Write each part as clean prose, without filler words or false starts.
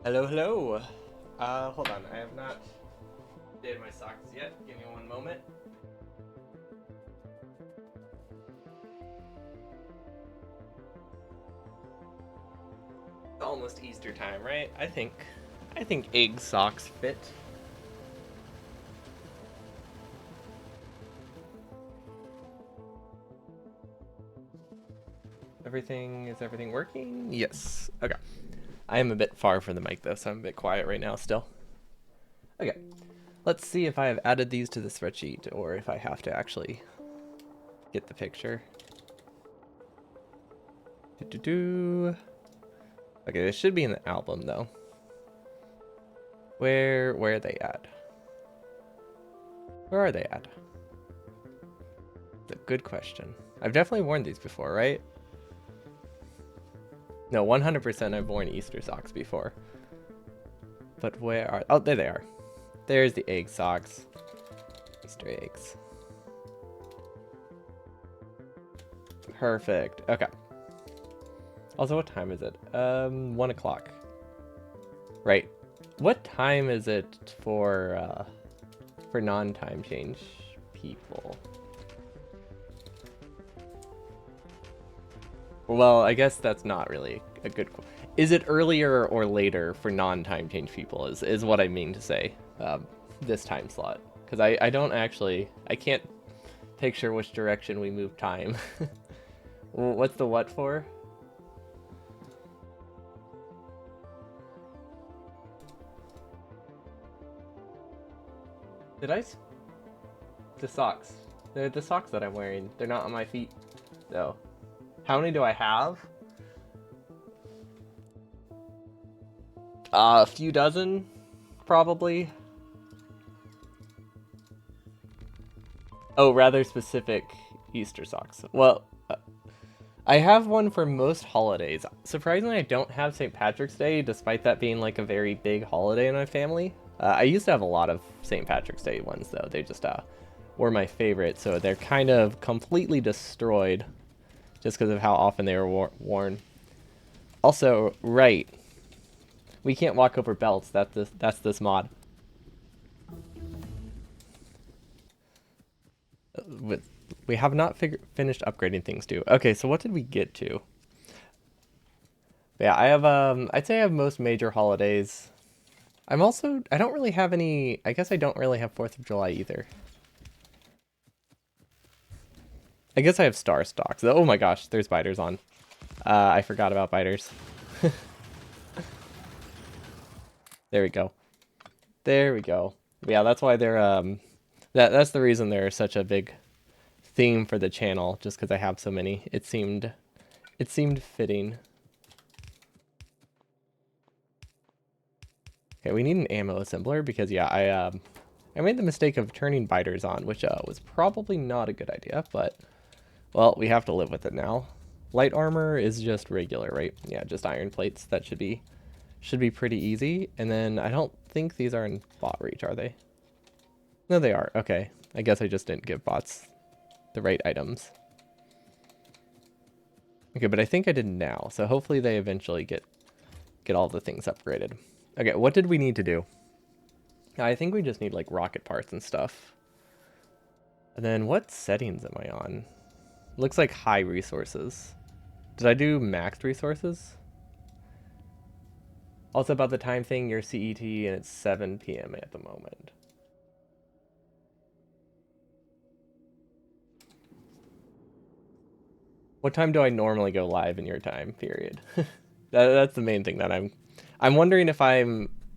Hello, hello. Hold on. I have not did my socks yet. Give me one moment. It's almost Easter time, right? I think egg socks fit. Is everything working? Yes. Okay. I am a bit far from the mic though, so I'm a bit quiet right now still. Okay. Let's see if I have added these to the spreadsheet or if I have to actually get the picture. Do. Okay, this should be in the album though. Where are they at? Where are they at? That's a good question. I've definitely worn these before, right? No, 100% I've worn Easter socks before. But where are... Oh, there they are. There's the egg socks. Easter eggs. Perfect. Okay. Also, what time is it? 1 o'clock. Right. What time is it for non-time change people? Well, I guess that's not really a good... Is it earlier or later for non-time change people is what I mean to say, this time slot. Because I don't actually... I can't picture which direction we move time. What's the what for? Did I... The socks. They're the socks that I'm wearing. They're not on my feet, though. How many do I have? A few dozen, probably. Oh, rather specific Easter socks. Well, I have one for most holidays. Surprisingly, I don't have St. Patrick's Day, despite that being like a very big holiday in my family. I used to have a lot of St. Patrick's Day ones, though. They just were my favorite, so they're kind of completely destroyed just because of how often they were worn. Also, right, we can't walk over belts. That's this mod. With we have not finished upgrading things too. Okay, so what did we get to? Yeah, I have I'd say I have most major holidays. I don't really have any. I guess I don't really have 4th of July either. I guess I have star stocks. Oh my gosh, there's biters on. I forgot about biters. There we go. There we go. Yeah, that's why they're that's the reason they're such a big theme for the channel, just because I have so many. It seemed fitting. Okay, we need an ammo assembler because yeah, I made the mistake of turning biters on, which was probably not a good idea, but well, we have to live with it now. Light armor is just regular, right? Yeah, just iron plates. That should be pretty easy. And then I don't think these are in bot reach, are they? No, they are. Okay. I guess I just didn't give bots the right items. Okay, but I think I did now. So hopefully they eventually get all the things upgraded. Okay, what did we need to do? I think we just need like rocket parts and stuff. And then what settings am I on? Looks like high resources. Did I do maxed resources? Also about the time thing, your CET, and it's 7 p.m. at the moment. What time do I normally go live in your time period? That's the main thing that I'm wondering if I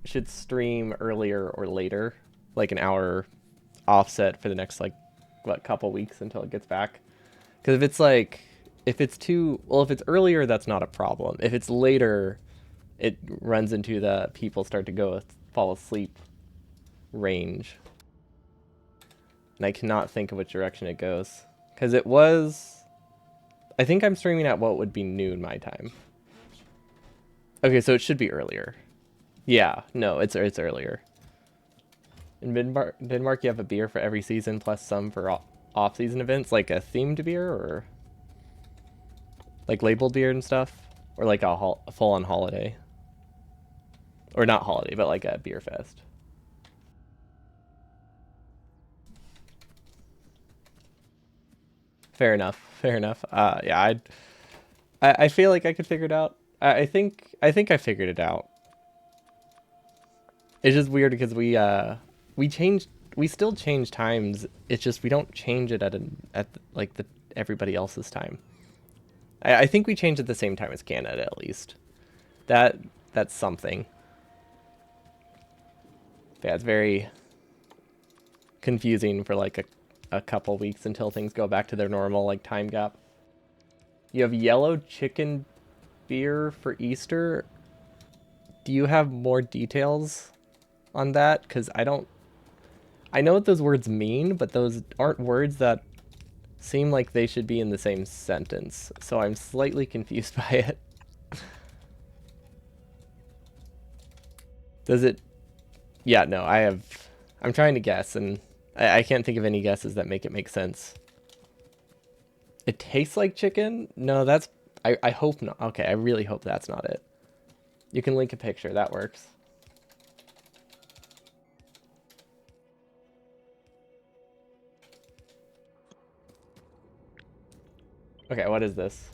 should stream earlier or later, like an hour offset for the next like what couple weeks until it gets back. Because if it's like if it's too well, if it's earlier, that's not a problem. If it's later, it runs into the people start to go fall asleep range, and I cannot think of which direction it goes. Because it was, I think I'm streaming at what would be noon my time. Okay, so it should be earlier. Yeah, no, it's earlier. In Denmark, you have a beer for every season plus some for off-season events, like a themed beer or like labeled beer and stuff, or like a full-on holiday. Or not holiday, but like a beer fest. Fair enough. Fair enough. Yeah, I feel like I could figure it out. I think I figured it out. It's just weird because we changed we still change times. It's just we don't change it at like the everybody else's time. I think we changed at the same time as Canada at least. That that's something. Yeah, it's very confusing for like a couple weeks until things go back to their normal like time gap. You have yellow chicken beer for Easter. Do you have more details on that? Because I don't. I know what those words mean, but those aren't words that seem like they should be in the same sentence. So I'm slightly confused by it. Does it? Yeah, no, I have. I'm trying to guess, and I can't think of any guesses that make it make sense. It tastes like chicken? No, that's. I hope not. Okay, I really hope that's not it. You can link a picture. That works. Okay, what is this?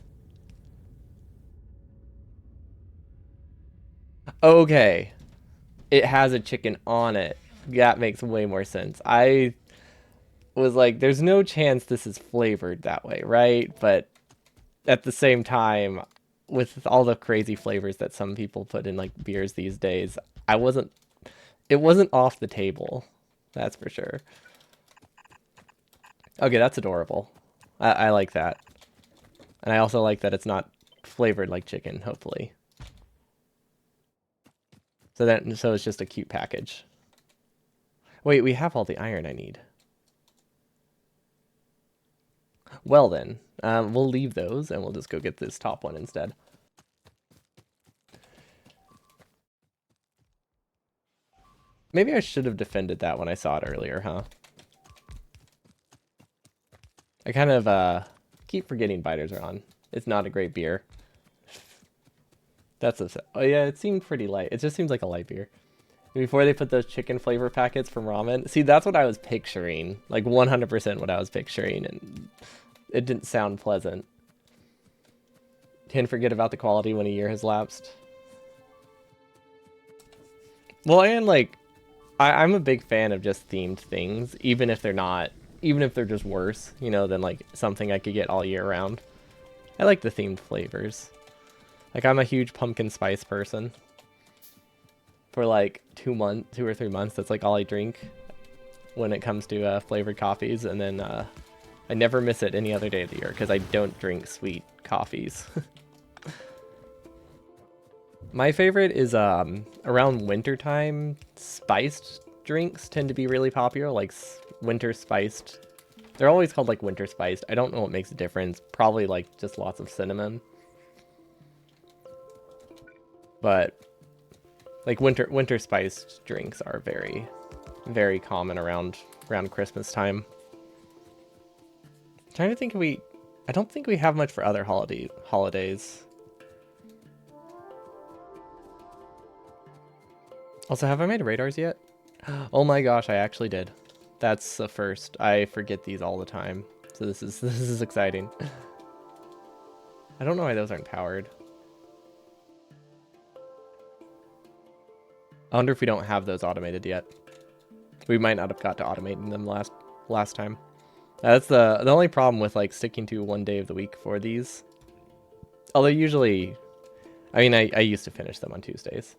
Okay, it has a chicken on it. That makes way more sense. I was like, there's no chance this is flavored that way, right? But at the same time, with all the crazy flavors that some people put in like beers these days, I wasn't it wasn't off the table. That's for sure. Okay, that's adorable. I like that. And I also like that it's not flavored like chicken, hopefully. So it's just a cute package. Wait, we have all the iron I need. Well then, we'll leave those and we'll just go get this top one instead. Maybe I should have defended that when I saw it earlier, huh? I kind of keep forgetting biters are on. It's not a great beer. That's upset. Oh yeah, it seemed pretty light. It just seems like a light beer. Before they put those chicken flavor packets from ramen. See, that's what I was picturing. Like 100% what I was picturing, and it didn't sound pleasant. Can't forget about the quality when a year has lapsed. Well, and like, I'm a big fan of just themed things, even if they're not, even if they're just worse, you know, than like something I could get all year round. I like the themed flavors. Like, I'm a huge pumpkin spice person. For like 2 or 3 months, that's like all I drink when it comes to flavored coffees, and then I never miss it any other day of the year because I don't drink sweet coffees. My favorite is around wintertime. Spiced drinks tend to be really popular, like winter spiced. They're always called like winter spiced. I don't know what makes a difference. Probably like just lots of cinnamon. But like winter spiced drinks are very, very common around Christmas time. I'm trying to think I don't think we have much for other holidays. Also, have I made radars yet? Oh my gosh, I actually did. That's the first. I forget these all the time. So this is exciting. I don't know why those aren't powered. I wonder if we don't have those automated yet. We might not have got to automating them last time. That's the only problem with like sticking to one day of the week for these. Although usually, I mean, I used to finish them on Tuesdays.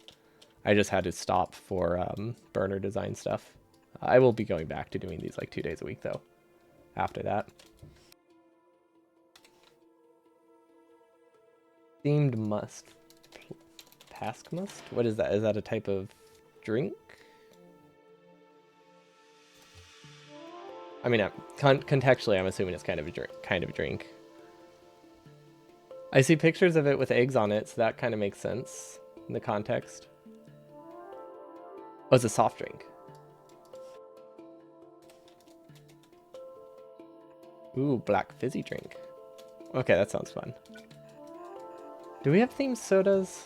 I just had to stop for burner design stuff. I will be going back to doing these like 2 days a week though. After that. Themed must. Pask must? What is that? Is that a type of drink? I mean, contextually, I'm assuming it's kind of a drink. I see pictures of it with eggs on it, so that kind of makes sense in the context. Oh, it's a soft drink. Ooh, black fizzy drink. Okay, that sounds fun. Do we have themed sodas?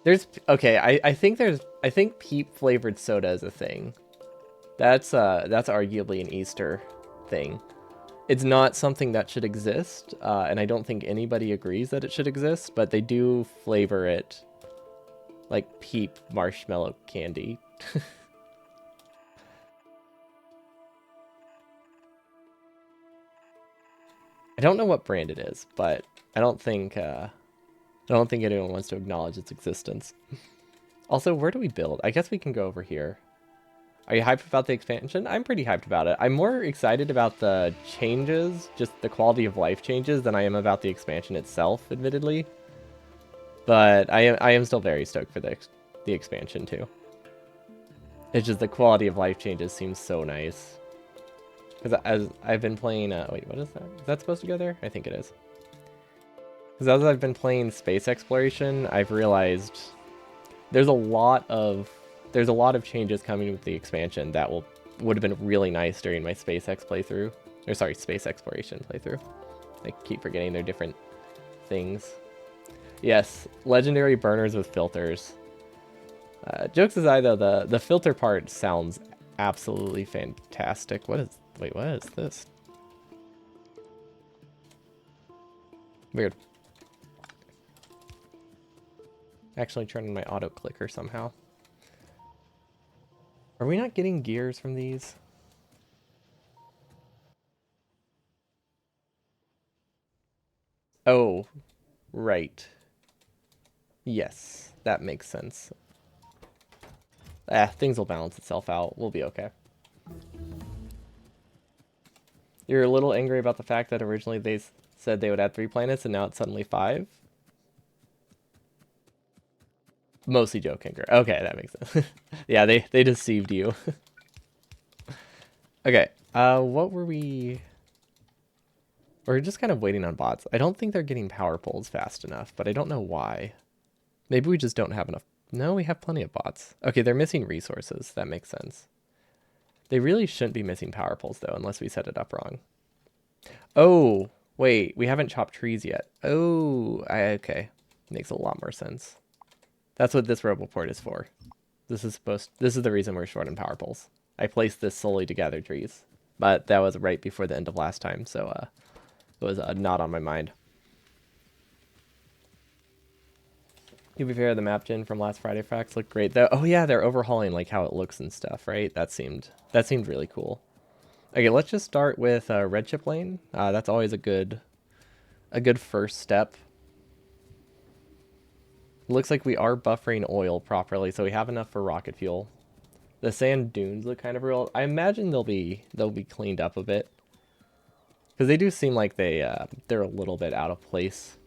Okay, I think peep flavored soda is a thing. That's arguably an Easter thing. It's not something that should exist, and I don't think anybody agrees that it should exist, but they do flavor it like peep marshmallow candy. I don't know what brand it is, but I don't think anyone wants to acknowledge its existence. Also, where do we build? I guess we can go over here. Are you hyped about the expansion? I'm pretty hyped about it. I'm more excited about the changes, just the quality of life changes, than I am about the expansion itself, admittedly. But I am still very stoked for the expansion too. It's just the quality of life changes seems so nice. Because as I've been playing, wait, what is that? Is that supposed to go there? I think it is. Because as I've been playing space exploration, I've realized there's a lot of changes coming with the expansion that would have been really nice during my SpaceX playthrough, or sorry, space exploration playthrough. I keep forgetting they're different things. Yes, legendary burners with filters. Jokes aside, though, the filter part sounds absolutely fantastic. What is this? Weird. Actually turning my auto clicker somehow. Are we not getting gears from these? Oh, right. Yes, that makes sense. Things will balance itself out. We'll be okay. You're a little angry about the fact that originally they said they would add 3 planets and now it's suddenly 5? Mostly joking. Okay, that makes sense. Yeah, they deceived you. Okay, what were we... We're just kind of waiting on bots. I don't think they're getting power poles fast enough, but I don't know why. Maybe we just don't have enough. No, we have plenty of bots. Okay, they're missing resources. That makes sense. They really shouldn't be missing power poles, though, unless we set it up wrong. Oh, wait, we haven't chopped trees yet. Oh, okay. Makes a lot more sense. That's what this roboport is for. This is the reason we're short on power poles. I placed this solely to gather trees, but that was right before the end of last time, so it was not on my mind. To be fair, the map gen from last Friday Frax looked great. Oh yeah, they're overhauling like how it looks and stuff, right? That seemed really cool. Okay, let's just start with red chip lane. That's always a good first step. Looks like we are buffering oil properly, so we have enough for rocket fuel. The sand dunes look kind of real. I imagine they'll be cleaned up a bit, because they do seem like they're a little bit out of place.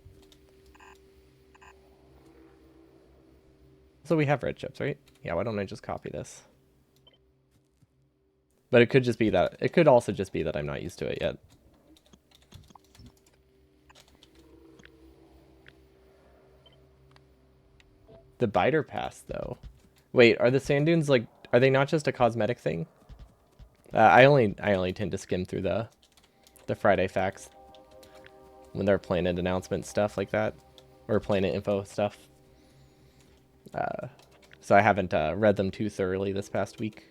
So we have red chips, right? Yeah, why don't I just copy this? But it could just be that, it could also just be that I'm not used to it yet. The biter pass, though. Wait, are the sand dunes like, are they not just a cosmetic thing? I only tend to skim through the Friday facts when they're planet announcement stuff like that, or planet info stuff. So I haven't read them too thoroughly this past week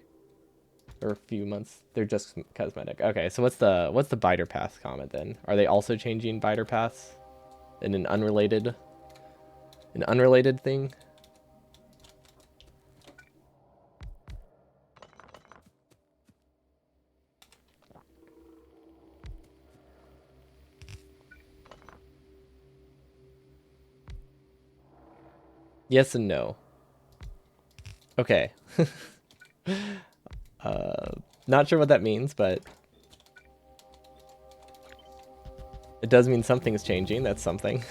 or a few months. They're just cosmetic. Okay, so what's the biter path comment then? Are they also changing biter paths in an unrelated thing? Yes and no. Okay. Not sure what that means, but it does mean something's changing. That's something.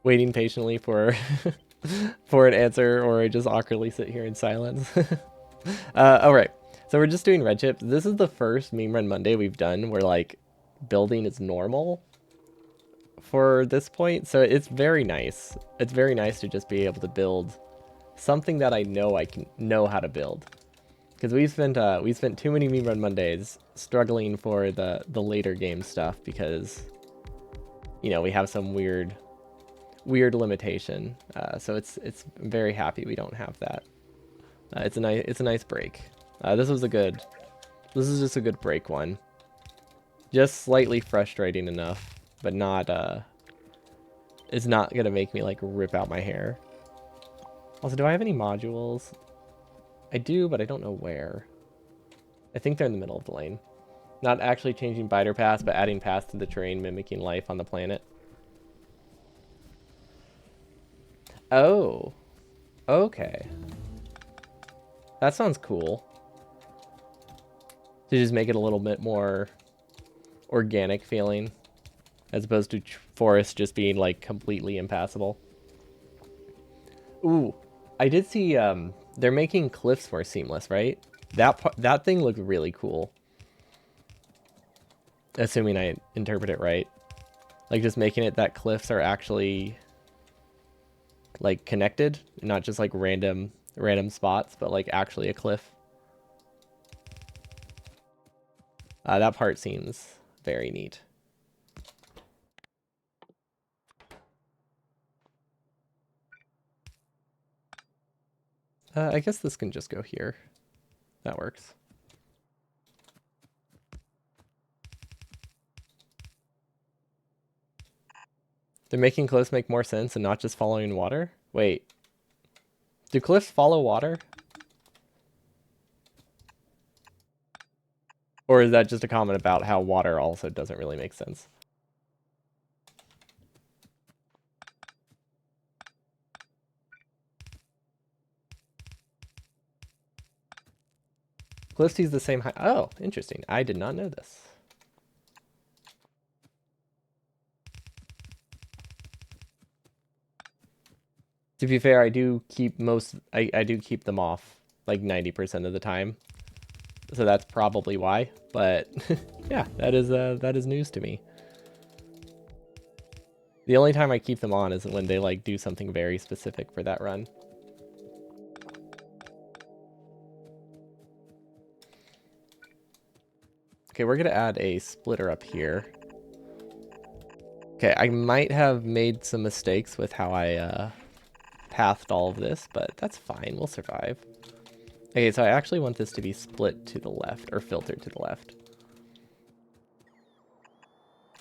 Waiting patiently for for an answer, or I just awkwardly sit here in silence. All right. So we're just doing red chip. This is the first Meme Run Monday we've done where like building is normal for this point. So it's very nice. It's very nice to just be able to build something that I know how to build. Because we spent too many meme run Mondays struggling for the later game stuff because, you know, we have some weird limitation. So it's I'm very happy we don't have that. It's a nice break. This is just a good break one. Just slightly frustrating enough, but not it's not gonna make me like rip out my hair. Also, do I have any modules? I do, but I don't know where. I think they're in the middle of the lane. Not actually changing biter paths, but adding paths to the terrain, mimicking life on the planet. Oh. Okay. That sounds cool. To just make it a little bit more organic feeling, as opposed to forest just being like completely impassable. Ooh, I did see they're making cliffs more seamless, right? That thing looked really cool. Assuming I interpret it right. Like just making it that cliffs are actually like connected, not just like random spots, but like actually a cliff. That part seems very neat. I guess this can just go here. That works. They're making cliffs make more sense and not just following water? Wait. Do cliffs follow water? Or is that just a comment about how water also doesn't really make sense? Cliffs use the same height. Oh, interesting. I did not know this. To be fair, I do keep I do keep them off like 90% of the time. So that's probably why. But yeah, that is news to me. The only time I keep them on is when they like do something very specific for that run. Okay, we're gonna add a splitter up here. Okay, I might have made some mistakes with how I pathed all of this, but that's fine. We'll survive. Okay, so I actually want this to be split to the left, or filtered to the left.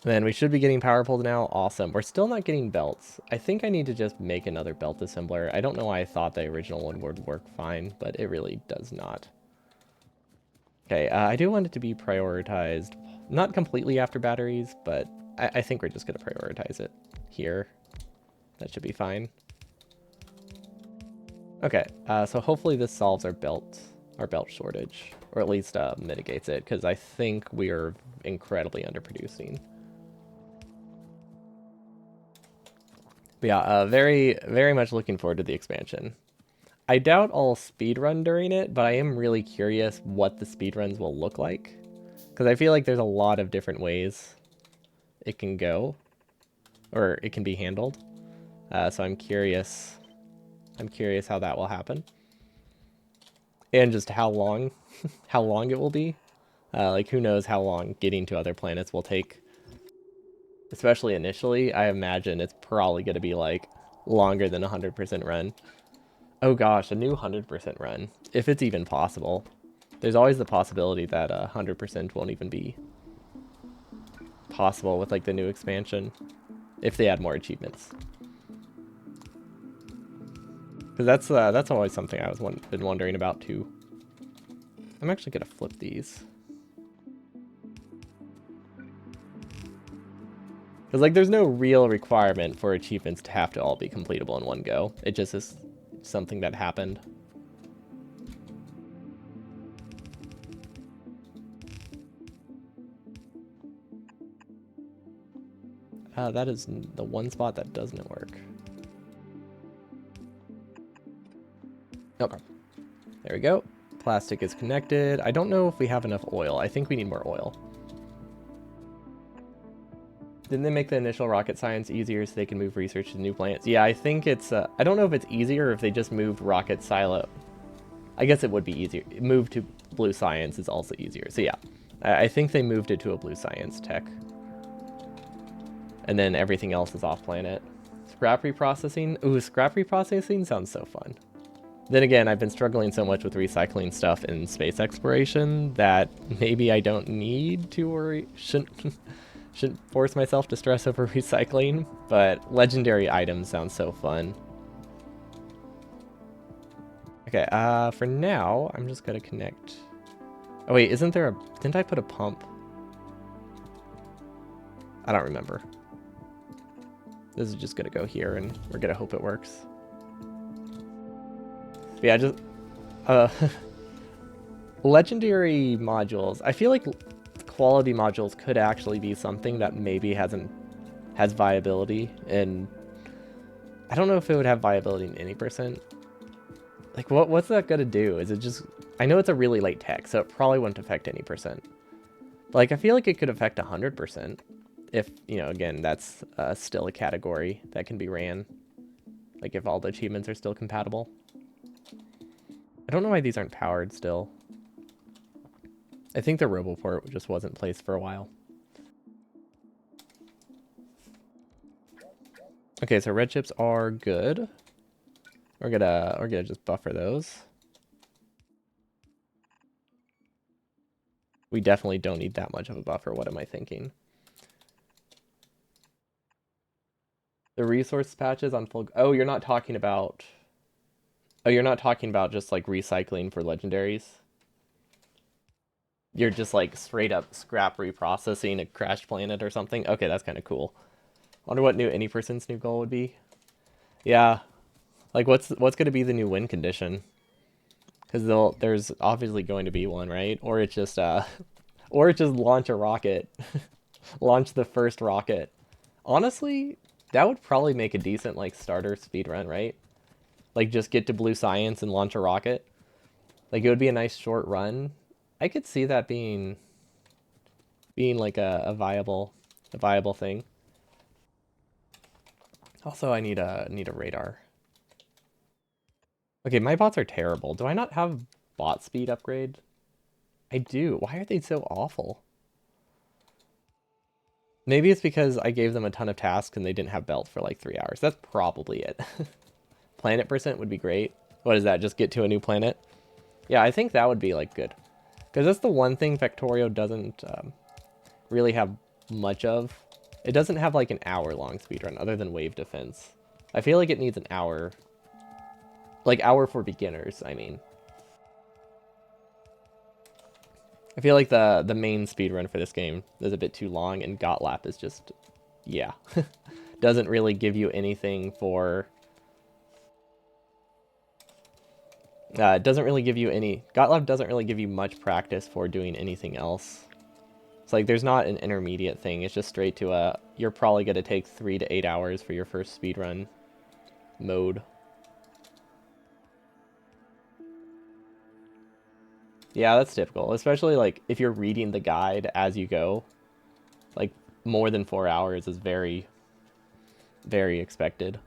Then we should be getting power pulled now. Awesome. We're still not getting belts. I think I need to just make another belt assembler. I don't know why I thought the original one would work fine, but it really does not. Okay, I do want it to be prioritized. Not completely after batteries, but I think we're just going to prioritize it here. That should be fine. Okay, so hopefully this solves our belt shortage, or at least mitigates it, because I think we are incredibly underproducing. But yeah, very, very much looking forward to the expansion. I doubt I'll speedrun during it, but I am really curious what the speedruns will look like, because I feel like there's a lot of different ways it can go, or it can be handled. So I'm curious. I'm curious how that will happen, and just how long, how long it will be. Like who knows how long getting to other planets will take. Especially initially, I imagine it's probably going to be like longer than a 100% run. Oh gosh, a new 100% run, if it's even possible. There's always the possibility that 100% won't even be possible with like the new expansion, if they add more achievements. Because that's always something I was been wondering about too. I'm actually gonna flip these. Because like there's no real requirement for achievements to have to all be completable in one go. It just is something that happened. That is the one spot that doesn't work. Okay. There we go. Plastic is connected. I don't know if we have enough oil. I think we need more oil. Didn't they make the initial rocket science easier so they can move research to new planets? Yeah, I think it's... I don't know if it's easier or if they just moved rocket silo... I guess it would be easier. Move to blue science is also easier. So yeah, I think they moved it to a blue science tech. And then everything else is off planet. Scrap reprocessing? Ooh, scrap reprocessing sounds so fun. Then again, I've been struggling so much with recycling stuff in space exploration that maybe I don't need to worry. Shouldn't force myself to stress over recycling, but legendary items sound so fun. Okay, for now, I'm just gonna connect. Oh wait, isn't there a... Didn't I put a pump? I don't remember. This is just gonna go here, and we're gonna hope it works. But yeah, just... legendary modules. I feel like quality modules could actually be something that maybe has viability, and I don't know if it would have viability in any percent. Like, what's that gonna do? Is it just... I know it's a really late tech, so it probably wouldn't affect any percent. Like, I feel like it could affect 100%. If, you know, again, that's still a category that can be ran. Like, if all the achievements are still compatible. I don't know why these aren't powered still. I think the Roboport just wasn't placed for a while. Okay, so red chips are good. We're gonna just buffer those. We definitely don't need that much of a buffer. What am I thinking? The resource patches on full... Oh, you're not talking about... Oh, you're not talking about just, like, recycling for legendaries? You're just, like, straight up scrap reprocessing a crashed planet or something? Okay, that's kind of cool. Wonder what any person's new goal would be. Yeah. Like, what's going to be the new win condition? Because there's obviously going to be one, right? Or it's just, or it's just launch a rocket. Launch the first rocket. Honestly, that would probably make a decent, like, starter speedrun, right? Like, just get to blue science and launch a rocket. Like, it would be a nice short run. I could see that being like a viable thing. Also, I need a radar. Okay, my bots are terrible. Do I not have bot speed upgrade? I do. Why are they so awful? Maybe it's because I gave them a ton of tasks and they didn't have belt for like 3 hours. That's probably it. Planet percent would be great. What is that? Just get to a new planet? Yeah, I think that would be like good. Because that's the one thing Factorio doesn't really have much of. It doesn't have like an hour-long speedrun other than wave defense. I feel like it needs an hour. Like, hour for beginners, I mean. I feel like the main speedrun for this game is a bit too long, and Gotlap is just... yeah. Doesn't really give you anything for... it doesn't really give you any... Gotlap doesn't really give you much practice for doing anything else. It's like, there's not an intermediate thing. It's just straight to a... You're probably going to take 3 to 8 hours for your first speedrun mode. Yeah, that's typical. Especially, like, if you're reading the guide as you go. Like, more than 4 hours is very, very expected.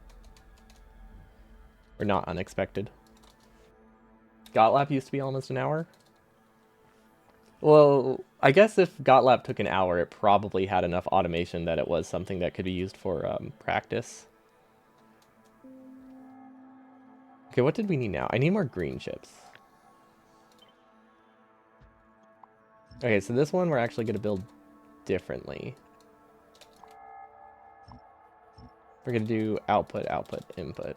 Or not unexpected. Gotlap used to be almost an hour? Well, I guess if Gotlap took an hour, it probably had enough automation that it was something that could be used for practice. Okay, what did we need now? I need more green chips. Okay, so this one we're actually going to build differently. We're going to do output, output, input.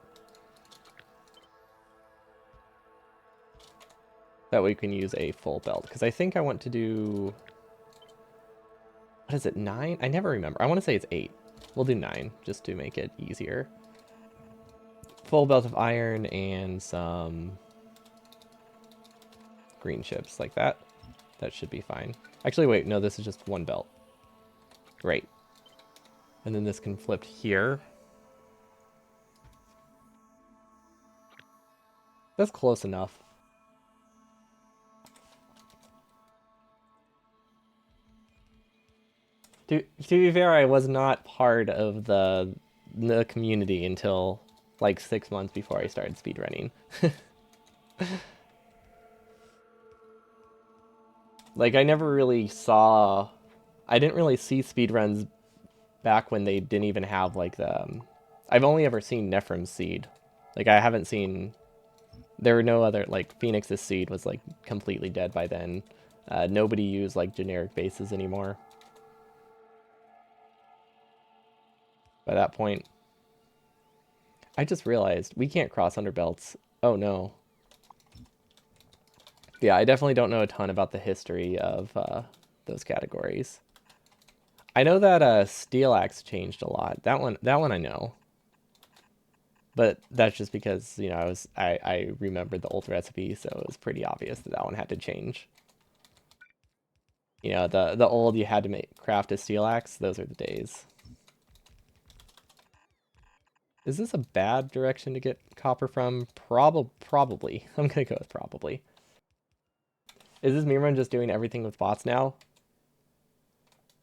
That way we can use a full belt. Because I think I want to do... What is it, 9? I never remember. I want to say it's 8. We'll do 9, just to make it easier. Full belt of iron and some green chips like that. That should be fine. Actually, wait, no, this is just one belt. Great. And then this can flip here. That's close enough. To be fair, I was not part of the community until like 6 months before I started speedrunning. Like I never really saw, I didn't really see speedruns back when they didn't even have like the. I've only ever seen Nephrim's seed. Like I haven't seen. There were no other like Phoenix's seed was like completely dead by then. Nobody used like generic bases anymore. By that point, I just realized we can't cross under belts. Oh no. Yeah, I definitely don't know a ton about the history of those categories. I know that Steel Axe changed a lot. That one I know. But that's just because, I remembered the old recipe, so it was pretty obvious that that one had to change. The old you had to make craft a steel axe, those are the days. Is this a bad direction to get copper from? Probably. I'm gonna go with probably. Is this me run just doing everything with bots now?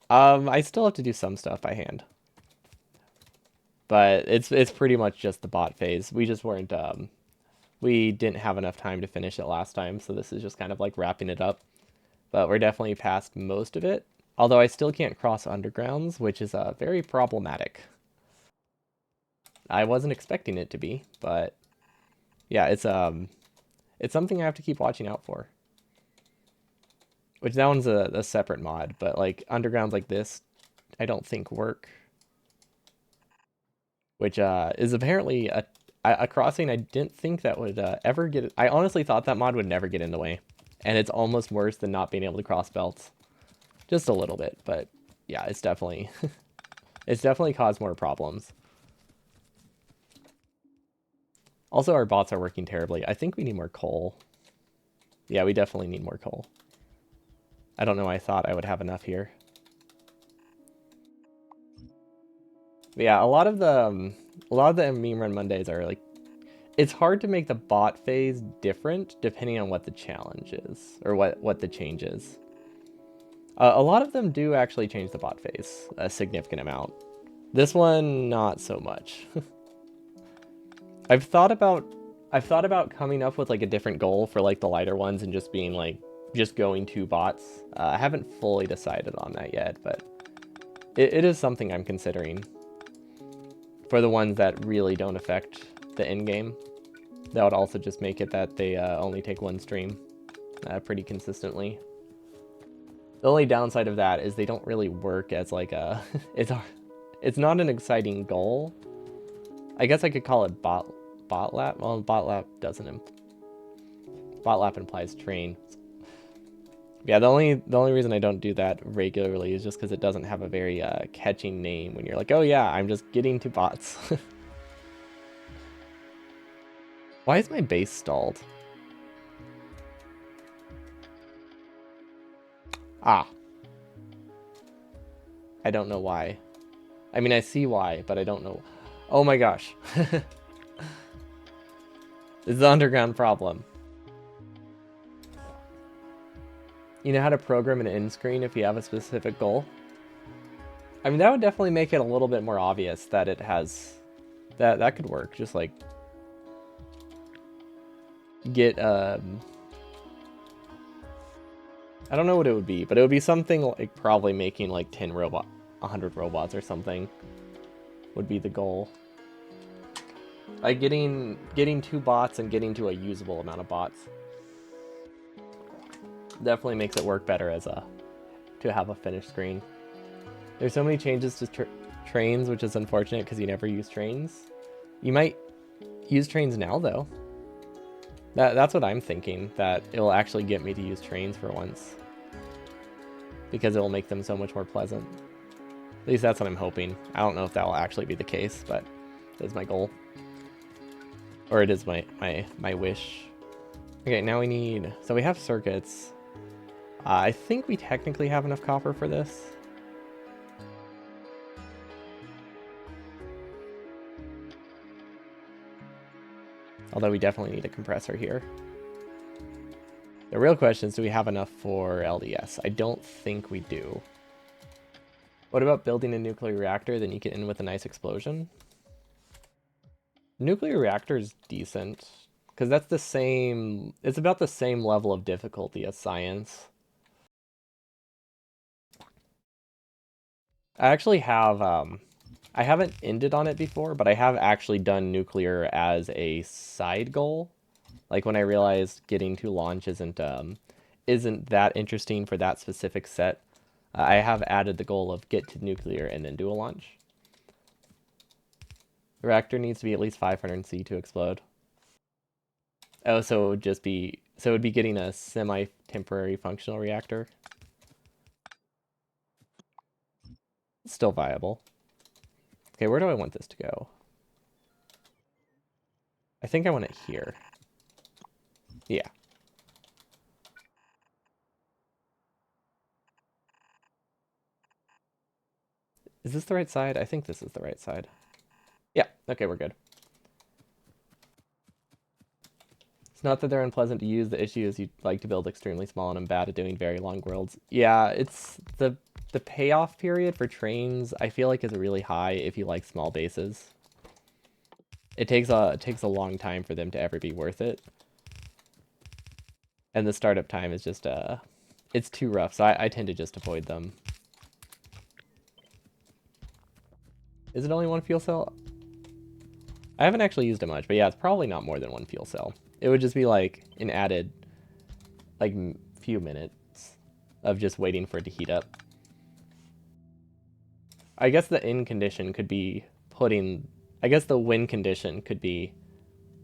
I still have to do some stuff by hand. But it's pretty much just the bot phase. We just weren't we didn't have enough time to finish it last time, so this is just kind of like wrapping it up. But we're definitely past most of it. Although I still can't cross undergrounds, which is very problematic. I wasn't expecting it to be, but yeah, it's something I have to keep watching out for. Which that one's a separate mod, but like undergrounds like this, I don't think work. Which is apparently a crossing I didn't think that would ever get. I honestly thought that mod would never get in the way, and it's almost worse than not being able to cross belts, just a little bit. But yeah, it's definitely it's definitely caused more problems. Also, our bots are working terribly. I think we need more coal. Yeah, we definitely need more coal. I don't know why I thought I would have enough here. But yeah, a lot of the meme run Mondays are like, it's hard to make the bot phase different depending on what the challenge is or what the change is. A lot of them do actually change the bot phase a significant amount. This one, not so much. I've thought about coming up with like a different goal for like the lighter ones and just being like just going to bots. I haven't fully decided on that yet, but it is something I'm considering for the ones that really don't affect the end game. That would also just make it that they only take one stream pretty consistently. The only downside of that is they don't really work as like a it's not an exciting goal. I guess I could call it bot lap. Well, bot lap implies train. Yeah, the only reason I don't do that regularly is just because it doesn't have a very catching name when you're like, oh yeah, I'm just getting to bots. Why is my base stalled? Ah, I don't know why. I mean, I see why, but I don't know. Oh my gosh. This is the underground problem. You know how to program an end screen if you have a specific goal? I mean, that would definitely make it a little bit more obvious that it has... That could work. Just like... Get, I don't know what it would be, but it would be something like probably making like 100 robots or something would be the goal. Like getting 2 bots and getting to a usable amount of bots definitely makes it work better as to have a finished screen. There's so many changes to trains, which is unfortunate because you never use trains. You might use trains now though. That's what I'm thinking, that it'll actually get me to use trains for once. Because it will make them so much more pleasant. At least that's what I'm hoping. I don't know if that will actually be the case, but it's my goal. Or it is my wish. Okay, now we need... So we have circuits. I think we technically have enough copper for this. Although we definitely need a compressor here. The real question is, do we have enough for LDS? I don't think we do. What about building a nuclear reactor? Then you can end with a nice explosion. Nuclear reactor is decent. Because that's the same... It's about the same level of difficulty as science. I actually have, I haven't ended on it before, but I have actually done nuclear as a side goal. Like when I realized getting to launch isn't that interesting for that specific set. I have added the goal of get to nuclear and then do a launch. The reactor needs to be at least 500 C to explode. Oh, so it would just be, so it would be getting a semi-temporary functional reactor. It's still viable. Okay, where do I want this to go? I think I want it here. Yeah. Is this the right side? I think this is the right side. Yeah, okay, we're good. It's not that they're unpleasant to use. The issue is you like to build extremely small, and I'm bad at doing very long worlds. Yeah, it's the payoff period for trains, I feel like, is really high if you like small bases. It takes a long time for them to ever be worth it. And the startup time is just it's too rough, so I tend to just avoid them. Is it only one fuel cell? I haven't actually used it much, but yeah, it's probably not more than one fuel cell. It would just be like an added, like, few minutes of just waiting for it to heat up. I guess the in condition could be putting, I guess the win condition could be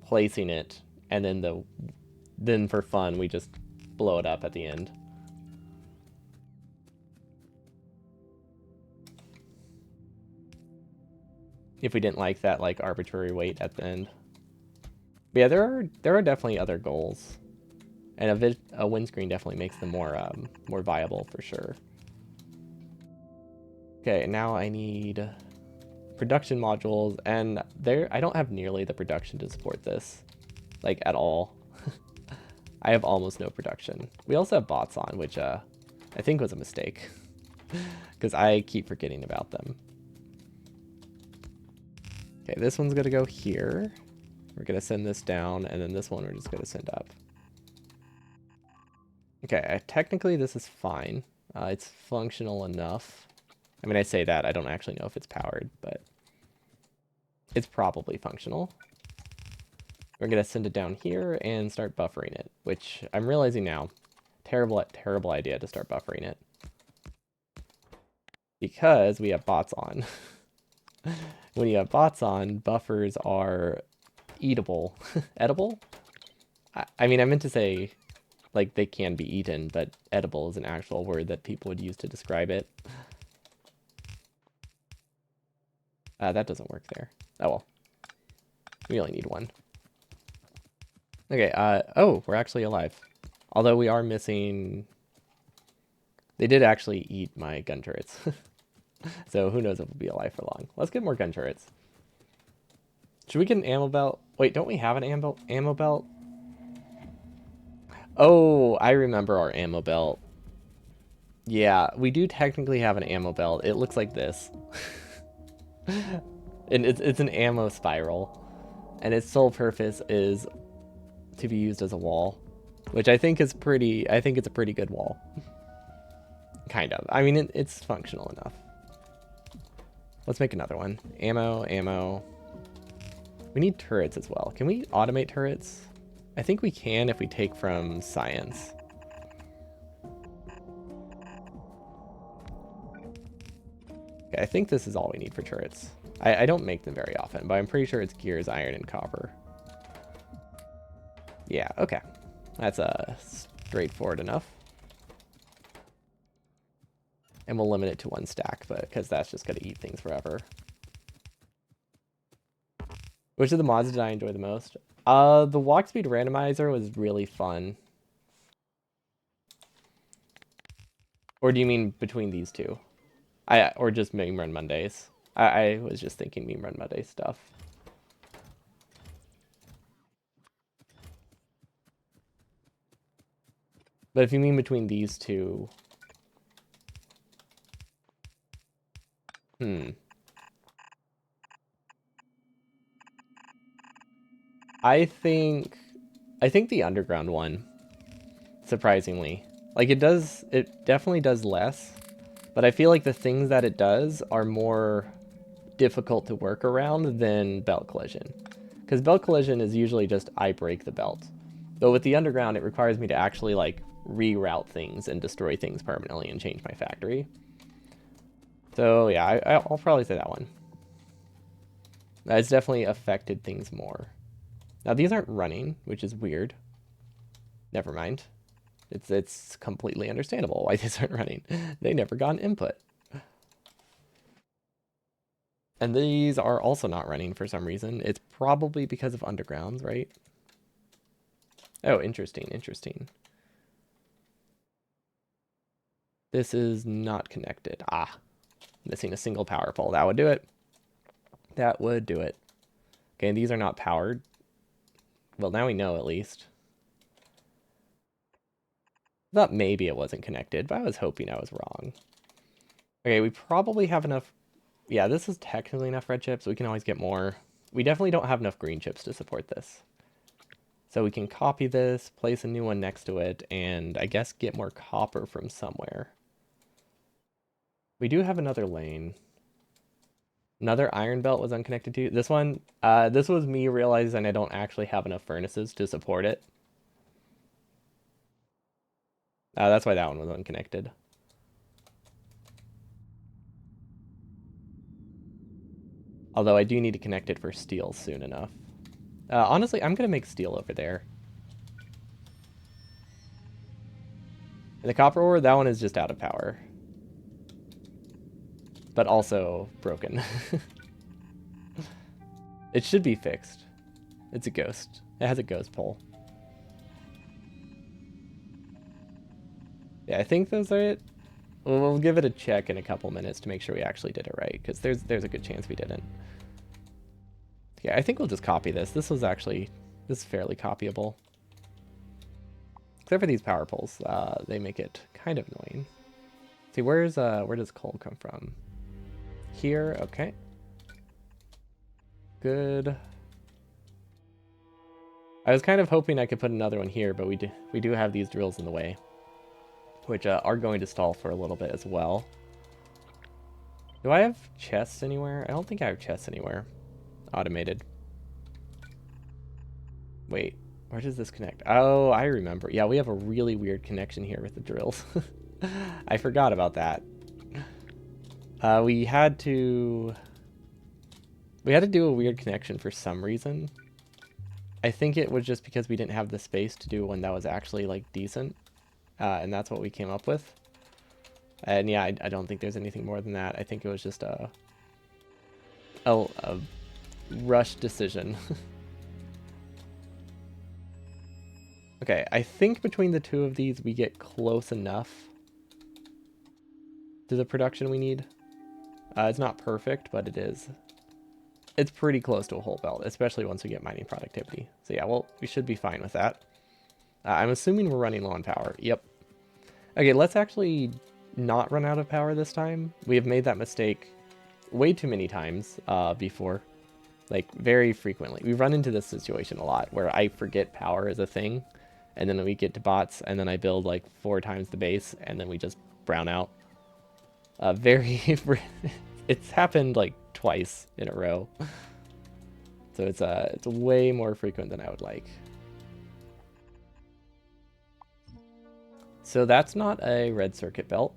placing it, and then for fun we just blow it up at the end. If we didn't like that like arbitrary weight at the end. But yeah, there are definitely other goals, and a windscreen definitely makes them more viable for sure. Okay, now I need production modules, and I don't have nearly the production to support this, like at all. I have almost no production. We also have bots on, which I think was a mistake, because I keep forgetting about them. Okay, this one's gonna go here. We're gonna send this down, and then this one we're just gonna send up. Okay, technically this is fine. It's functional enough. I mean, I say that, I don't actually know if it's powered, but it's probably functional. We're gonna send it down here and start buffering it, which I'm realizing now, terrible idea to start buffering it. Because we have bots on. When you have bots on, buffers are eatable. Edible? I mean, I meant to say, like, they can be eaten, but edible is an actual word that people would use to describe it. That doesn't work there. Oh well. We only need one. Okay, oh, we're actually alive. Although we are missing... They did actually eat my gun turrets. So who knows if we'll be alive for long. Let's get more gun turrets. Should we get an ammo belt? Wait, don't we have an ammo belt? Oh, I remember our ammo belt. Yeah, we do technically have an ammo belt. It looks like this. And it's an ammo spiral. And its sole purpose is to be used as a wall. Which I think it's a pretty good wall. Kind of. I mean, it's functional enough. Let's make another one. Ammo. We need turrets as well. Can we automate turrets? I think we can if we take from science. Okay, I think this is all we need for turrets. I don't make them very often, but I'm pretty sure it's gears, iron, and copper. Yeah, okay. That's straightforward enough. And we'll limit it to one stack, but because that's just going to eat things forever. Which of the mods did I enjoy the most? The walk speed randomizer was really fun. Or do you mean between these two? Or just Meme Run Mondays? I was just thinking Meme Run Monday stuff. But if you mean between these two... I think the underground one, surprisingly. Like, it definitely does less, But I feel like the things that it does are more difficult to work around than belt collision. Because belt collision is usually just I break the belt. But with the underground, it requires me to actually like reroute things and destroy things permanently and change my factory. So yeah, I'll probably say that one. That's definitely affected things more. Now these aren't running, which is weird. Never mind. It's completely understandable why these aren't running. They never got an input. And these are also not running for some reason. It's probably because of undergrounds, right? Oh, interesting, interesting. This is not connected. Ah, missing a single power pole. That would do it. That would do it. Okay, these are not powered. Well, now we know at least. I thought maybe it wasn't connected, but I was hoping I was wrong. Okay, we probably have enough. Yeah, this is technically enough red chips. We can always get more. We definitely don't have enough green chips to support this. So we can copy this, place a new one next to it, and I guess get more copper from somewhere. We do have another lane. Another iron belt was unconnected to. This one, this was me realizing I don't actually have enough furnaces to support it. That's why that one was unconnected. Although I do need to connect it for steel soon enough. Honestly, I'm going to make steel over there. And the copper ore, that one is just out of power. But also broken. It should be fixed. It's a ghost. It has a ghost pole. Yeah, I think those are it. We'll give it a check in a couple minutes to make sure we actually did it right, because there's a good chance we didn't. Yeah, I think we'll just copy this. This is fairly copyable. Except for these power poles, they make it kind of annoying. See, where does coal come from? Here, okay. Good. I was kind of hoping I could put another one here, but we do have these drills in the way, which are going to stall for a little bit as well. Do I have chests anywhere? I don't think I have chests anywhere. Automated. Wait, where does this connect? Oh, I remember. Yeah, we have a really weird connection here with the drills. I forgot about that. We had to do a weird connection for some reason. I think it was just because we didn't have the space to do one that was actually like decent. And that's what we came up with. And yeah, I don't think there's anything more than that. I think it was just a rush decision. Okay, I think between the two of these, we get close enough to the production we need. It's not perfect, but it is. It's pretty close to a whole belt, especially once we get mining productivity. So yeah, well, we should be fine with that. I'm assuming we're running low on power. Yep. Okay, let's actually not run out of power this time. We have made that mistake way too many times before. Like, very frequently. We run into this situation a lot where I forget power is a thing, and then we get to bots, and then I build like 4 times the base, and then we just brown out. It's happened like twice in a row. So it's way more frequent than I would like. So that's not a red circuit belt.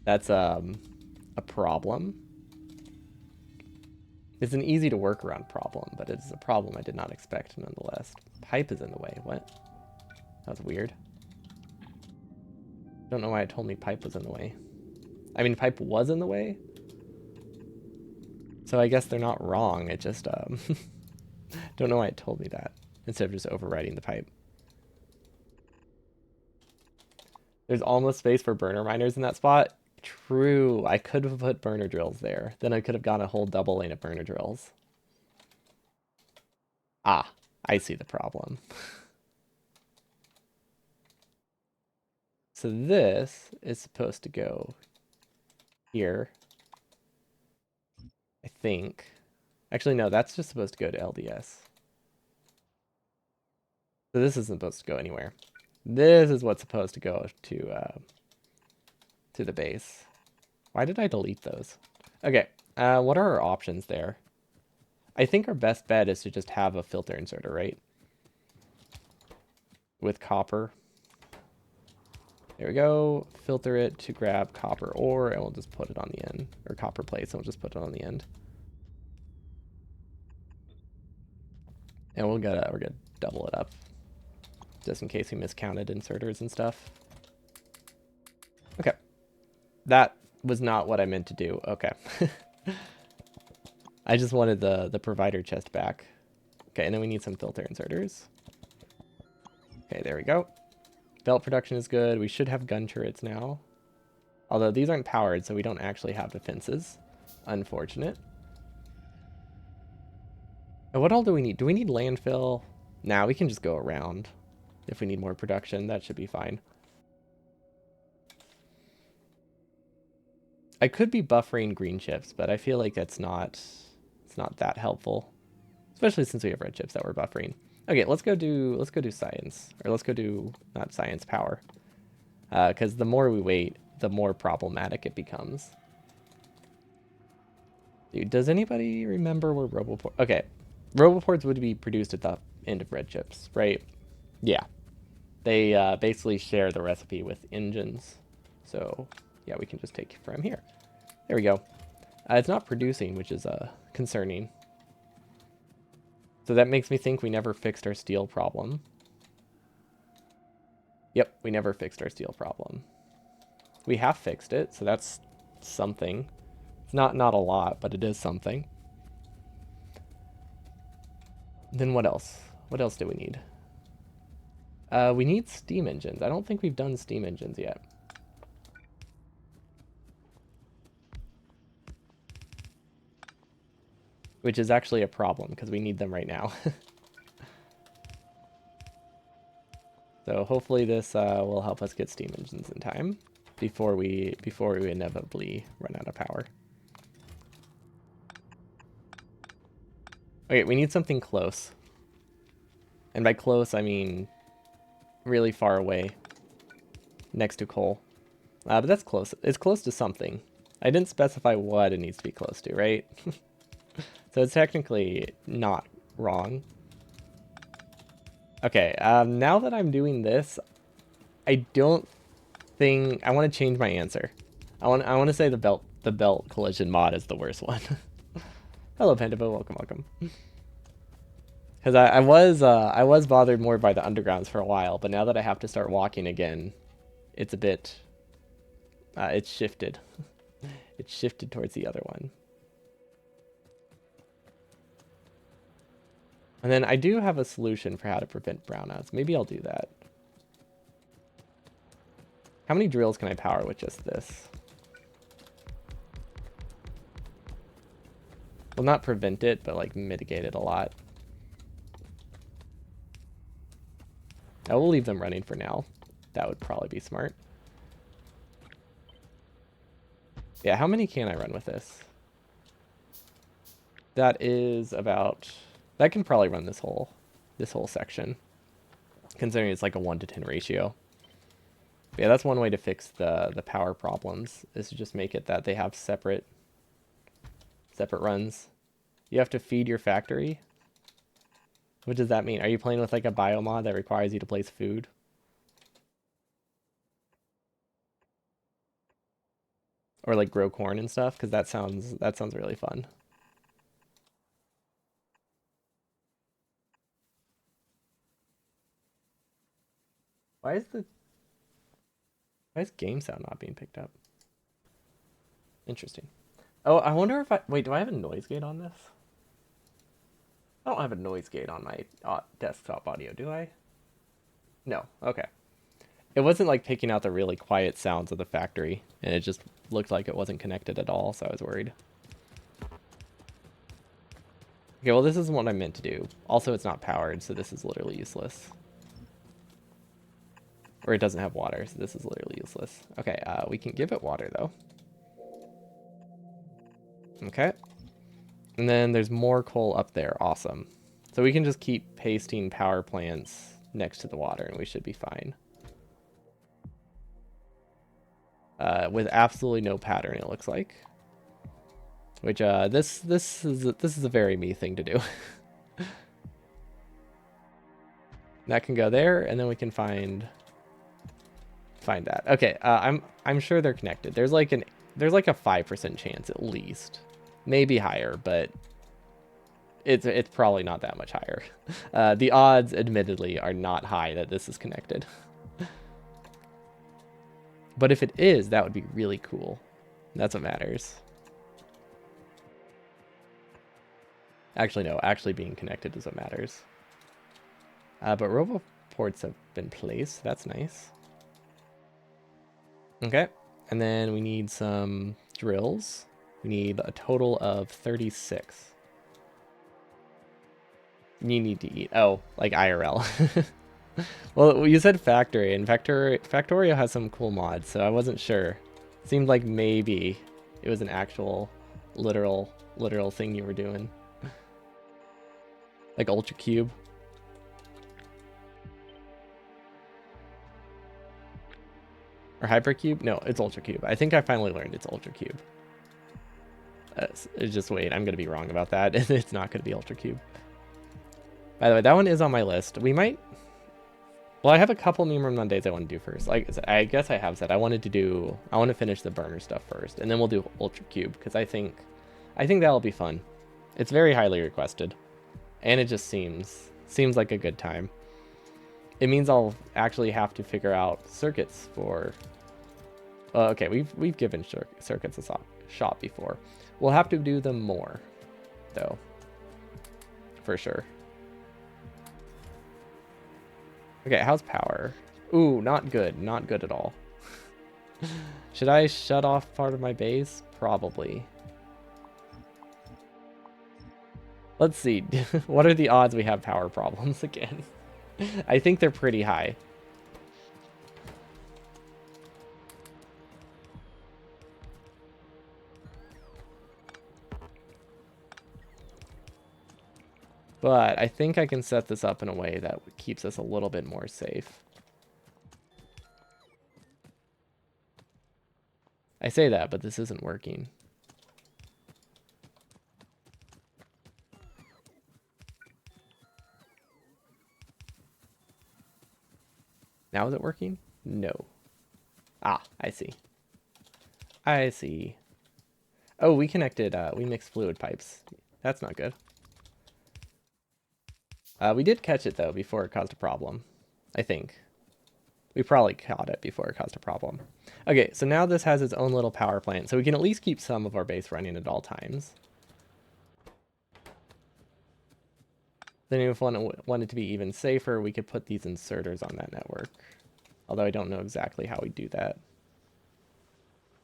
That's a problem. It's an easy to work around problem, but it's a problem I did not expect nonetheless. Pipe is in the way. What? That was weird. Don't know why it told me pipe was in the way. I mean, pipe was in the way. So I guess they're not wrong. It just, don't know why it told me that instead of just overriding the pipe. There's almost space for burner miners in that spot. True. I could have put burner drills there. Then I could have gotten a whole double lane of burner drills. Ah, I see the problem. So this is supposed to go here. I think. Actually, no, that's just supposed to go to LDS. So this isn't supposed to go anywhere. This is what's supposed to go to the base. Why did I delete those? Okay, what are our options there? I think our best bet is to just have a filter inserter, right? With copper. There we go. Filter it to grab copper ore, and we'll just put it on the end. Or copper plates, and we'll just put it on the end. And we're gonna double it up. Just in case we miscounted inserters and stuff. Okay. That was not what I meant to do. Okay. I just wanted the provider chest back. Okay, and then we need some filter inserters. Okay, there we go. Belt production is good. We should have gun turrets now. Although these aren't powered, so we don't actually have defenses. Unfortunate. And what all do we need? Do we need landfill? Nah, we can just go around. If we need more production, that should be fine. I could be buffering green chips, but I feel like it's not that helpful. Especially since we have red chips that we're buffering. Okay, let's go do science. Or let's go do not science, power. Because the more we wait, the more problematic it becomes. Dude, does anybody remember where Roboport... Okay, Roboports would be produced at the end of red chips, right? Yeah. They basically share the recipe with engines. So, yeah, we can just take it from here. There we go. It's not producing, which is concerning. So that makes me think we never fixed our steel problem. Yep, we never fixed our steel problem. We have fixed it, so that's something. It's not a lot, but it is something. Then what else? What else do we need? We need steam engines. I don't think we've done steam engines yet. Which is actually a problem, because we need them right now. So hopefully this will help us get steam engines in time before we inevitably run out of power. Okay, we need something close. And by close, I mean really far away. Next to coal. But that's close. It's close to something. I didn't specify what it needs to be close to, right? So it's technically not wrong. Okay, now that I'm doing this, I don't think... I want to change my answer. I want to say the belt collision mod is the worst one. Hello, Pandavo. Welcome. Because I was bothered more by the undergrounds for a while, but now that I have to start walking again, it's a bit... it's shifted. It's shifted towards the other one. And then I do have a solution for how to prevent brownouts. Maybe I'll do that. How many drills can I power with just this? Well, not prevent it, but like mitigate it a lot. I will leave them running for now. That would probably be smart. Yeah, how many can I run with this? That is about... That can probably run this whole section, considering it's like a 1-to-10 ratio. But yeah, that's one way to fix the power problems, is to just make it that they have separate runs. You have to feed your factory. What does that mean? Are you playing with like a biomod that requires you to place food? Or like grow corn and stuff? Because that sounds really fun. Why is game sound not being picked up? Interesting. Oh, I wonder if wait, do I have a noise gate on this? I don't have a noise gate on my desktop audio, do I? No. Okay. It wasn't like picking out the really quiet sounds of the factory, and it just looked like it wasn't connected at all, so I was worried. Okay, well, this isn't what I meant to do. Also, it's not powered, so this is literally useless. Or it doesn't have water, so this is literally useless. Okay, we can give it water, though. Okay. And then there's more coal up there. Awesome. So we can just keep pasting power plants next to the water, and we should be fine. with absolutely no pattern, it looks like. Which this is a very me thing to do. That can go there, and then we can find that. Okay, I'm sure they're connected. There's like a 5% chance at least, maybe higher, but it's probably not that much higher. The odds, admittedly, are not high that this is connected. But if it is, that would be really cool. That's what matters. Actually, no. Actually being connected is what matters. But roboports have been placed. That's nice. Okay. And then we need some drills. We need a total of 36. You need to eat. Oh, like IRL. Well, you said factory, and Factorio has some cool mods, so I wasn't sure. Seemed like maybe it was an actual literal thing you were doing. Like Ultra Cube. Or Hypercube? No, it's Ultra Cube. I think I finally learned it's Ultra Cube. Just wait, I'm going to be wrong about that. It's not going to be Ultra Cube. By the way, that one is on my list. We might... Well, I have a couple Meme Run Mondays I want to do first. Like I guess I have said I want to finish the burner stuff first, and then we'll do Ultra Cube, because I think that'll be fun. It's very highly requested, and it just seems like a good time. It means I'll actually have to figure out circuits for... okay, we've given circuits a shot before. We'll have to do them more, though, for sure. Okay, how's power? Ooh, not good. Not good at all. Should I shut off part of my base? Probably. Let's see. What are the odds we have power problems again? I think they're pretty high. But I think I can set this up in a way that keeps us a little bit more safe. I say that, but this isn't working. Now is it working? No. Ah, I see. I see. Oh, we connected, we mixed fluid pipes. That's not good. We did catch it, though, before it caused a problem. I think. We probably caught it before it caused a problem. Okay, so now this has its own little power plant, so we can at least keep some of our base running at all times. Then if we want it to be even safer, we could put these inserters on that network. Although I don't know exactly how we do that.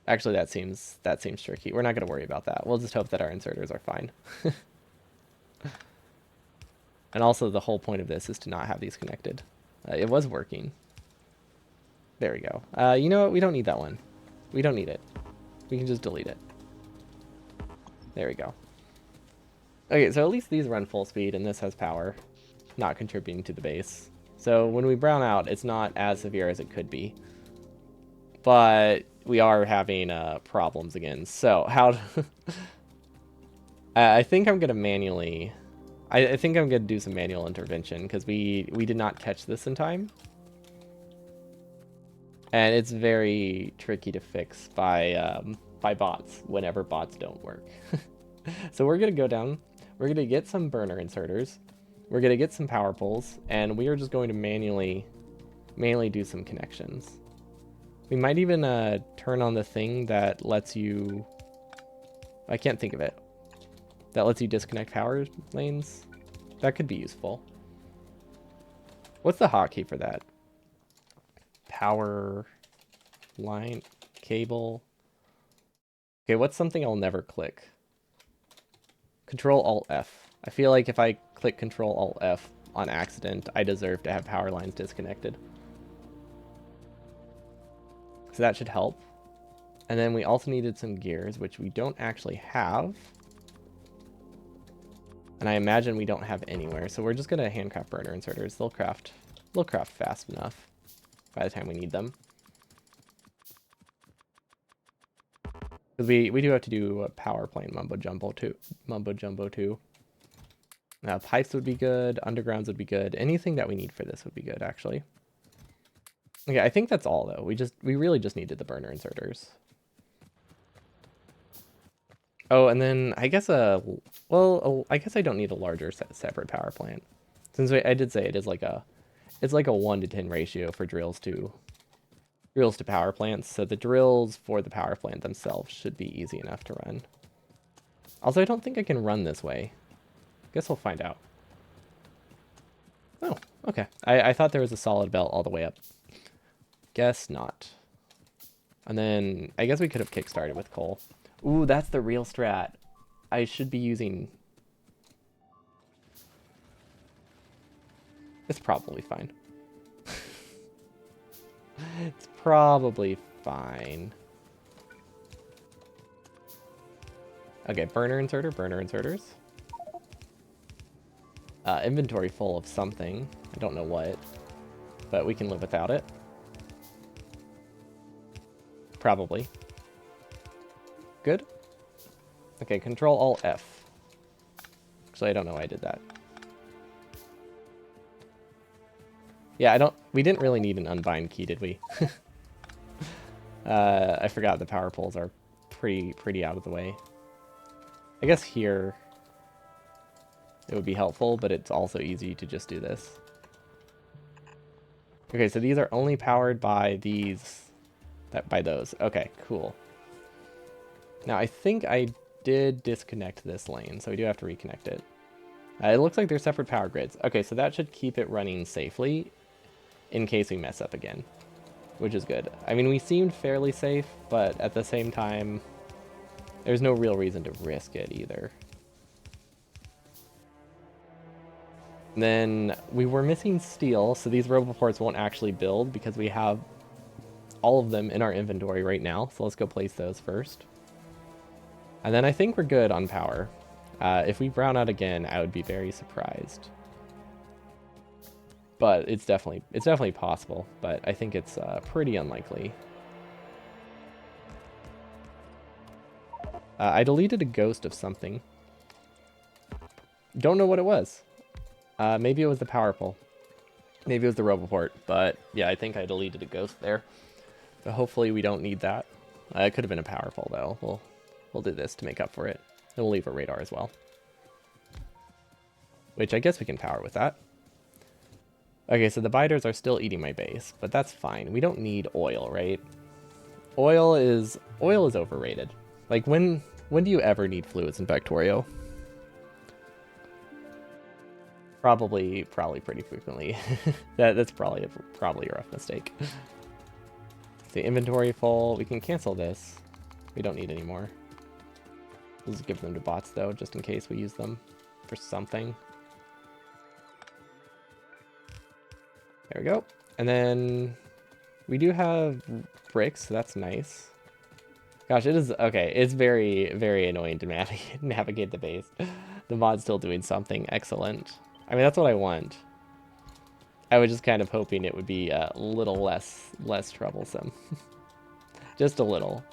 Actually, that seems tricky. We're not going to worry about that. We'll just hope that our inserters are fine. And also, the whole point of this is to not have these connected. It was working. There we go. You know what? We don't need that one. We don't need it. We can just delete it. There we go. Okay, so at least these run full speed, and this has power, not contributing to the base. So when we brown out, it's not as severe as it could be. But we are having problems again. So how... I think I'm going to manually... I think I'm going to do some manual intervention, because we did not catch this in time. And it's very tricky to fix by bots, whenever bots don't work. So we're going to go down. We're going to get some burner inserters. We're going to get some power poles. And we are just going to manually do some connections. We might even turn on the thing that lets you... I can't think of it. That lets you disconnect power lanes. That could be useful. What's the hotkey for that? Power line cable. Okay, what's something I'll never click? Control Alt F. I feel like if I click Control Alt F on accident, I deserve to have power lines disconnected. So that should help. And then we also needed some gears, which we don't actually have. And I imagine we don't have anywhere, so we're just gonna handcraft burner inserters. They'll craft fast enough by the time we need them. Because we do have to do a power plant mumbo jumbo too. Mumbo jumbo too. Pipes would be good. Undergrounds would be good. Anything that we need for this would be good, actually. Okay, I think that's all though. We really just needed the burner inserters. Oh, and then I guess I guess I don't need a larger separate power plant, since I did say it is like it's like a 1 to 10 ratio for drills to power plants. So the drills for the power plant themselves should be easy enough to run. Also, I don't think I can run this way. Guess we'll find out. Oh, okay. I thought there was a solid belt all the way up. Guess not. And then I guess we could have kickstarted with coal. Ooh, that's the real strat. I should be using... It's probably fine. It's probably fine. Okay, burner inserters. Inventory full of something. I don't know what, but we can live without it. Probably. Good. Okay, Control Alt F. Actually, I don't know why I did that. Yeah, we didn't really need an unbind key, did we? I forgot the power poles are pretty out of the way. I guess here it would be helpful, but it's also easy to just do this. Okay, so these are only powered by by those. Okay, cool. Now I think I did disconnect this lane, so we do have to reconnect it. It looks like they're separate power grids. Okay, so that should keep it running safely in case we mess up again, which is good. I mean, we seemed fairly safe, but at the same time, there's no real reason to risk it either. And then we were missing steel, so these RoboPorts won't actually build because we have all of them in our inventory right now. So let's go place those first. And then I think we're good on power. If we brown out again, I would be very surprised. But it's definitely possible, but I think it's pretty unlikely. I deleted a ghost of something. Don't know what it was. Maybe it was the power pole. Maybe it was the RoboPort, but yeah, I think I deleted a ghost there. But hopefully we don't need that. It could have been a power pole though. We'll do this to make up for it. And we'll leave a radar as well. Which I guess we can power with that. Okay, so the biters are still eating my base, but that's fine. We don't need oil, right? Oil is overrated. Like when do you ever need fluids in Factorio? Probably pretty frequently. That's probably a rough mistake. The inventory full. We can cancel this. We don't need any more. We'll just give them to bots though, just in case we use them for something. There we go. And then we do have bricks, so that's nice. Gosh, it is okay. It's very, very annoying to navigate the base. The mod's still doing something excellent. I mean, that's what I want. I was just kind of hoping it would be a little less troublesome. Just a little.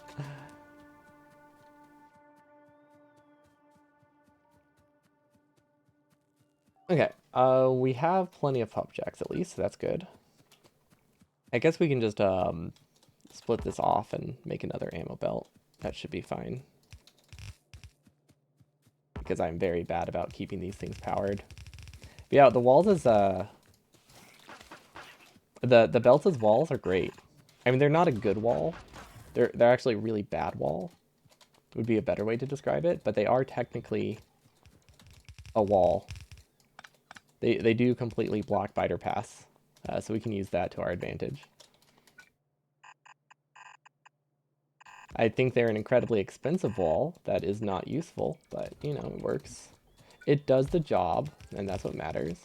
Okay, we have plenty of pump jacks at least, so that's good. I guess we can just split this off and make another ammo belt. That should be fine. Because I'm very bad about keeping these things powered. But yeah, the walls is the belts' walls are great. I mean, they're not a good wall. They're actually a really bad wall. Would be a better way to describe it, but they are technically a wall. They do completely block biter paths, so we can use that to our advantage. I think they're an incredibly expensive wall that is not useful, but, you know, it works. It does the job, and that's what matters.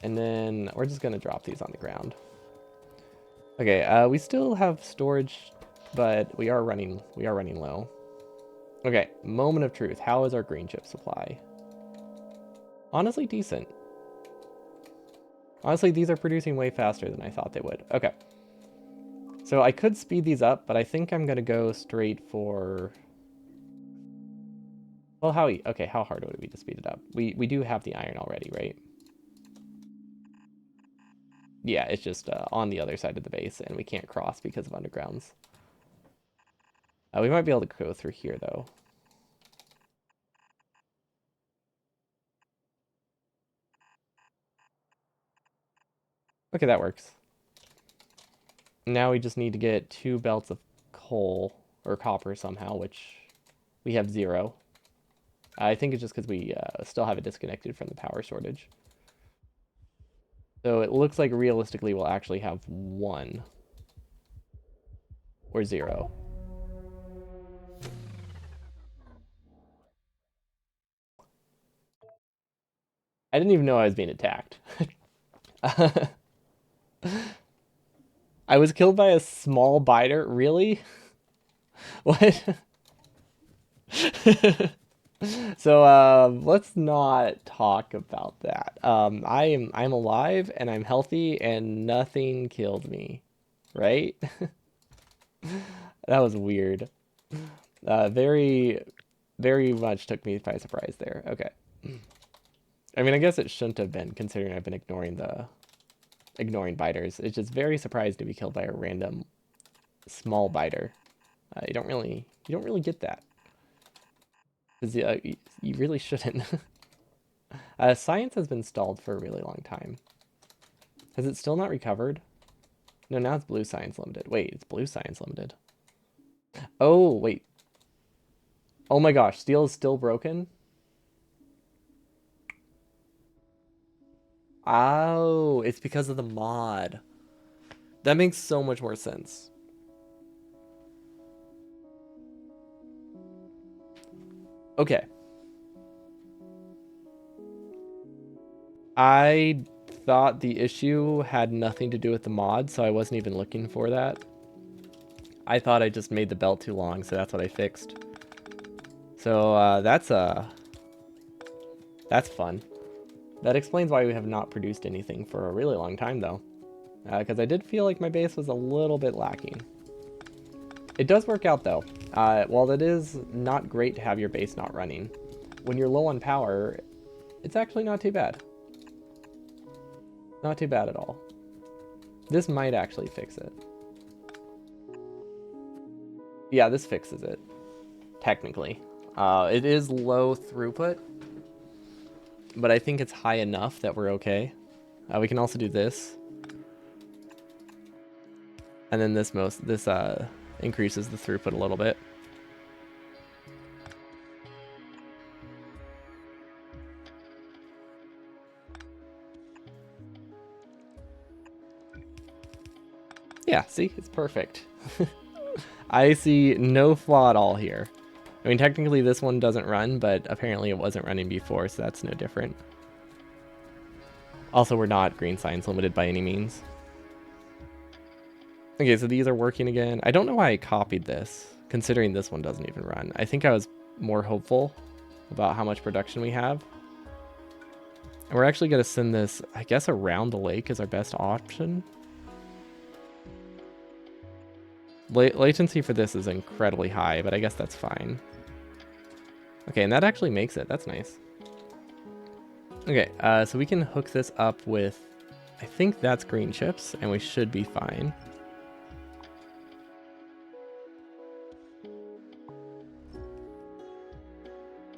And then we're just going to drop these on the ground. Okay, we still have storage, but we are running low. Okay, moment of truth. How is our green chip supply? Honestly, decent. Honestly, these are producing way faster than I thought they would. Okay. So I could speed these up, but I think I'm gonna go straight for... Well, okay, how hard would it be to speed it up? We do have the iron already, right? Yeah, it's just on the other side of the base, and we can't cross because of undergrounds. We might be able to go through here, though. Okay, that works. Now we just need to get 2 belts of coal, or copper somehow, which we have 0. I think it's just because we still have it disconnected from the power shortage. So it looks like realistically we'll actually have 1 or 0. I didn't even know I was being attacked. I was killed by a small biter? Really? What? So let's not talk about that. I'm alive and I'm healthy and nothing killed me, right? That was weird. Very, very much took me by surprise there. Okay. I mean, I guess it shouldn't have been, considering I've been ignoring biters. It's just very surprised to be killed by a random small biter. You don't really get that. Because you really shouldn't. Science has been stalled for a really long time. Has it still not recovered? No, now it's blue science limited. Wait, it's blue science limited. Oh, wait. Oh my gosh, steel is still broken? Oh, it's because of the mod. That makes so much more sense. Okay. I thought the issue had nothing to do with the mod, so I wasn't even looking for that. I thought I just made the belt too long, so that's what I fixed. So that's fun. That explains why we have not produced anything for a really long time, though. Because I did feel like my base was a little bit lacking. It does work out, though. While it is not great to have your base not running, when you're low on power, it's actually not too bad. Not too bad at all. This might actually fix it. Yeah, this fixes it. Technically. It is low throughput, but I think it's high enough that we're okay. We can also do this. And then this increases the throughput a little bit. Yeah, see? It's perfect. I see no flaw at all here. I mean, technically this one doesn't run, but apparently it wasn't running before, so that's no different. Also, we're not green science limited by any means. Okay, so these are working again. I don't know why I copied this, considering this one doesn't even run. I think I was more hopeful about how much production we have. And we're actually going to send this, I guess, around the lake is our best option. Latency for this is incredibly high, but I guess that's fine. Okay, and that actually makes it. That's nice. Okay, so we can hook this up with, I think that's green chips, and we should be fine.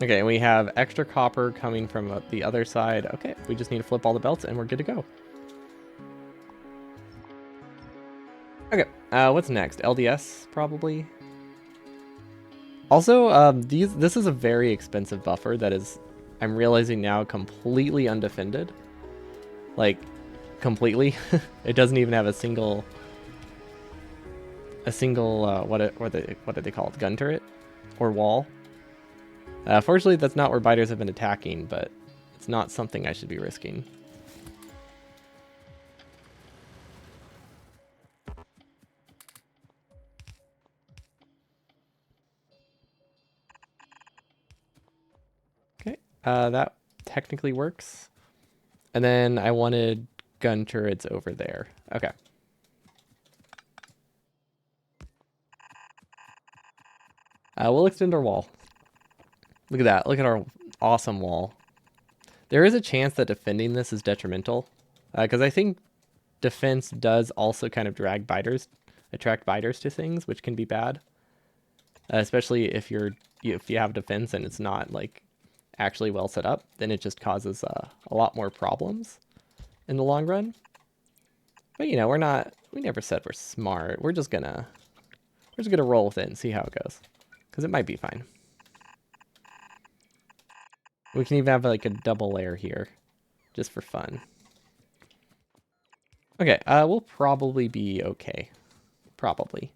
Okay, and we have extra copper coming from the other side. Okay, we just need to flip all the belts and we're good to go. Okay, what's next? LDS, probably? Also, this is a very expensive buffer that is, I'm realizing now, completely undefended. Like, completely. It doesn't even have a single, what do they call it? Gun turret? Or wall? Fortunately, that's not where biters have been attacking, but it's not something I should be risking. Okay, that technically works. And then I wanted gun turrets over there. Okay. We'll extend our wall. Look at that. Look at our awesome wall. There is a chance that defending this is detrimental, because I think defense does also kind of attract biters to things, which can be bad. Especially if you have defense and it's not like actually well set up, then it just causes a lot more problems in the long run. But you know, we never said we're smart. We're just gonna roll with it and see how it goes, because it might be fine. We can even have like a double layer here, just for fun. Okay, we'll probably be okay. Probably.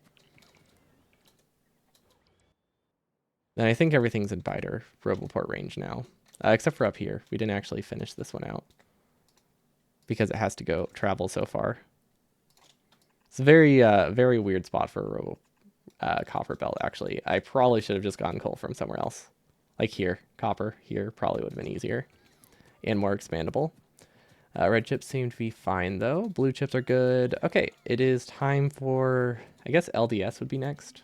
And I think everything's in biter Roboport range now, except for up here. We didn't actually finish this one out because it has to travel so far. It's a very weird spot for a copper belt, actually. I probably should have just gotten coal from somewhere else. Like here, copper here probably would have been easier and more expandable. Red chips seem to be fine, though. Blue chips are good. Okay, it is time for, I guess LDS would be next.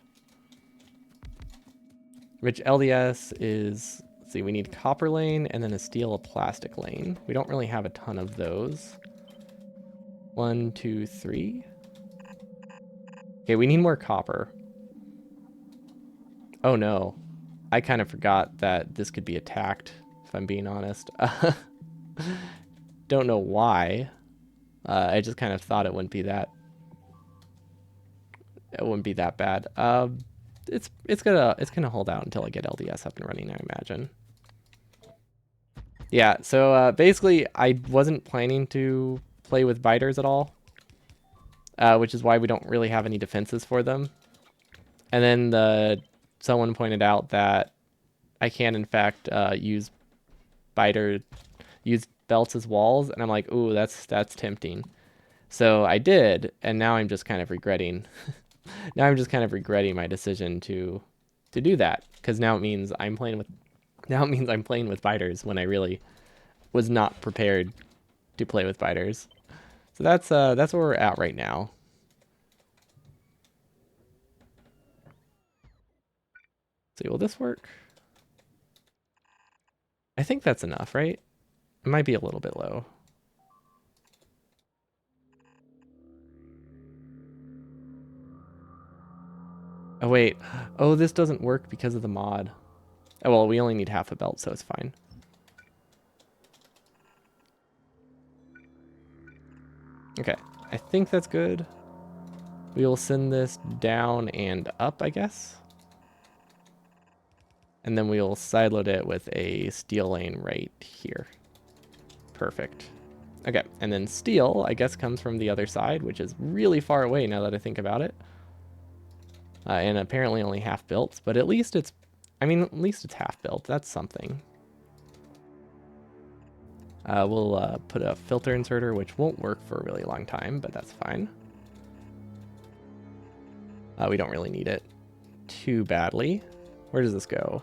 Which LDS is, let's see, we need copper lane and then a steel, a plastic lane. We don't really have a ton of those. 1, 2, 3. Okay, we need more copper. Oh no. I kind of forgot that this could be attacked, if I'm being honest. Don't know why. I just kind of thought it wouldn't be that bad. It's gonna hold out until I get LDS up and running, I imagine. Yeah, so basically I wasn't planning to play with biters at all, which is why we don't really have any defenses for them. And then someone pointed out that I can in fact use belts as walls, and I'm like, ooh, that's tempting. So I did, and now I'm just kind of regretting. Now I'm just kind of regretting my decision to do that, because now it means I'm playing with biters when I really was not prepared to play with biters. So that's where we're at right now. Let's see, will this work? I think that's enough, right? It might be a little bit low. Oh wait. Oh, this doesn't work because of the mod. Oh well, we only need half a belt, so it's fine. Okay, I think that's good. We will send this down and up, I guess. And then we'll sideload it with a steel lane right here. Perfect. Okay, and then steel, I guess, comes from the other side, which is really far away now that I think about it. And apparently only half built, but at least it's half built. That's something. We'll put a filter inserter, which won't work for a really long time, but that's fine. We don't really need it too badly. Where does this go?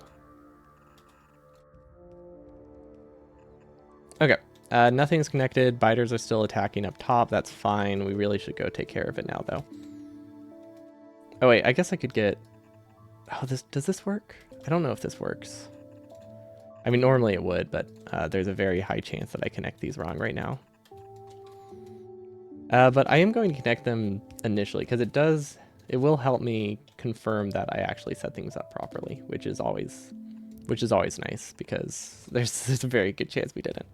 Okay. Nothing's connected. Biters are still attacking up top. That's fine. We really should go take care of it now, though. Oh, wait. I guess I could get... Oh, does this work? I don't know if this works. I mean, normally it would, but there's a very high chance that I connect these wrong right now. But I am going to connect them initially, because it will help me confirm that I actually set things up properly, which is always nice, because there's a very good chance we didn't.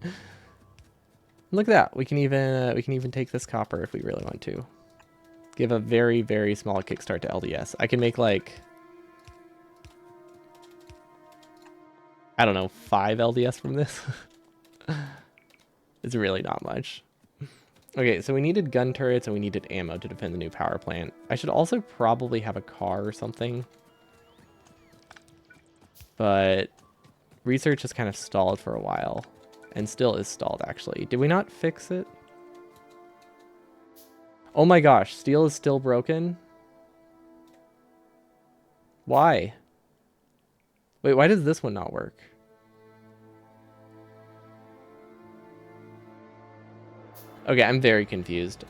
Look at that. We can even take this copper if we really want to. Give a very, very small kickstart to LDS. I can make like, I don't know, 5 LDS from this. It's really not much. Okay, so we needed gun turrets and we needed ammo to defend the new power plant. I should also probably have a car or something. But research has kind of stalled for a while. And still is stalled, actually. Did we not fix it? Oh my gosh, steel is still broken? Why? Wait, why does this one not work? Okay, I'm very confused.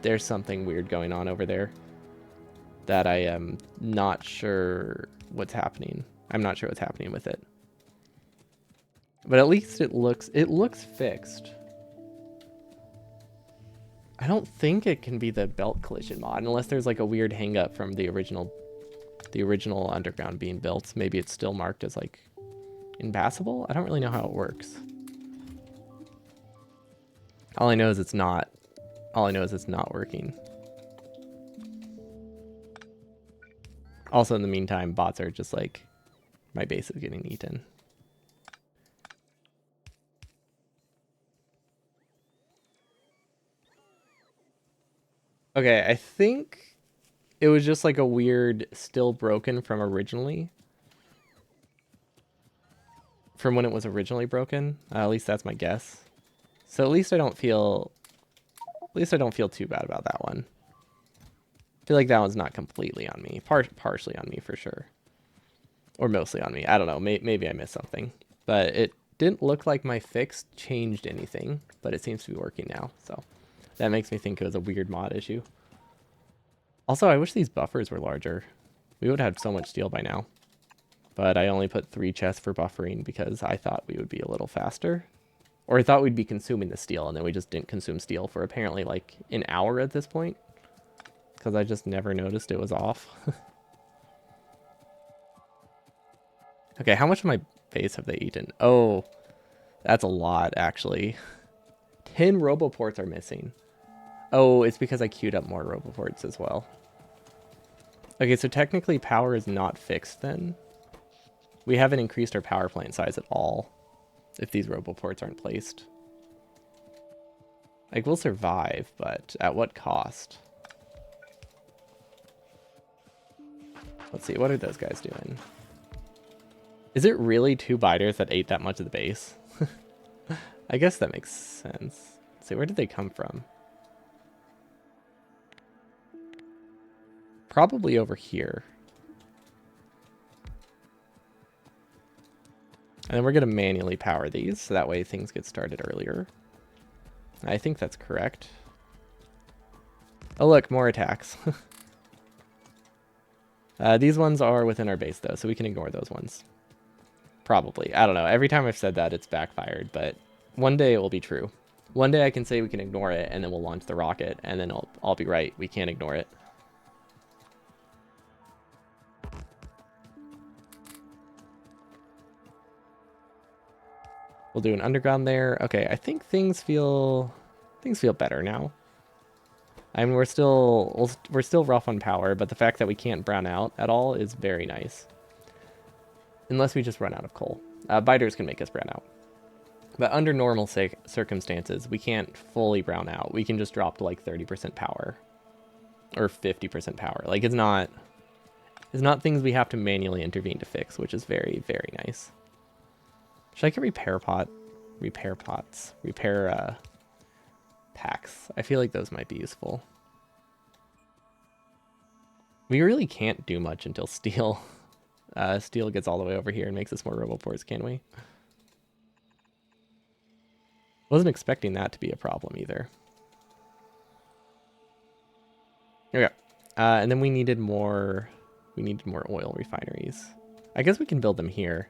There's something weird going on over there that I am not sure what's happening. I'm not sure what's happening with it. But at least it looks fixed. I don't think it can be the belt collision mod unless there's like a weird hang up from the original underground being built. Maybe it's still marked as like impassable. I don't really know how it works. All I know is it's not working. Also, in the meantime, bots are just like, my base is getting eaten. Okay, I think it was just like a weird still broken from originally. From when it was originally broken. At least that's my guess. So at least I don't feel too bad about that one. I feel like that one's not completely on me. Partially on me for sure. Or mostly on me. I don't know. Maybe I missed something. But it didn't look like my fix changed anything. But it seems to be working now. So that makes me think it was a weird mod issue. Also, I wish these buffers were larger. We would have had so much steel by now. But I only put 3 chests for buffering because I thought we would be a little faster. Or I thought we'd be consuming the steel, and then we just didn't consume steel for apparently like an hour at this point. Because I just never noticed it was off. Okay, how much of my base have they eaten? Oh, that's a lot, actually. 10 roboports are missing. Oh, it's because I queued up more roboports as well. Okay, so technically power is not fixed then. We haven't increased our power plant size at all if these roboports aren't placed. Like, we'll survive, but at what cost? Let's see, what are those guys doing? Is it really 2 biters that ate that much of the base? I guess that makes sense. Let's see, where did they come from? Probably over here. And then we're going to manually power these, so that way things get started earlier. I think that's correct. Oh look, more attacks. These ones are within our base though, so we can ignore those ones. Probably. I don't know. Every time I've said that, it's backfired, but one day it will be true. One day I can say we can ignore it, and then we'll launch the rocket, and then I'll be right. We can't ignore it. We'll do an underground there. Okay, I think things feel better now. I mean, we're still rough on power, but the fact that we can't brown out at all is very nice. Unless we just run out of coal. Biters can make us brown out. But under normal circumstances, we can't fully brown out. We can just drop to like 30% power. Or 50% power. Like, it's not things we have to manually intervene to fix, which is very, very nice. Should I get repair pots? Repair packs. I feel like those might be useful. We really can't do much until steel. Steel gets all the way over here and makes us more roboports, can we? Wasn't expecting that to be a problem either. Here we go. And then we needed more oil refineries. I guess we can build them here.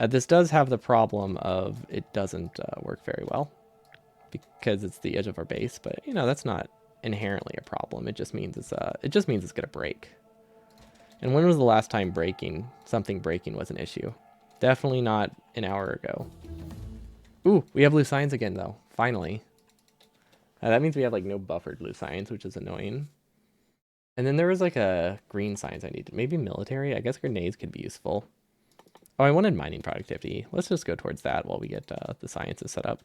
This does have the problem of it doesn't work very well because it's the edge of our base, but you know, that's not inherently a problem. It just means it's gonna break. And when was the last time something breaking was an issue? Definitely not an hour ago. Ooh, we have blue signs again though, finally. That means we have like no buffered blue signs, which is annoying. And then there was like a green signs I needed. Maybe military? I guess grenades could be useful. Oh, I wanted mining productivity. Let's just go towards that while we get the sciences set up.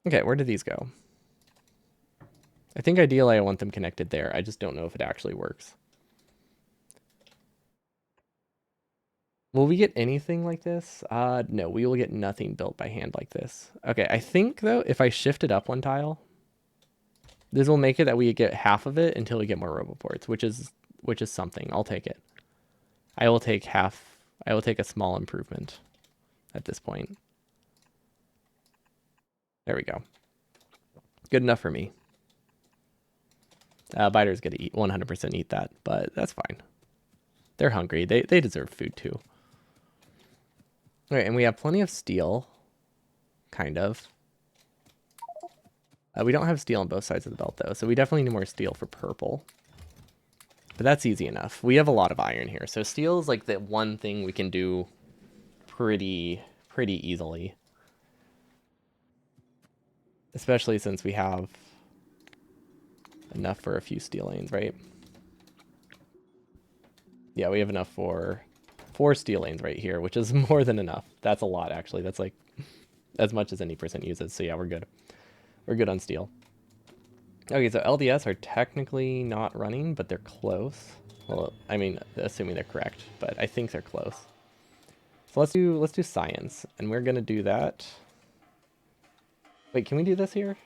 Okay, where did these go? I think ideally I want them connected there. I just don't know if it actually works. Will we get anything like this? No, we will get nothing built by hand like this. Okay, I think though, if I shift it up 1 tile, this will make it that we get half of it until we get more roboports, which is something. I'll take it. I will take a small improvement at this point. There we go. Good enough for me. Biter's gonna 100% eat that, but that's fine. They're hungry. They deserve food too. All right, and we have plenty of steel, kind of. We don't have steel on both sides of the belt, though, so we definitely need more steel for purple. But that's easy enough. We have a lot of iron here, so steel is like the one thing we can do pretty easily. Especially since we have enough for a few steel lanes, right? Yeah, we have enough for 4 steel lanes right here, which is more than enough. That's a lot, actually. That's like as much as any percent uses, so yeah, we're good. We're good on steel. Okay, so LDS are technically not running, but they're close. Well, I mean, assuming they're correct, but I think they're close. So let's do science, and we're gonna do that. Wait, can we do this here?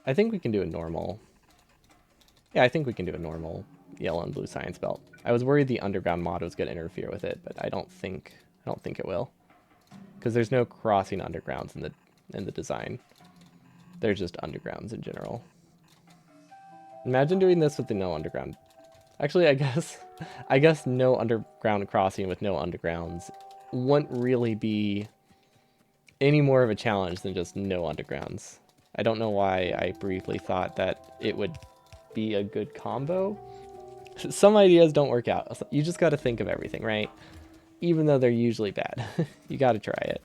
I think we can do a normal. Yeah, I think we can do a normal yellow and blue science belt. I was worried the underground mod was gonna interfere with it, but I don't think it will, because there's no crossing undergrounds in the design. They're just undergrounds in general. Imagine doing this with the no underground. Actually, I guess no underground crossing with no undergrounds wouldn't really be any more of a challenge than just no undergrounds. I don't know why I briefly thought that it would be a good combo. Some ideas don't work out. You just got to think of everything, right? Even though they're usually bad. You got to try it.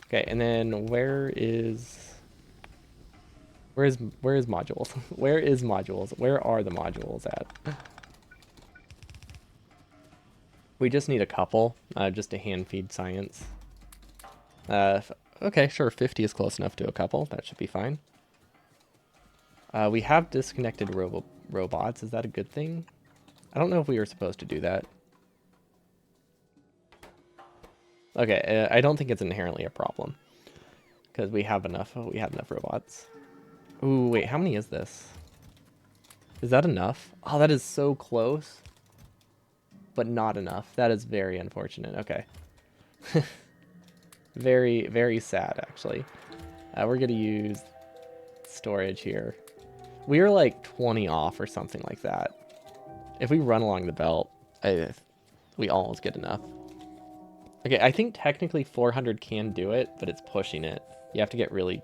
Okay, and then where is modules? Where is modules? Where are the modules at? We just need a couple, just to hand feed science. Okay, sure, 50 is close enough to a couple. That should be fine. We have disconnected robots. Is that a good thing? I don't know if we were supposed to do that. Okay, I don't think it's inherently a problem, because we have enough robots. Ooh, wait, how many is this? Is that enough? Oh, that is so close, but not enough. That is very unfortunate. Okay. Very, very sad, actually. We're going to use storage here. We are like 20 off or something like that. If we run along the belt, we almost get enough. Okay, I think technically 400 can do it, but it's pushing it. You have to get really...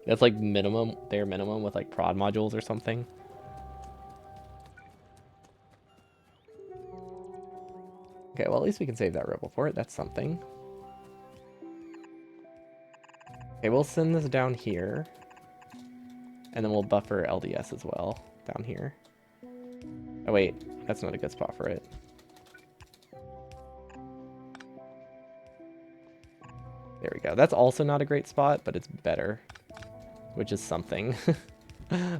That's like minimum, bare minimum with like prod modules or something. Okay, well at least we can save that robo port. That's something. Okay, we'll send this down here. And then we'll buffer LDS as well down here. Oh wait, that's not a good spot for it. There we go. That's also not a great spot, but it's better, which is something.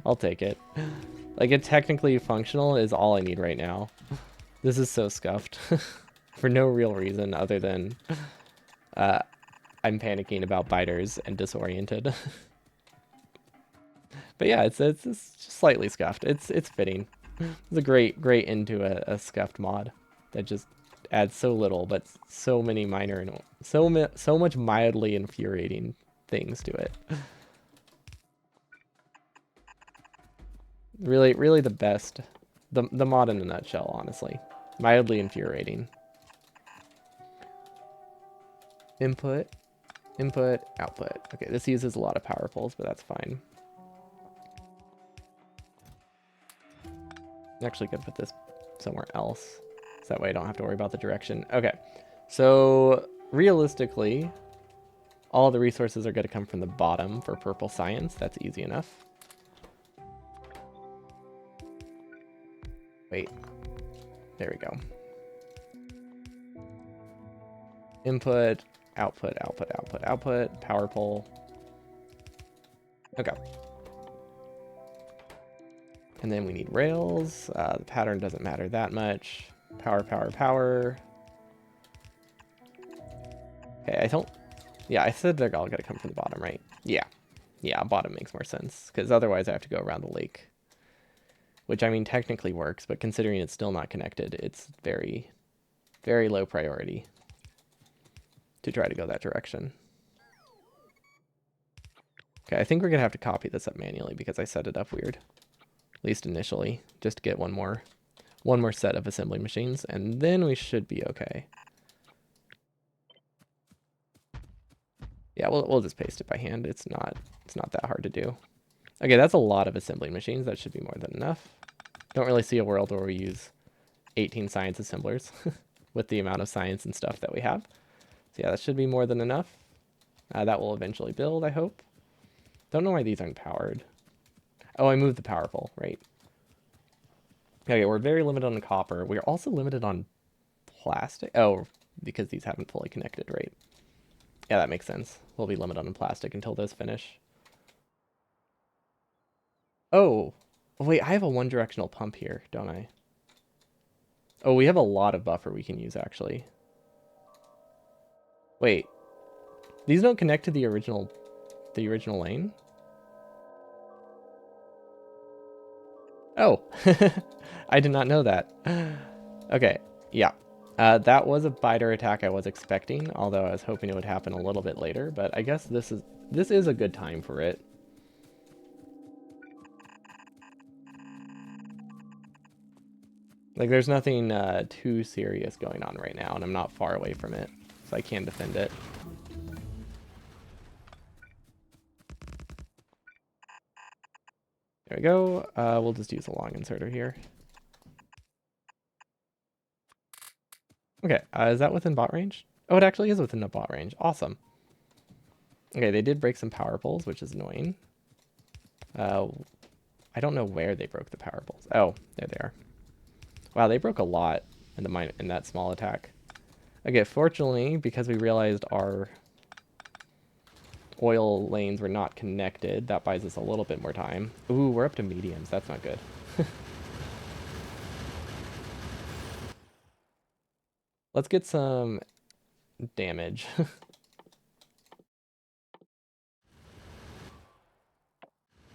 I'll take it. Like, it technically functional is all I need right now. This is so scuffed. For no real reason other than I'm panicking about biters and disoriented. But yeah, it's just slightly scuffed. It's fitting. It's a great into a scuffed mod that just adds so little, but so many minor and so much mildly infuriating things to it. Really the best, the mod in a nutshell, honestly. Mildly infuriating. Input, output. Okay, this uses a lot of power poles, but that's fine. I'm actually gonna put this somewhere else, so that way I don't have to worry about the direction. Okay, so realistically, all the resources are gonna come from the bottom for purple science. That's easy enough. Wait, there we go. Input, output, power pole. Okay. And then we need rails. The pattern doesn't matter that much. Power. Okay, I don't... Yeah, I said they're all gonna come from the bottom, right? Yeah. Yeah, bottom makes more sense, because otherwise I have to go around the lake. Which, I mean, technically works, but considering it's still not connected, it's very, very low priority to try to go that direction. Okay, I think we're gonna have to copy this up manually because I set it up weird. At least initially, just to get one more set of assembly machines, and then we should be okay. Yeah, we'll just paste it by hand. It's not that hard to do. Okay, that's a lot of assembly machines. That should be more than enough. Don't really see a world where we use 18 science assemblers with the amount of science and stuff that we have. So yeah, that should be more than enough. That will eventually build, I hope. Don't know why these aren't powered. Oh, I moved the power pole, right. Okay, we're very limited on copper. We're also limited on plastic. Oh, because these haven't fully connected, right? Yeah, that makes sense. We'll be limited on plastic until those finish. Oh, wait, I have a one-directional pump here, don't I? Oh, we have a lot of buffer we can use, actually. Wait, these don't connect to the original lane? Oh, I did not know that. Okay, yeah. That was a biter attack I was expecting, although I was hoping it would happen a little bit later, but I guess this is a good time for it. Like, there's nothing too serious going on right now, and I'm not far away from it, so I can defend it. There we go. We'll just use a long inserter here. Okay, is that within bot range? Oh, it actually is within the bot range. Awesome. Okay, they did break some power poles, which is annoying. I don't know where they broke the power poles. Oh, there they are. Wow, they broke a lot in that small attack. Okay, fortunately, because we realized our oil lanes were not connected, that buys us a little bit more time. Ooh, we're up to mediums. That's not good. Let's get some damage.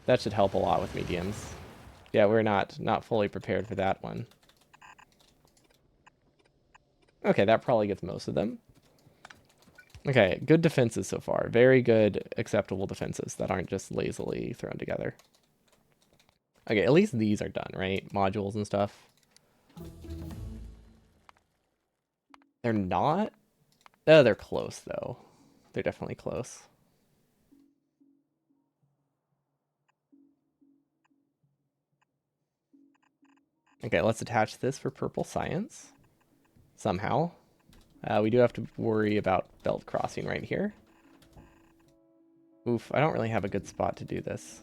That should help a lot with mediums. Yeah, we're not fully prepared for that one. Okay, that probably gets most of them. Okay, good defenses so far. Very good, acceptable defenses that aren't just lazily thrown together. Okay, at least these are done, right? Modules and stuff. They're not? Oh, they're close, though. They're definitely close. Okay, let's attach this for purple science. Somehow. We do have to worry about belt crossing right here. Oof, I don't really have a good spot to do this.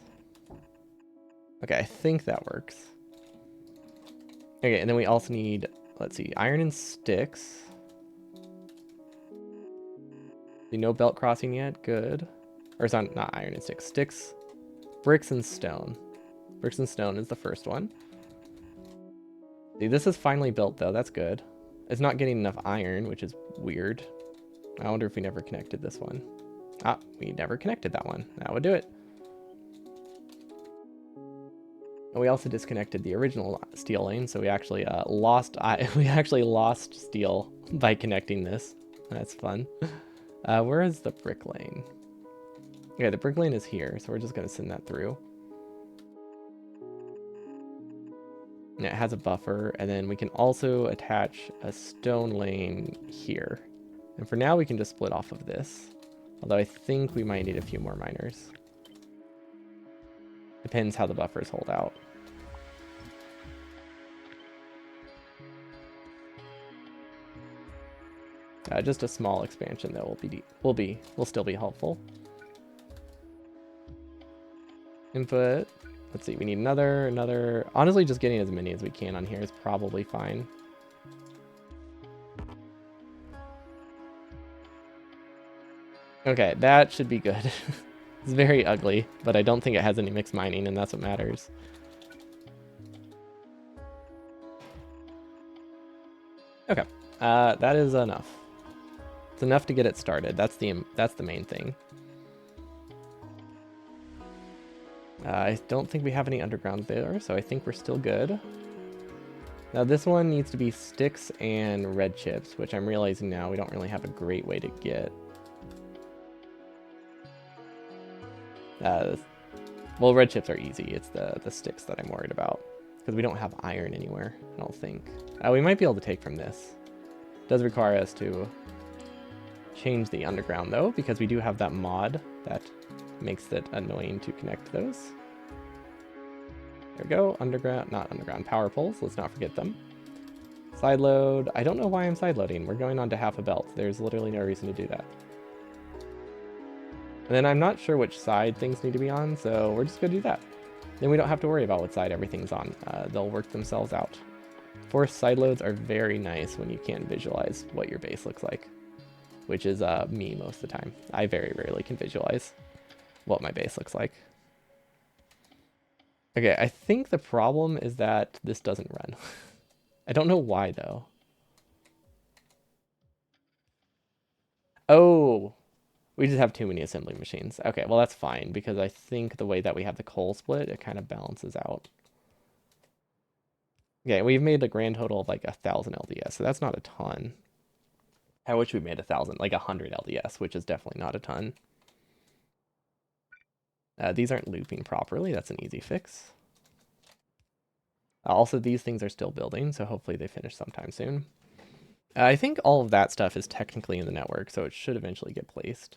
Okay, I think that works. Okay, and then we also need, let's see, iron and sticks. No belt crossing yet, good. Or it's not iron and sticks. Sticks, bricks and stone. Bricks and stone is the first one. See, this is finally built though, that's good. It's not getting enough iron, which is weird. I wonder if we never connected this one. Ah, we never connected that one. That would do it. And we also disconnected the original steel lane, so we actually lost steel by connecting this. That's fun. Where is the brick lane? Okay, the brick lane is here, so we're just gonna send that through. And it has a buffer, and then we can also attach a stone lane here. And for now, we can just split off of this. Although I think we might need a few more miners. Depends how the buffers hold out. Just a small expansion that will still be helpful. Input. Let's see, we need another. Honestly, just getting as many as we can on here is probably fine. Okay, that should be good. It's very ugly, but I don't think it has any mixed mining, and that's what matters. Okay, that is enough. It's enough to get it started. That's the main thing. I don't think we have any underground there, so I think we're still good. Now this one needs to be sticks and red chips, which I'm realizing now we don't really have a great way to get. Uh, well, red chips are easy. It's the sticks that I'm worried about. Because we don't have iron anywhere, I don't think. We might be able to take from this. It does require us to change the underground, though, because we do have that mod that makes it annoying to connect those. There we go. Underground, not underground, power poles. Let's not forget them. Side load. I don't know why I'm side loading. We're going on to half a belt. There's literally no reason to do that. And then I'm not sure which side things need to be on, so we're just going to do that. Then we don't have to worry about what side everything's on. They'll work themselves out. Forced side loads are very nice when you can't visualize what your base looks like, which is me most of the time. I very rarely can visualize what my base looks like. Okay, I think the problem is that this doesn't run. I don't know why, though. Oh, we just have too many assembly machines. Okay, well, that's fine, because I think the way that we have the coal split, it kind of balances out. Okay, we've made a grand total of like 1,000 LDS, so that's not a ton. I wish we made 1,000, like 100 LDS, which is definitely not a ton. These aren't looping properly. That's an easy fix. Also, these things are still building, so hopefully they finish sometime soon. I think all of that stuff is technically in the network, so it should eventually get placed.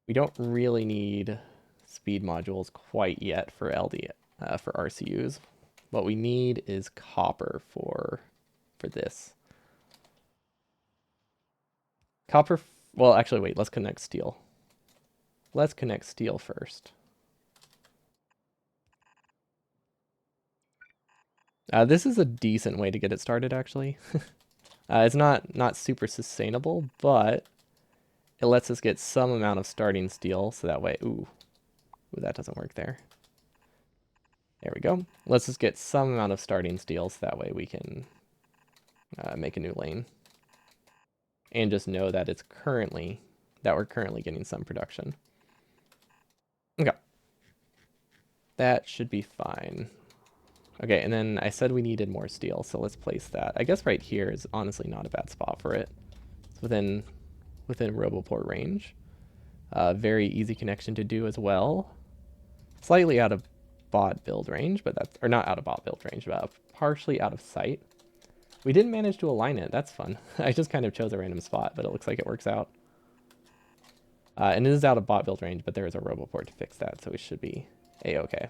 We don't really need speed modules quite yet for for RCUs. What we need is copper for this. Copper, well, actually, wait, let's connect steel. Let's connect steel first. This is a decent way to get it started, actually. It's not super sustainable, but it lets us get some amount of starting steel, so that way, ooh, that doesn't work there. There we go. Let's just get some amount of starting steel, so that way we can make a new lane. And just know that we're currently getting some production. Okay. That should be fine. Okay, and then I said we needed more steel, so let's place that. I guess right here is honestly not a bad spot for it. It's within Roboport range. Very easy connection to do as well. Slightly out of bot build range, but that's, or not out of bot build range, but partially out of sight. We didn't manage to align it. That's fun. I just kind of chose a random spot, but it looks like it works out. And it is out of bot build range, but there is a Roboport to fix that, so we should be a-okay.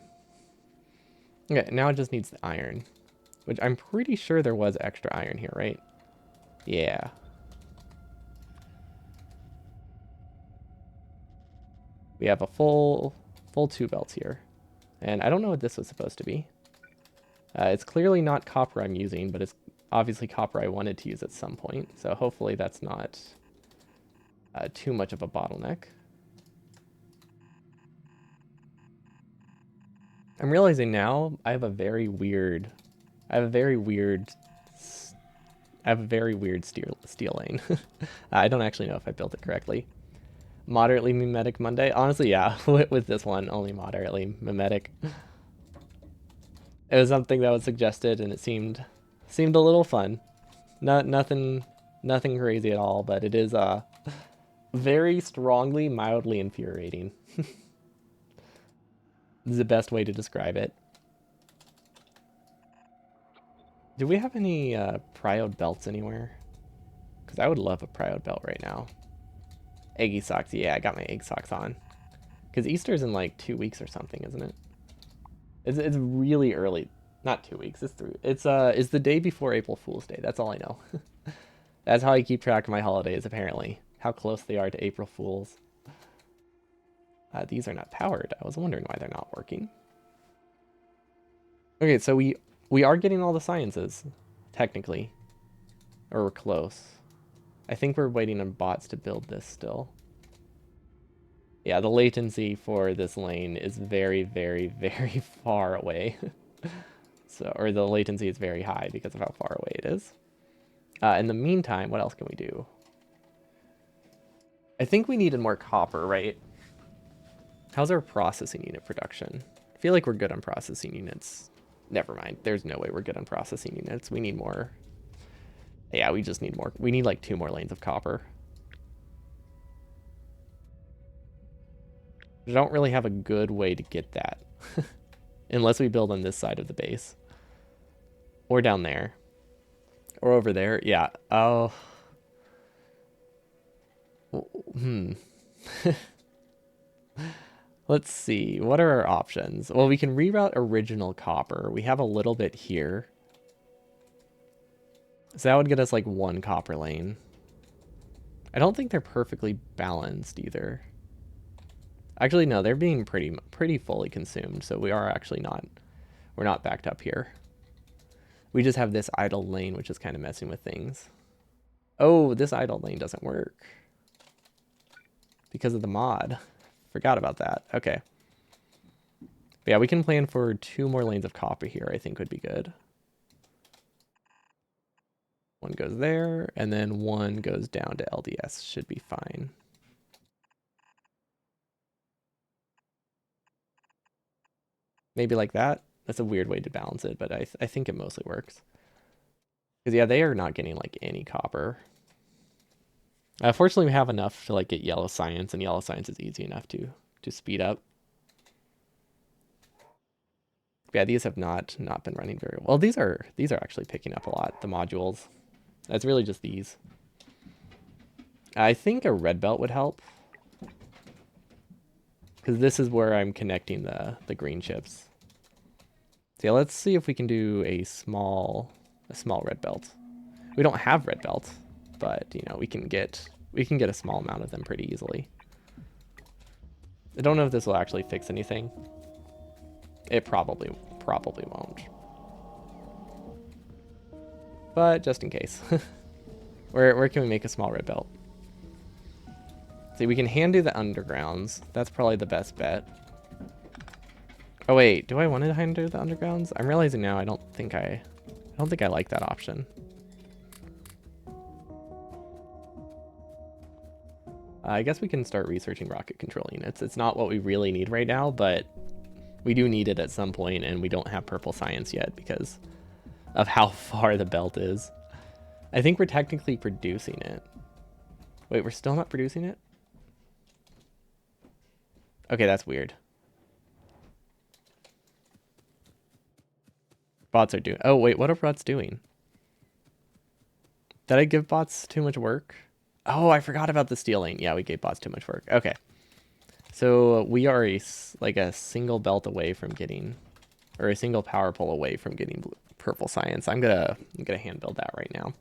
Okay, now it just needs the iron, which I'm pretty sure there was extra iron here, right? Yeah. We have a full 2 belts here. And I don't know what this was supposed to be. It's clearly not copper I'm using, but it's obviously copper I wanted to use at some point. So hopefully that's not too much of a bottleneck. I'm realizing now I have a very weird steel lane. I don't actually know if I built it correctly. Moderately mimetic Monday? Honestly, yeah, with this one, only moderately mimetic. It was something that was suggested and it seemed a little fun. Nothing crazy at all, but it is very strongly mildly infuriating. This is the best way to describe it. Do we have any Pryode belts anywhere? Because I would love a Pryode belt right now. Eggy socks. Yeah, I got my egg socks on. Because Easter's in like 2 weeks or something, isn't it? It's really early. Not 2 weeks. It's the day before April Fool's Day. That's all I know. That's how I keep track of my holidays, apparently. How close they are to April Fools. These are not powered. I was wondering why they're not working. Okay, so we are getting all the sciences, technically. Or we're close. I think we're waiting on bots to build this still. Yeah, the latency for this lane is very, very, very far away. So, or the latency is very high because of how far away it is. In the meantime, what else can we do? I think we needed more copper, right? How's our processing unit production? I feel like we're good on processing units. Never mind. There's no way we're good on processing units. We need more. Yeah, we just need more. We need like 2 more lanes of copper. I don't really have a good way to get that. Unless we build on this side of the base. Or down there. Or over there. Yeah. Oh. Hmm. Let's see. What are our options? Well, we can reroute original copper. We have a little bit here. So that would get us like one copper lane. I don't think they're perfectly balanced either. Actually, no, they're being pretty fully consumed. So we are actually not, we're not backed up here. We just have this idle lane, which is kind of messing with things. Oh, this idle lane doesn't work because of the mod. Forgot about that. Okay. But yeah, we can plan for 2 more lanes of copper here, I think would be good. One goes there, and then one goes down to LDS. Should be fine. Maybe like that. That's a weird way to balance it, but I think it mostly works. Because yeah, they are not getting like any copper. Fortunately, we have enough to like get yellow science, and yellow science is easy enough to speed up. Yeah, these have not been running very well. These are actually picking up a lot. The modules. That's really just these. I think a red belt would help. Because this is where I'm connecting the green chips. So yeah, let's see if we can do a small red belt. We don't have red belt, but you know, we can get a small amount of them pretty easily. I don't know if this will actually fix anything. It probably won't. But just in case. Where can we make a small red belt? See, we can hand do the undergrounds. That's probably the best bet. Oh wait, do I want to hand do the undergrounds? I'm realizing now I don't think I like that option. I guess we can start researching rocket control units. It's not what we really need right now, but we do need it at some point, and we don't have purple science yet because of how far the belt is. I think we're technically producing it. Wait, we're still not producing it? Okay, that's weird. Bots are doing... Oh, wait, what are bots doing? Did I give bots too much work? Oh, I forgot about the stealing. Yeah, we gave bots too much work. Okay. So we are like a single belt away from getting... Or a single power pole away from getting purple science. I'm gonna hand build that right now.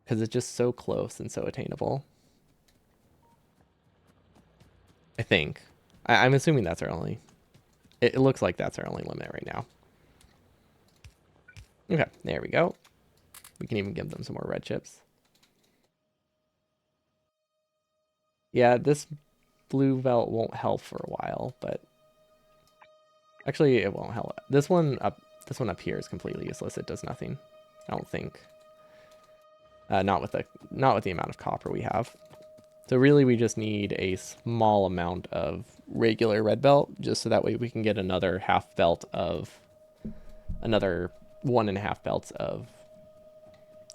Because it's just so close and so attainable. I think. I'm assuming that's our only... It looks like that's our only limit right now. Okay, there we go. We can even give them some more red chips. Yeah, this blue belt won't help for a while, but... Actually, it won't help. This one up here is completely useless. It does nothing. I don't think. Not with the amount of copper we have. So really, we just need a small amount of regular red belt, just so that way we can get another half belt of... Another 1.5 belts of...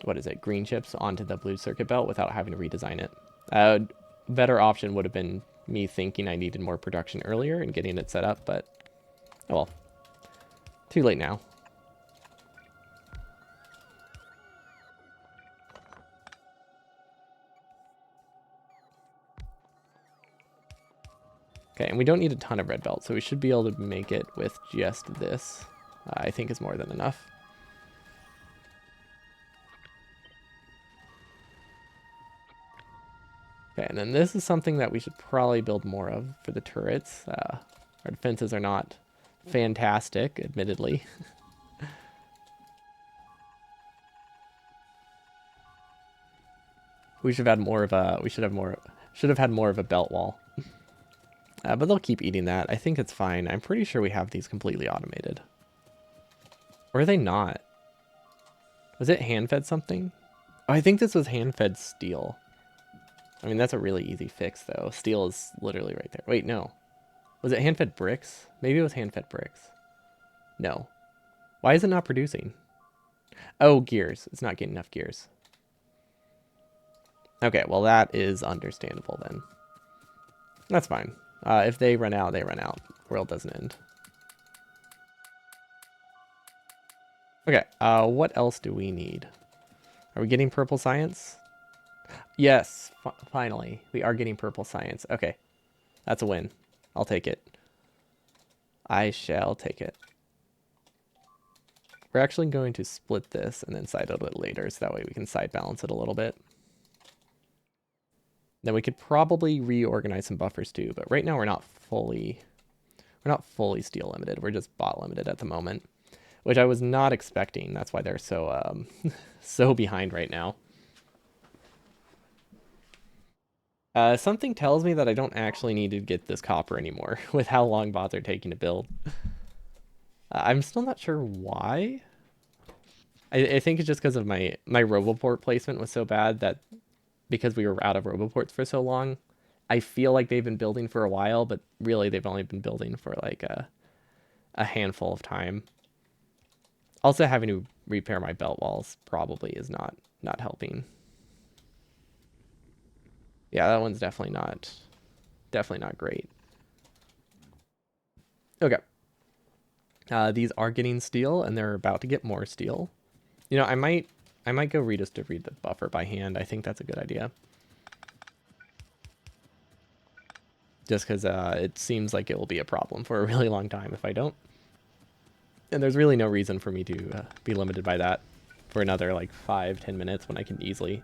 What is it? Green chips onto the blue circuit belt without having to redesign it. Better option would have been me thinking I needed more production earlier and getting it set up, but... Oh well. Too late now. Okay, and we don't need a ton of red belt, so we should be able to make it with just this. I think is more than enough. Okay, and then this is something that we should probably build more of for the turrets. Our defenses are not fantastic, admittedly. We should have had more of a belt wall. But they'll keep eating that. I think it's fine. I'm pretty sure we have these completely automated. Or are they not? Was it hand-fed something? Oh, I think this was hand-fed steel. I mean, that's a really easy fix, though. Steel is literally right there. Wait, no. Was it hand-fed bricks? Maybe it was hand-fed bricks. No. Why is it not producing? Oh, gears. It's not getting enough gears. Okay, well, that is understandable then. That's fine. If they run out, they run out. World doesn't end. Okay, what else do we need? Are we getting purple science? Yes, finally. We are getting purple science. Okay, that's a win. I'll take it. I shall take it. We're actually going to split this and then side out it later, so that way we can side balance it a little bit. Then we could probably reorganize some buffers too, but right now we're not fully steel limited. We're just bot limited at the moment, which I was not expecting. That's why they're so so behind right now. Something tells me that I don't actually need to get this copper anymore with how long bots are taking to build. I'm still not sure why. I think it's just because of my Roboport placement was so bad that because we were out of Roboports for so long, I feel like they've been building for a while, but really they've only been building for like a handful of time. Also, having to repair my belt walls probably is not helping. Yeah, that one's definitely not great. Okay. These are getting steel, and they're about to get more steel. You know, I might go read the buffer by hand. I think that's a good idea. Just because it seems like it will be a problem for a really long time if I don't. And there's really no reason for me to be limited by that for another like 5-10 minutes when I can easily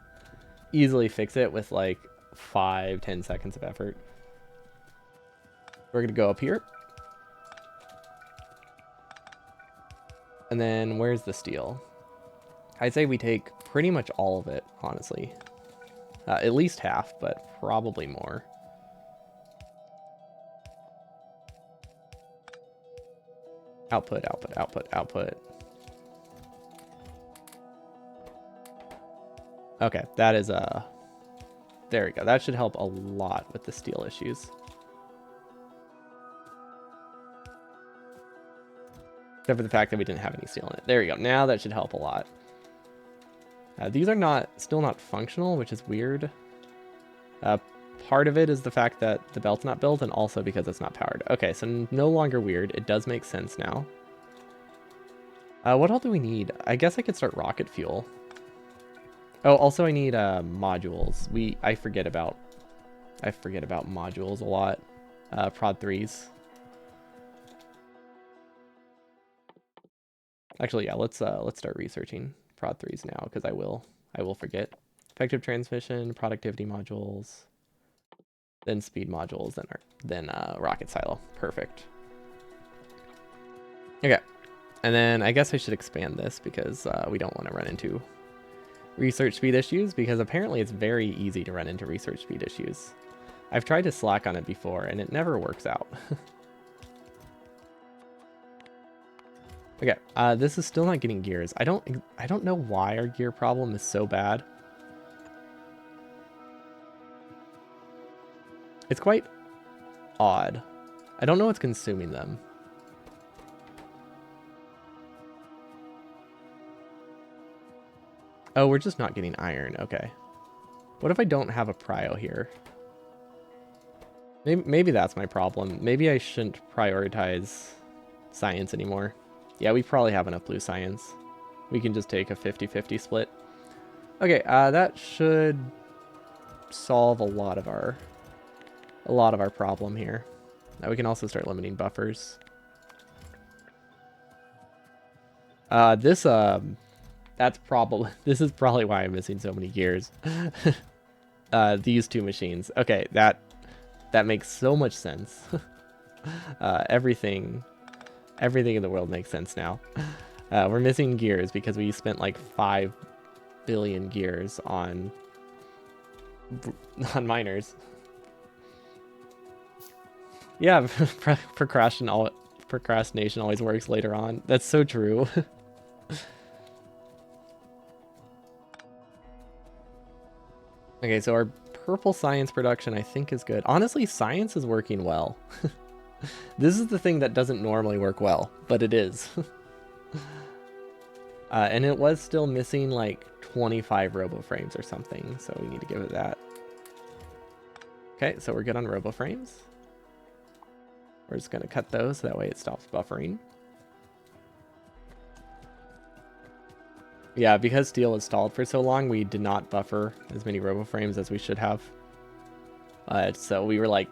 fix it with like 5-10 seconds of effort. We're gonna go up here. And then where's the steel? I'd say we take pretty much all of it, honestly. At least half, but probably more. Output, output, output, output. Okay, that is there we go. That should help a lot with the steel issues. Except for the fact that we didn't have any steel in it. There we go. Now that should help a lot. These are still not functional, which is weird. Part of it is the fact that the belt's not built, and also because it's not powered. Okay, so no longer weird. It does make sense now. What all do we need? I guess I could start rocket fuel. Oh, also I need modules. I forget about modules a lot. Prod 3s. Actually, yeah, let's start researching prod 3s now, because I will forget. Effective transmission, productivity modules, then speed modules, then rocket silo. Perfect. Okay, and then I guess I should expand this because we don't want to run into research speed issues, because apparently it's very easy to run into research speed issues. I've tried to slack on it before and it never works out. Okay, this is still not getting gears. I don't know why our gear problem is so bad. It's quite odd. I don't know what's consuming them. Oh, we're just not getting iron. Okay. What if I don't have a prio here? Maybe that's my problem. Maybe I shouldn't prioritize science anymore. Yeah, we probably have enough blue science. We can just take a 50-50 split. Okay, that should solve a lot of our problem here. Now we can also start limiting buffers. This is probably why I'm missing so many gears. These two machines. Okay, that makes so much sense. Everything in the world makes sense now. We're missing gears because we spent like 5 billion gears on miners. Yeah, procrastination always works later on. That's so true. Okay, so our purple science production I think is good. Honestly, science is working well. This is the thing that doesn't normally work well, but it is. And it was still missing like 25 RoboFrames or something, so we need to give it that. Okay, so we're good on RoboFrames. We're just going to cut those so that way it stops buffering. Yeah, because steel is stalled for so long, we did not buffer as many RoboFrames as we should have. So we were like,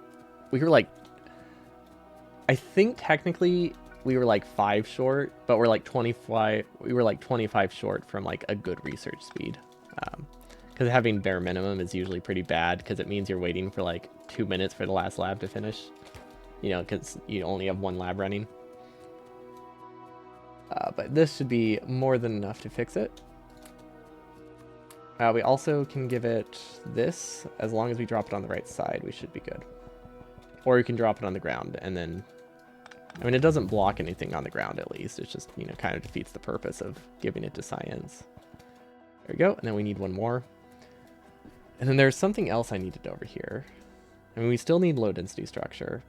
I think technically we were like 5 short, but we're like 25. We were like 25 short from like a good research speed. Because having bare minimum is usually pretty bad because it means you're waiting for like 2 minutes for the last lab to finish. You know, because you only have 1 lab running. But this should be more than enough to fix it. We also can give it this. As long as we drop it on the right side, we should be good. Or you can drop it on the ground and then... I mean, it doesn't block anything on the ground at least. It's just, you know, kind of defeats the purpose of giving it to science. There we go. And then we need one more. And then there's something else I needed over here. I mean, we still need low density structure.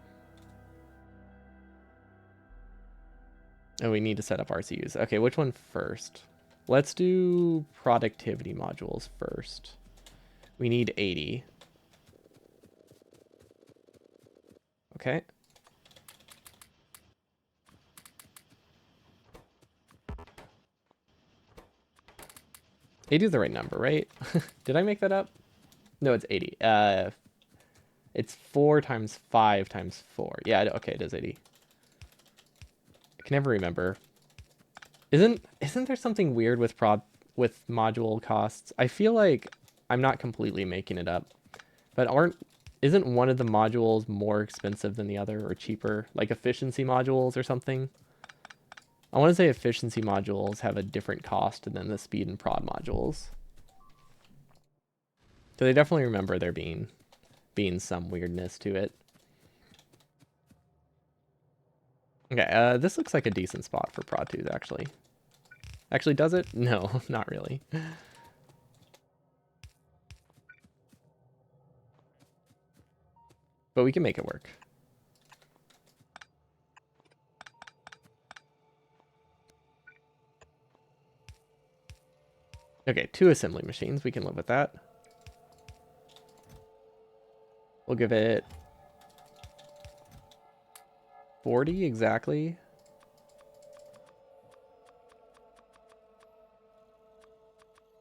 Oh, we need to set up RCUs. Okay, which one first? Let's do productivity modules first. We need 80. Okay. $80 is the right number, right? Did I make that up? No, it's 80. It's 4 times 5 times 4. Yeah, okay, it is 80. I can never remember. Isn't there something weird with module costs? I feel like I'm not completely making it up, but isn't one of the modules more expensive than the other or cheaper, like efficiency modules or something? I want to say efficiency modules have a different cost than the speed and prod modules. So they definitely remember there being some weirdness to it. Okay, this looks like a decent spot for Prod 2s, actually. Actually, does it? No, not really. But we can make it work. Okay, 2 assembly machines. We can live with that. We'll give it 40 exactly.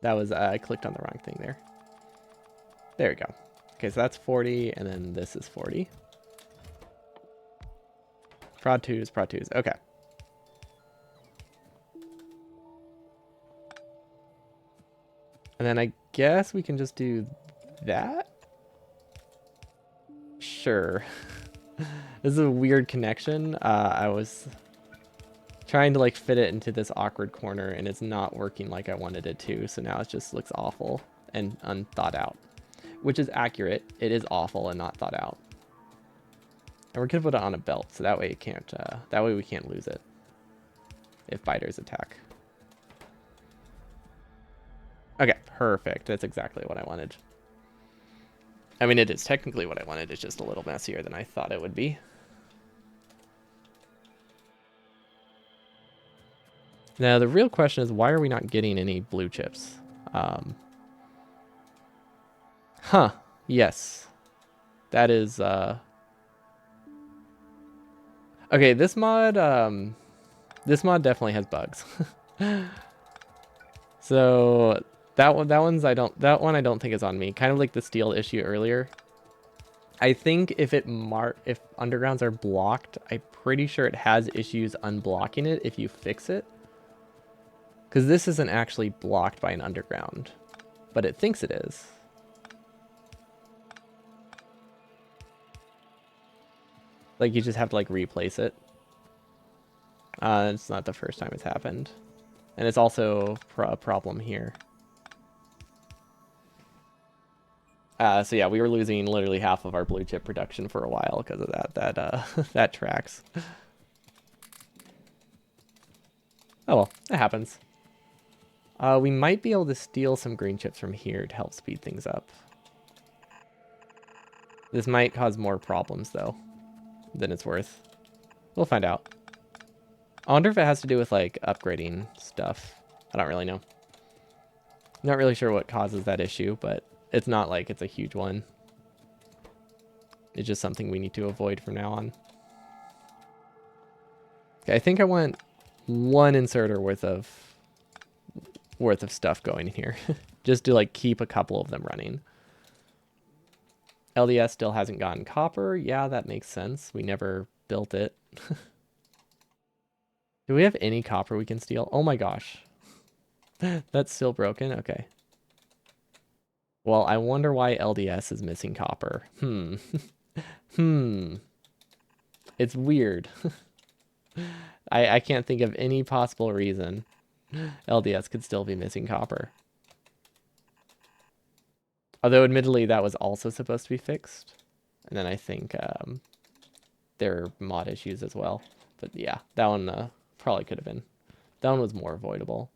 That was, I clicked on the wrong thing there. There we go. Okay, so that's 40, and then this is 40. Prod 2s, Prod 2s. Okay. And then I guess we can just do that? Sure. This is a weird connection. I was trying to like fit it into this awkward corner and it's not working like I wanted it to. So now it just looks awful and unthought out, which is accurate. It is awful and not thought out. And we're gonna put it on a belt so that way it can't, that way we can't lose it if biters attack. Okay, perfect. That's exactly what I wanted. I mean, it is technically what I wanted. It's just a little messier than I thought it would be. Now, the real question is, why are we not getting any blue chips? Huh. Yes. That is, okay, this mod definitely has bugs. So that one I don't think is on me. Kind of like the steel issue earlier. I think if undergrounds are blocked, I'm pretty sure it has issues unblocking it if you fix it. Because this isn't actually blocked by an underground, but it thinks it is. Like you just have to like replace it. It's not the first time it's happened. And it's also a problem here. So yeah, we were losing literally half of our blue chip production for a while because of that. That tracks. Oh well, it happens. We might be able to steal some green chips from here to help speed things up. This might cause more problems though than it's worth. We'll find out. I wonder if it has to do with like upgrading stuff. I don't really know. Not really sure what causes that issue, but it's not like it's a huge one. It's just something we need to avoid from now on. Okay, I think I want one inserter worth of stuff going in here. Just to like keep a couple of them running. LDS still hasn't gotten copper. Yeah, that makes sense. We never built it. Do we have any copper we can steal? Oh my gosh. That's still broken? Okay. Well, I wonder why LDS is missing copper. It's weird. I can't think of any possible reason LDS could still be missing copper. Although, admittedly, that was also supposed to be fixed. And then I think there are mod issues as well. But yeah, that one probably could have been. That one was more avoidable.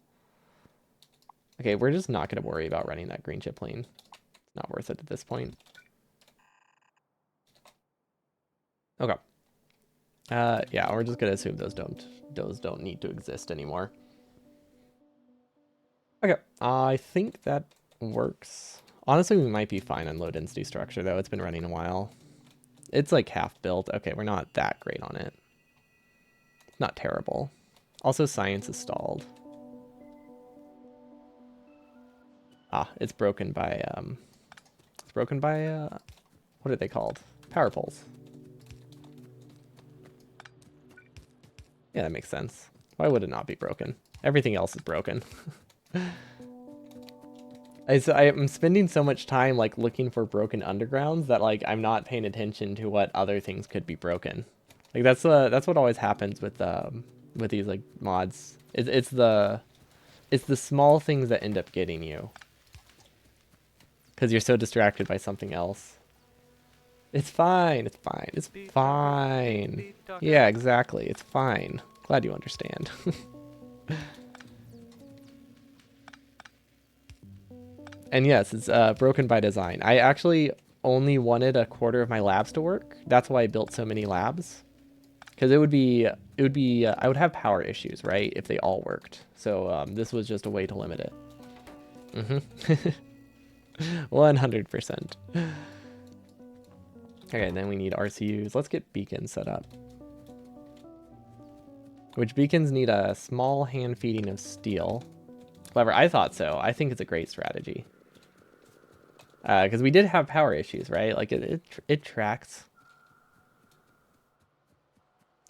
Okay, we're just not going to worry about running that green chip lane. It's not worth it at this point. Okay. Yeah, we're just going to assume those don't need to exist anymore. Okay, I think that works. Honestly, we might be fine on low density structure, though. It's been running a while. It's like half built. Okay, we're not that great on it. Not terrible. Also, science is stalled. Ah, it's broken by, what are they called? Power poles. Yeah, that makes sense. Why would it not be broken? Everything else is broken. I'm spending so much time like looking for broken undergrounds that like I'm not paying attention to what other things could be broken. Like that's what always happens with these like mods. It's the small things that end up getting you. Because you're so distracted by something else. It's fine. It's fine. It's fine. Yeah, exactly. It's fine. Glad you understand. And yes, it's broken by design. I actually only wanted a quarter of my labs to work. That's why I built so many labs. Because it would be I would have power issues, right, if they all worked. So this was just a way to limit it. 100%. Okay, then we need RCUs. Let's get beacons set up. Which beacons need a small hand feeding of steel. Clever, I thought so. I think it's a great strategy. Because we did have power issues, right? Like it tracks.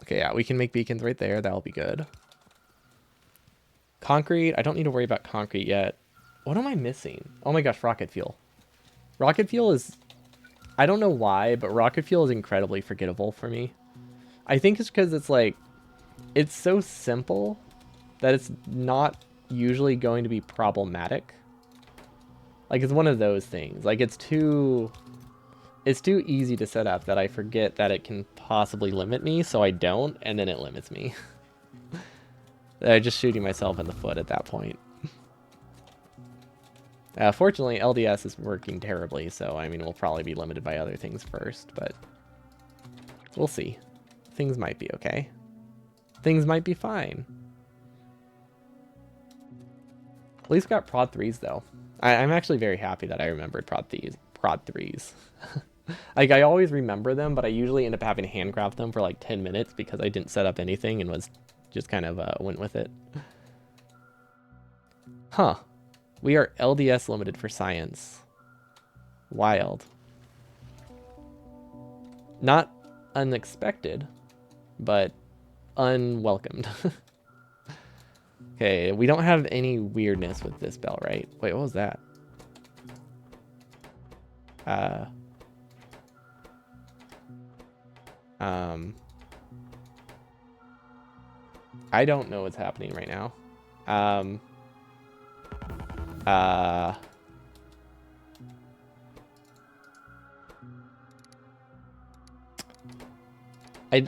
Okay, yeah, we can make beacons right there. That'll be good. Concrete, I don't need to worry about concrete yet. What am I missing? Oh my gosh, rocket fuel. Rocket fuel is... I don't know why, but rocket fuel is incredibly forgettable for me. I think it's because it's like... It's so simple that it's not usually going to be problematic. Like, it's one of those things. Like, it's too easy to set up that I forget that it can possibly limit me, so I don't, and then it limits me. I'm just shooting myself in the foot at that point. Fortunately, LDS is working terribly, so, I mean, we'll probably be limited by other things first, but we'll see. Things might be okay. Things might be fine. At least got prod 3s, though. I'm actually very happy that I remembered prod 3s. Like, I always remember them, but I usually end up having to handcraft them for like 10 minutes because I didn't set up anything and was just kind of went with it. Huh. We are LDS limited for science. Wild. Not unexpected, but unwelcomed. Okay, we don't have any weirdness with this bell, right? Wait, what was that? I don't know what's happening right now.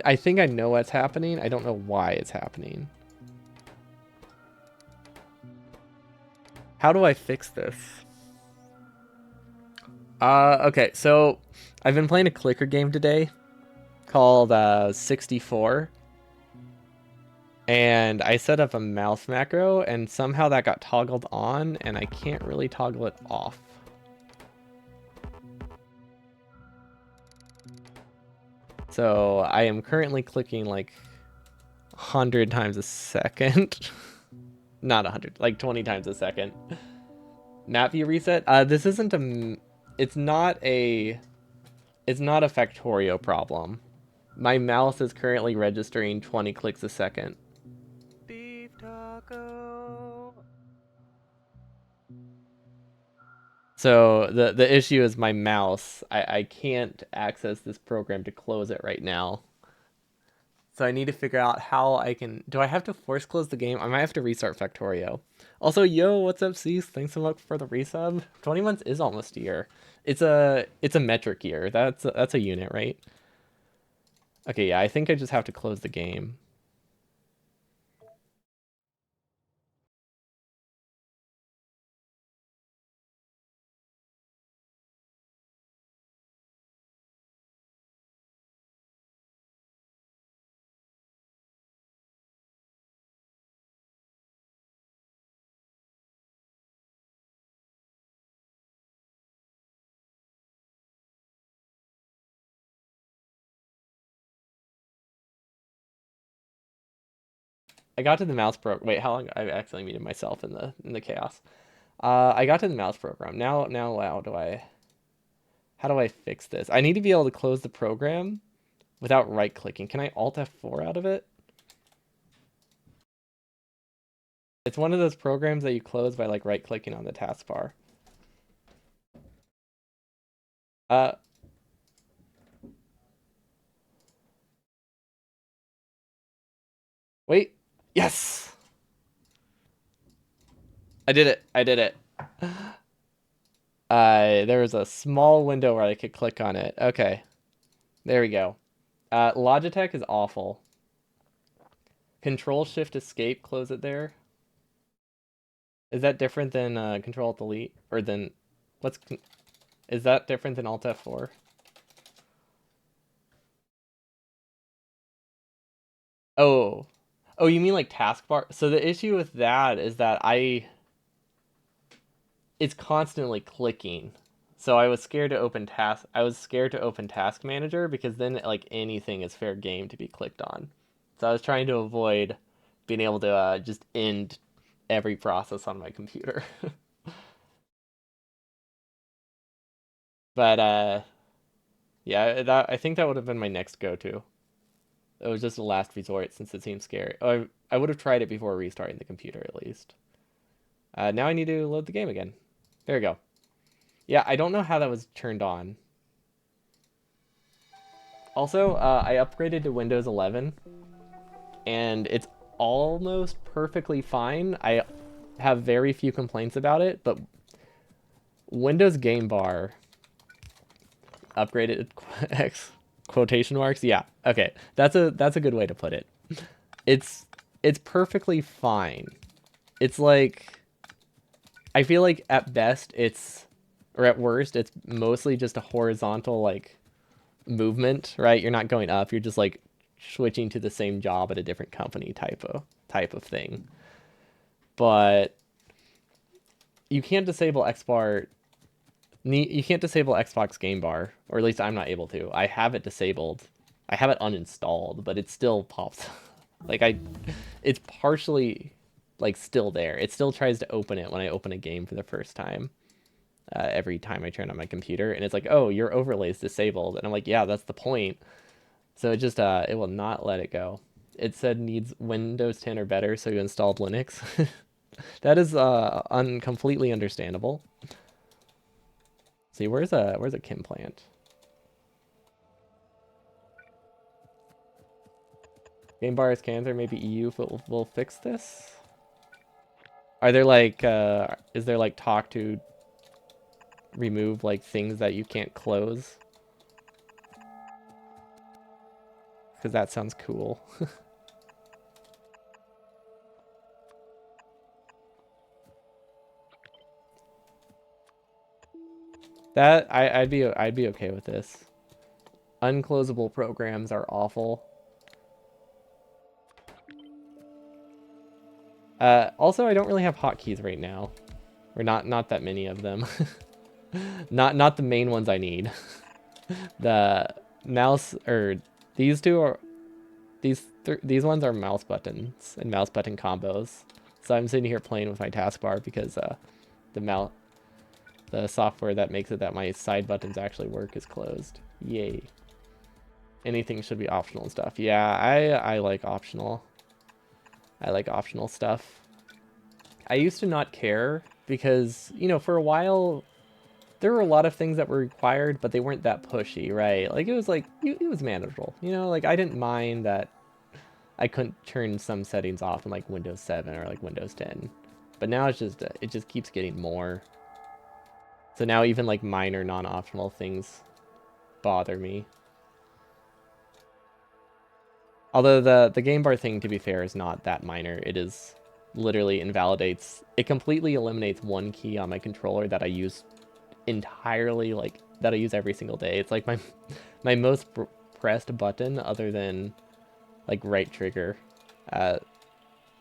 I think I know what's happening. I don't know why it's happening. How do I fix this? Okay, so I've been playing a clicker game today called 64. And I set up a mouse macro, and somehow that got toggled on, and I can't really toggle it off. So I am currently clicking like 100 times a second. Not 100, like 20 times a second. Map view reset. This isn't a. It's not a Factorio problem. My mouse is currently registering 20 clicks a second. Beef taco. So the issue is my mouse. I can't access this program to close it right now. So I need to figure out how I can. Do I have to force close the game? I might have to restart Factorio. Also, yo, what's up, Cease? Thanks so much for the resub. 20 months is almost a year. It's a metric year. That's a unit, right? Okay, yeah, I think I just have to close the game. I got to the mouse pro. Wait, how long? I accidentally muted myself in the chaos. I got to the mouse program. Now how do I fix this? I need to be able to close the program without right clicking. Can I Alt F4 out of it? It's one of those programs that you close by like right clicking on the taskbar. Uh, Wait. Yes. I did it. I did it. There was a small window where I could click on it. Okay. There we go. Logitech is awful. Control Shift Escape, close it there. Is that different than Control Alt Delete? Or than is that different than Alt F4? Oh. Oh, you mean like taskbar? So the issue with that is that it's constantly clicking. So I was scared to open Task Manager because then like anything is fair game to be clicked on. So I was trying to avoid being able to just end every process on my computer. But yeah, I think that would have been my next go-to. It was just a last resort since it seemed scary. Oh, I would have tried it before restarting the computer at least. Now I need to load the game again. There we go. Yeah, I don't know how that was turned on. Also, I upgraded to Windows 11, and it's almost perfectly fine. I have very few complaints about it, but Windows Game Bar upgraded X quotation marks. Yeah, okay, that's a good way to put it. It's it's perfectly fine. It's like I feel like at best or at worst it's mostly just a horizontal like movement, right? You're not going up, you're just like switching to the same job at a different company type of thing. But you can't disable Xbar you can't disable Xbox Game Bar, or at least I'm not able to. I have it disabled. I have it uninstalled, but it still pops. like it's partially like still there. It still tries to open it when I open a game for the first time. Every time I turn on my computer, and it's like, oh, your overlay is disabled, and I'm like, yeah, that's the point. So it just it will not let it go. It said needs Windows 10 or better, so you installed Linux. That is completely understandable. See, where's a Kim plant? Game Bar is cancer. Maybe EU will fix this. Are there like is there like talk to remove like things that you can't close? Because that sounds cool. I'd be okay with this. Unclosable programs are awful. Also, I don't really have hotkeys right now, or not that many of them. not the main ones I need. The mouse or these two are These ones are mouse buttons and mouse button combos. So I'm sitting here playing with my taskbar because the software that makes it that my side buttons actually work is closed. Yay. Anything should be optional and stuff. Yeah, I like optional. I like optional stuff. I used to not care because, you know, for a while there were a lot of things that were required, but they weren't that pushy, right? Like it was manageable. You know, like I didn't mind that I couldn't turn some settings off in like Windows 7 or like Windows 10. But now it just keeps getting more. So now even like minor non-optional things bother me. Although the game bar thing, to be fair, is not that minor. It is literally invalidates. It completely eliminates one key on my controller that I use entirely, like that I use every single day. It's like my most pressed button other than like right trigger, and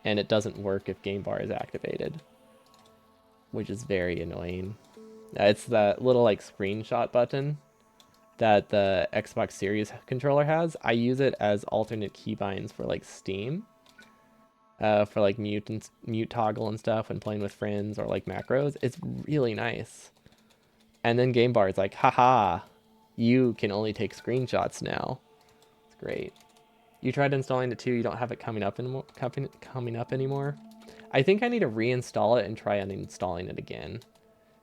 it doesn't work if game bar is activated, which is very annoying. It's that little like screenshot button that the Xbox Series controller has. I use it as alternate keybinds for like Steam, for like mute toggle and stuff when playing with friends or like macros. It's really nice. And then game bar is like, haha, you can only take screenshots now. It's great. You tried installing it too. You don't have it coming up anymore. I think I need to reinstall it and try uninstalling it again.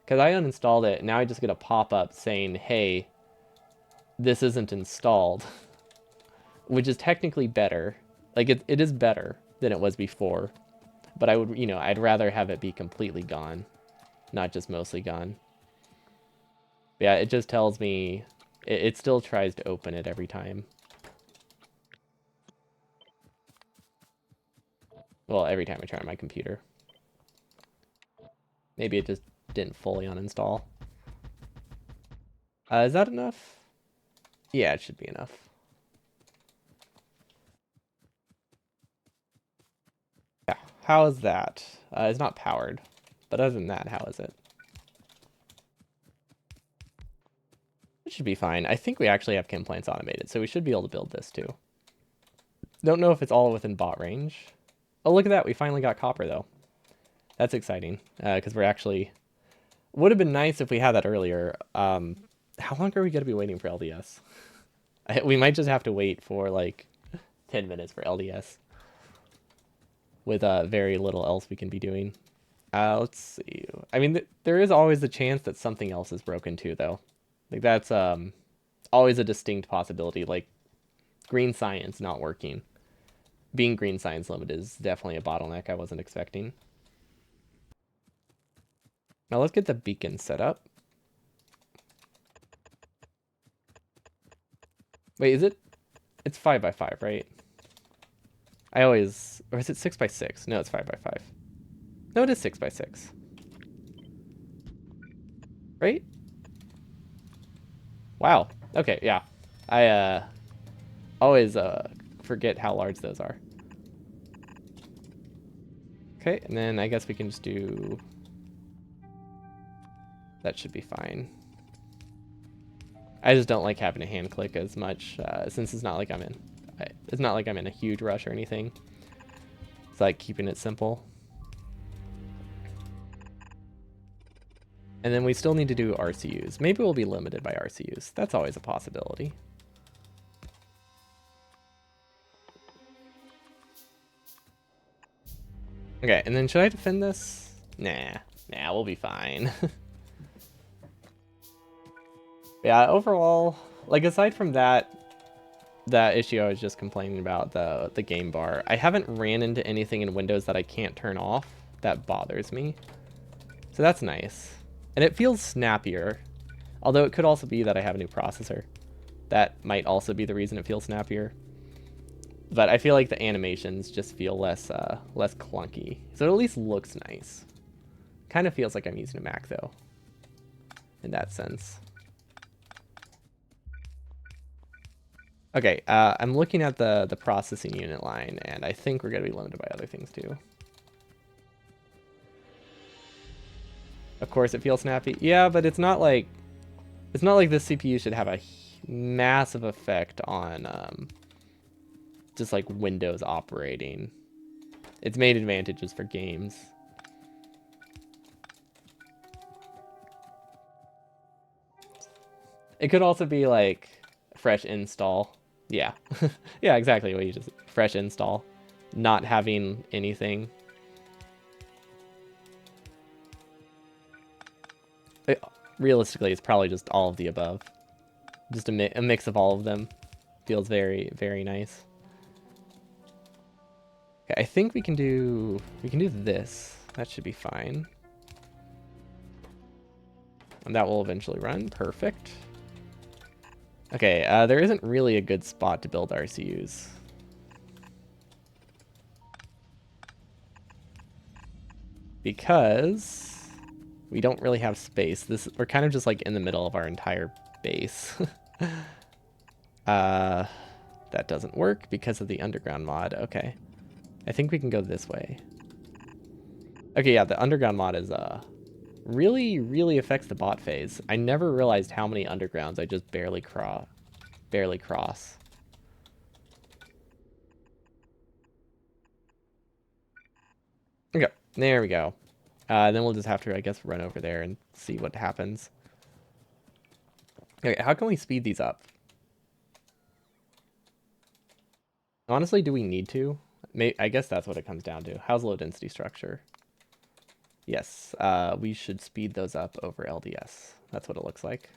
Because I uninstalled it, now I just get a pop-up saying, hey, this isn't installed. Which is technically better. Like, it is better than it was before. But I would, you know, I'd rather have it be completely gone. Not just mostly gone. But yeah, it just tells me, it still tries to open it every time. Well, every time I try on my computer. Maybe it just didn't fully uninstall. Is that enough? Yeah, it should be enough. Yeah, how is that? It's not powered. But other than that, how is it? It should be fine. I think we actually have Kim Plants automated, so we should be able to build this too. Don't know if it's all within bot range. Oh, look at that. We finally got copper, though. That's exciting, because we're actually... Would have been nice if we had that earlier. How long are we going to be waiting for LDS? We might just have to wait for, like, 10 minutes for LDS. With very little else we can be doing. Let's see. I mean, there is always the chance that something else is broken, too, though. Like, that's always a distinct possibility. Like, green science not working. Being green science limited is definitely a bottleneck I wasn't expecting. Now let's get the beacon set up. Wait, is it? It's 5x5, right? I always... Or is it 6x6? No, it's 5x5. No, it is 6x6. Right? Wow. Okay, yeah. I always forget how large those are. Okay, and then I guess we can just do... That should be fine. I just don't like having to hand click as much, since it's not like I'm in a huge rush or anything. It's like keeping it simple. And then we still need to do RCUs. Maybe we'll be limited by RCUs. That's always a possibility. Okay, and then should I defend this? Nah, we'll be fine. Yeah, overall, like aside from that issue I was just complaining about, the game bar, I haven't ran into anything in Windows that I can't turn off that bothers me. So that's nice. And it feels snappier. Although it could also be that I have a new processor. That might also be the reason it feels snappier. But I feel like the animations just feel less clunky. So it at least looks nice. Kind of feels like I'm using a Mac though. In that sense. Okay, I'm looking at the processing unit line, and I think we're going to be limited by other things too. Of course it feels snappy. Yeah, but it's not like this CPU should have a massive effect on just like Windows operating. Its main advantage is for games. It could also be like fresh install. Yeah. Yeah, exactly what you just fresh install. Not having anything. Realistically, it's probably just all of the above. Just a mix of all of them. Feels very, very nice. Okay, I think we can do this. That should be fine. And that will eventually run. Perfect. Okay, there isn't really a good spot to build RCUs. Because we don't really have space. We're kind of just like in the middle of our entire base. That doesn't work because of the underground mod. Okay. I think we can go this way. Okay, yeah, the underground mod is really, really affects the bot phase. I never realized how many undergrounds I just barely cross. Okay, there we go. Then we'll just have to, I guess, run over there and see what happens. Okay, how can we speed these up? Honestly, do we need to? I guess that's what it comes down to. How's low density structure? Yes, we should speed those up over LDS. That's what it looks like.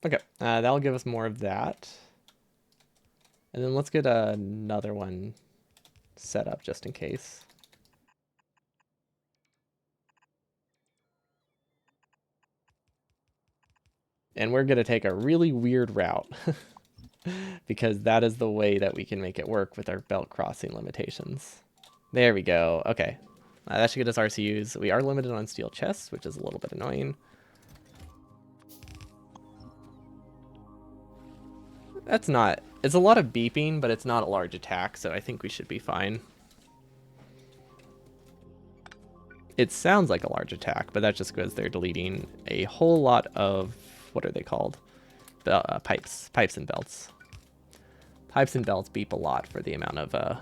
Okay, that'll give us more of that. And then let's get another one set up just in case. And we're going to take a really weird route because that is the way that we can make it work with our belt crossing limitations. There we go. Okay. That should get us RCUs. We are limited on steel chests, which is a little bit annoying. That's not... It's a lot of beeping, but it's not a large attack, so I think we should be fine. It sounds like a large attack, but that's just because they're deleting a whole lot of... What are they called? Pipes and belts. Pipes and belts beep a lot for the amount of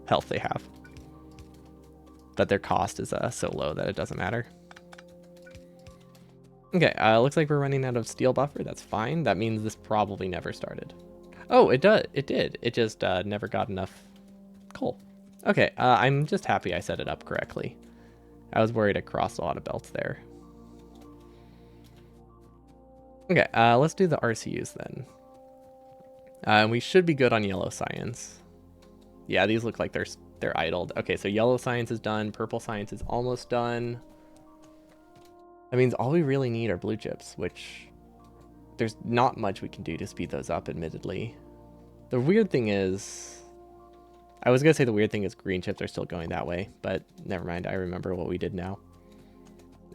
health they have. But their cost is so low that it doesn't matter. Okay, looks like we're running out of steel buffer. That's fine. That means this probably never started. Oh, it does. It did. It just never got enough coal. Okay, I'm just happy I set it up correctly. I was worried I crossed a lot of belts there. Okay, let's do the RCUs then. We should be good on yellow science. Yeah, these look like they're idled. Okay, so yellow science is done. Purple science is almost done. That means all we really need are blue chips, which there's not much we can do to speed those up, admittedly. The weird thing is... I was going to say the weird thing is green chips are still going that way, but never mind. I remember what we did now.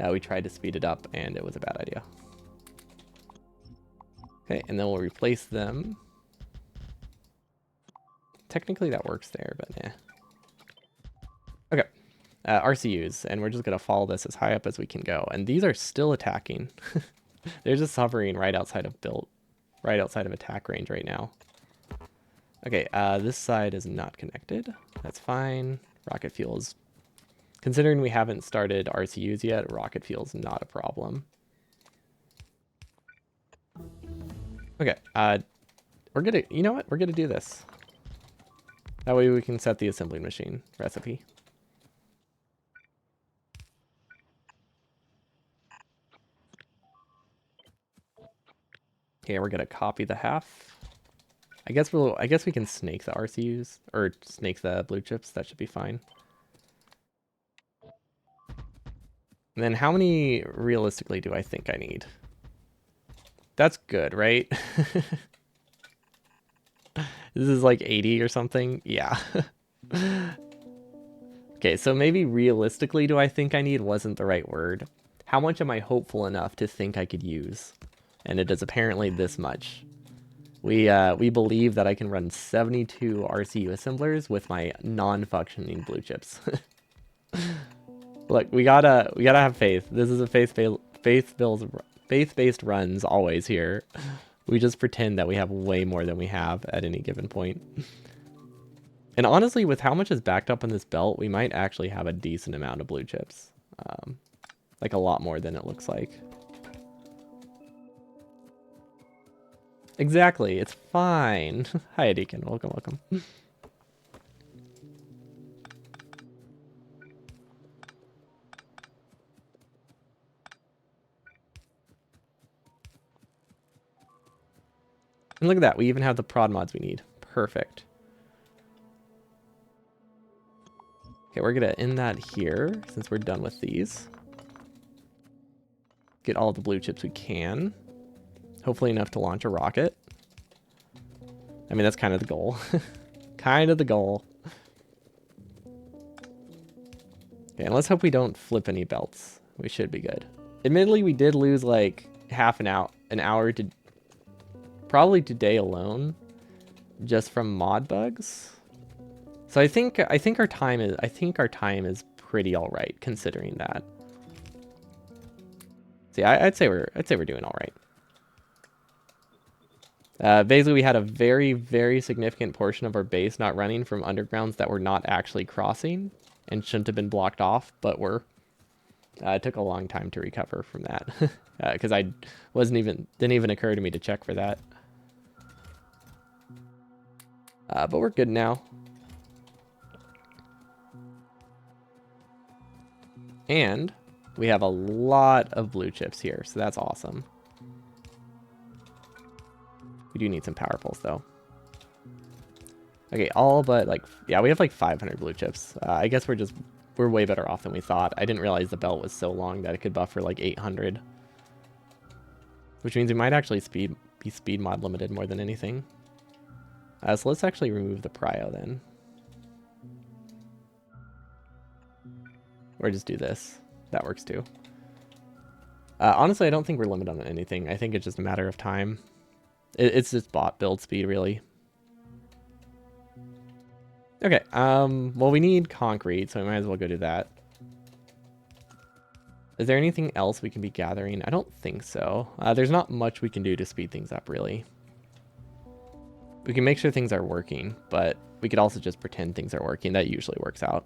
We tried to speed it up, and it was a bad idea. Okay, and then we'll replace them. Technically that works there, but yeah. Okay, RCUs, and we're just going to follow this as high up as we can go. And these are still attacking. They're just hovering right outside of attack range right now. Okay, this side is not connected. That's fine. Rocket fuels. Considering we haven't started RCUs yet, rocket fuel's not a problem. Okay, we're gonna, you know what? We're gonna do this. That way we can set the assembly machine recipe. Okay, we're gonna copy the half. I guess we can snake the RCUs or snake the blue chips. That should be fine. And then how many realistically do I think I need? That's good, right? This is like 80 or something. Yeah. Okay, so maybe realistically do I think I need wasn't the right word. How much am I hopeful enough to think I could use? And it is apparently this much. We believe that I can run 72 RCU assemblers with my non-functioning blue chips. Look, we gotta have faith. This is a faith-based runs always here. We just pretend that we have way more than we have at any given point. And honestly, with how much is backed up on this belt, we might actually have a decent amount of blue chips. Like a lot more than it looks like. Exactly, it's fine. Hi, Deacon. Welcome, welcome. And look at that, we even have the prod mods we need. Perfect. Okay, we're gonna end that here since we're done with these. Get all the blue chips we can. Hopefully enough to launch a rocket. I mean, that's kind of the goal. Kind of the goal. Okay, and let's hope we don't flip any belts. We should be good. Admittedly, we did lose like half an hour to probably today alone, just from mod bugs. So I think our time is pretty all right considering that. See, I'd say we're doing all right. Basically, we had a very, very significant portion of our base not running from undergrounds that were not actually crossing and shouldn't have been blocked off, but were. It took a long time to recover from that because didn't even occur to me to check for that. But we're good now. And we have a lot of blue chips here, so that's awesome. We do need some power pulls though. Okay, all but like, yeah, we have like 500 blue chips. I guess we're way better off than we thought. I didn't realize the belt was so long that it could buffer like 800. Which means we might actually be speed mod limited more than anything. So let's actually remove the prio then. Or just do this. That works too. Honestly, I don't think we're limited on anything. I think it's just a matter of time. It's just bot build speed, really. Okay, well, we need concrete, so we might as well go do that. Is there anything else we can be gathering? I don't think so. There's not much we can do to speed things up, really. We can make sure things are working, but we could also just pretend things are working. That usually works out.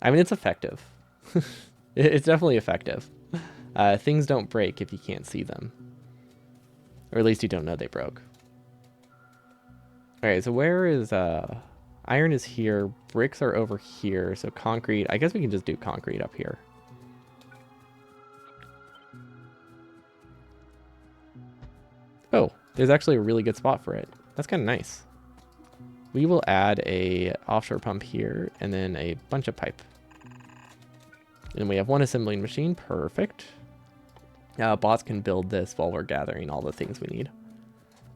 I mean, it's effective. It's definitely effective. Things don't break if you can't see them. Or at least you don't know they broke. Alright, so where is... iron is here. Bricks are over here. So concrete... I guess we can just do concrete up here. Oh, there's actually a really good spot for it. That's kind of nice. We will add a offshore pump here and then a bunch of pipe. And we have one assembling machine. Perfect. Bots can build this while we're gathering all the things we need.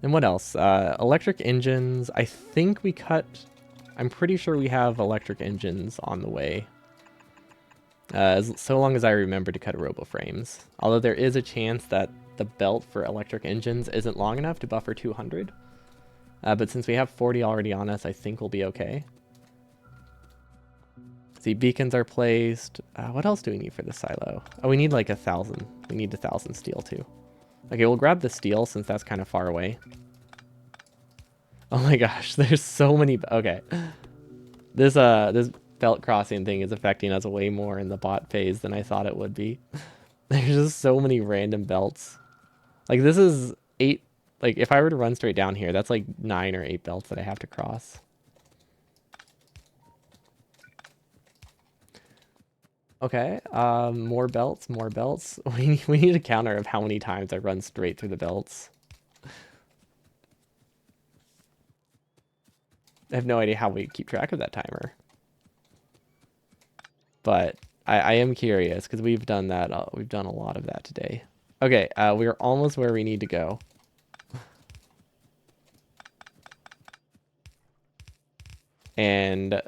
And what else? Electric engines. I think we cut... I'm pretty sure we have electric engines on the way. So long as I remember to cut RoboFrames. Although there is a chance that the belt for electric engines isn't long enough to buffer 200. But since we have 40 already on us, I think we'll be okay. See, beacons are placed. What else do we need for the silo? Oh, we need like 1,000. We need 1,000 steel too. Okay, we'll grab the steel since that's kind of far away. Oh my gosh, there's so many. Okay, this belt crossing thing is affecting us way more in the bot phase than I thought it would be. There's just so many random belts. Like this is 8. Like if I were to run straight down here, that's like 9 or 8 belts that I have to cross. Okay, more belts, more belts. We need a counter of how many times I run straight through the belts. I have no idea how we keep track of that timer. But I am curious because we've done that. We've done a lot of that today. Okay, we're almost where we need to go. And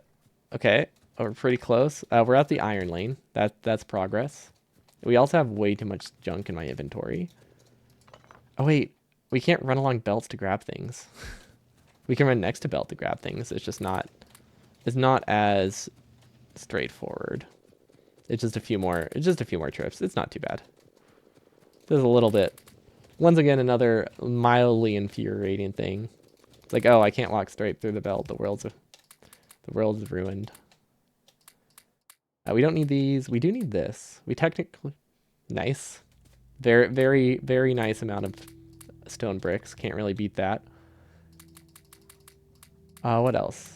okay, we're pretty close. We're at the iron lane. That's progress. We also have way too much junk in my inventory. Oh wait, we can't run along belts to grab things. We can run next to belt to grab things. It's just not. It's not as straightforward. It's just a few more. It's just a few more trips. It's not too bad. There's a little bit. Once again, another mildly infuriating thing. It's like, oh, I can't walk straight through the belt. The world's ruined. We don't need these. We do need this. We technically nice. Very, very, very nice amount of stone bricks. Can't really beat that. What else?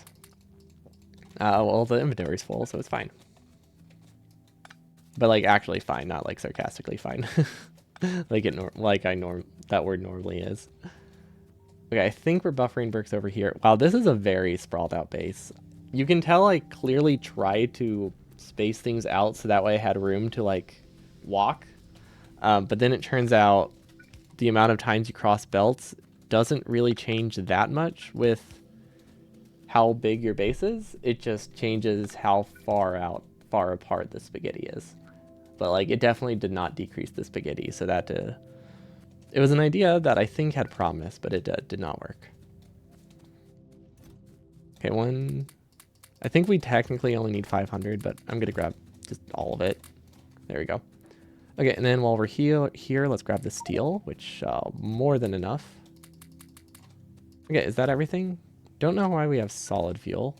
Well, the inventory's full, so it's fine. But like actually fine, not like sarcastically fine. Like that word normally is. Okay, I think we're buffering bricks over here. Wow, this is a very sprawled out base. You can tell I clearly tried to space things out so that way I had room to like walk. But then it turns out the amount of times you cross belts doesn't really change that much with how big your base is. It just changes how far apart the spaghetti is. But like it definitely did not decrease the spaghetti, so that it was an idea that I think had promise, but it did not work. Okay, I think we technically only need 500, but I'm gonna grab just all of it. There we go. Okay, and then while we're here, let's grab the steel, which more than enough. Okay, is that everything? Don't know why we have solid fuel.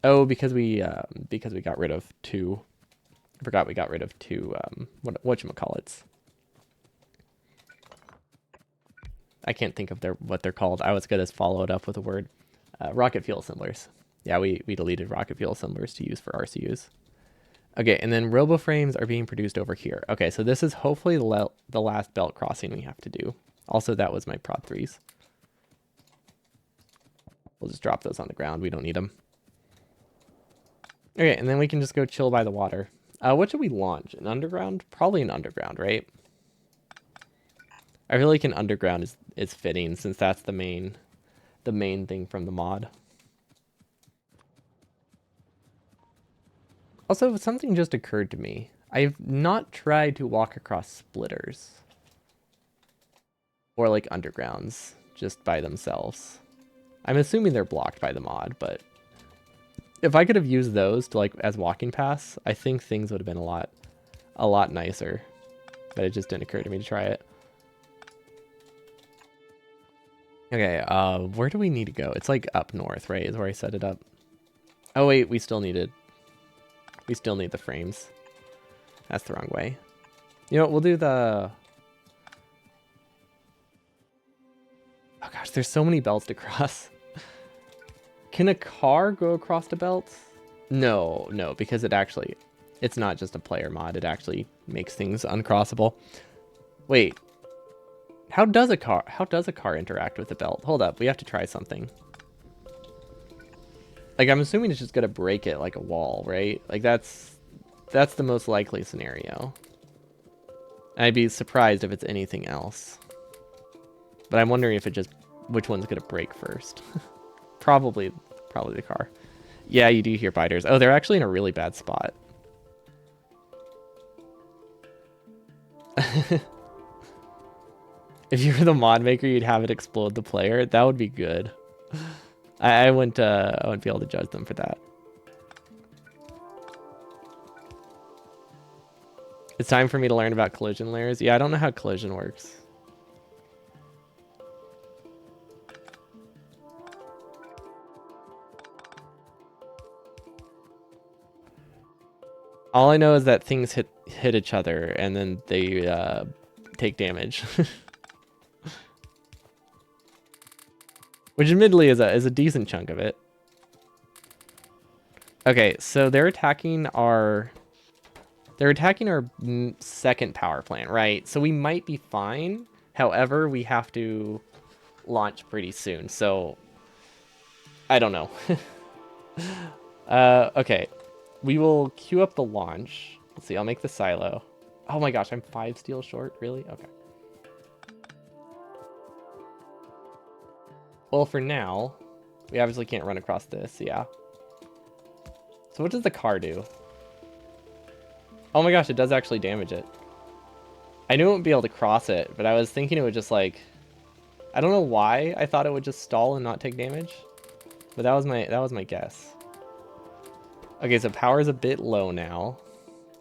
Oh, because we got rid of 2. I forgot we got rid of 2 whatchamacallits. I can't think of what they're called. I was good as follow it up with a word. Rocket fuel assemblers. Yeah, we deleted rocket fuel assemblers to use for RCUs. Okay, and then RoboFrames are being produced over here. Okay, so this is hopefully the last belt crossing we have to do. Also, that was my prod 3s. We'll just drop those on the ground. We don't need them. Okay, and then we can just go chill by the water. What should we launch? An underground? Probably an underground, right? I feel like an underground is fitting since that's the main thing from the mod. Also, something just occurred to me. I've not tried to walk across splitters. Or like undergrounds, just by themselves. I'm assuming they're blocked by the mod, but if I could have used those to like as walking paths, I think things would have been a lot nicer. But it just didn't occur to me to try it. Okay, where do we need to go? It's like up north, right? Is where I set it up. Oh wait, we still need the frames. That's the wrong way. You know what, we'll do the... Oh gosh, there's so many belts to cross. Can a car go across the belt? No, because it's not just a player mod. It actually makes things uncrossable. Wait, how does a car interact with the belt? Hold up, we have to try something. Like, I'm assuming it's just gonna break it like a wall, right? Like that's the most likely scenario. I'd be surprised if it's anything else. But I'm wondering if which one's gonna break first. Probably the car. Yeah, you do hear biters. Oh, they're actually in a really bad spot. If you were the mod maker, you'd have it explode the player. That would be good. I wouldn't be able to judge them for that. It's time for me to learn about collision layers. Yeah, I don't know how collision works. All I know is that things hit each other and then they take damage. Which admittedly is a decent chunk of it. Okay, so they're attacking our second power plant, right? So we might be fine. However, we have to launch pretty soon. So I don't know. Okay. We will queue up the launch. Let's see, I'll make the silo. Oh my gosh, I'm 5 steel short, really? Okay. Well, for now, we obviously can't run across this, yeah. So what does the car do? Oh my gosh, it does actually damage it. I knew it wouldn't be able to cross it, but I was thinking it would just like... I don't know why I thought it would just stall and not take damage. But that was my guess. Okay, so power is a bit low now.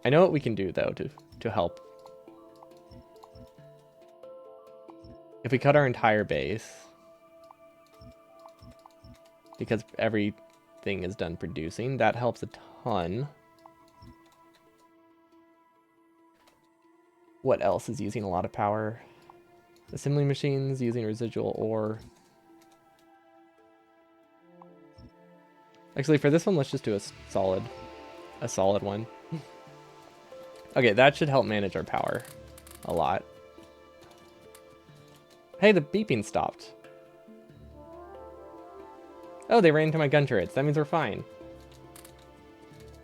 I know what we can do, though, to help. If we cut our entire base, because everything is done producing, that helps a ton. What else is using a lot of power? Assembly machines using residual ore. Actually, for this one, let's just do a solid one. Okay, that should help manage our power a lot. Hey, the beeping stopped. Oh, they ran into my gun turrets. That means we're fine.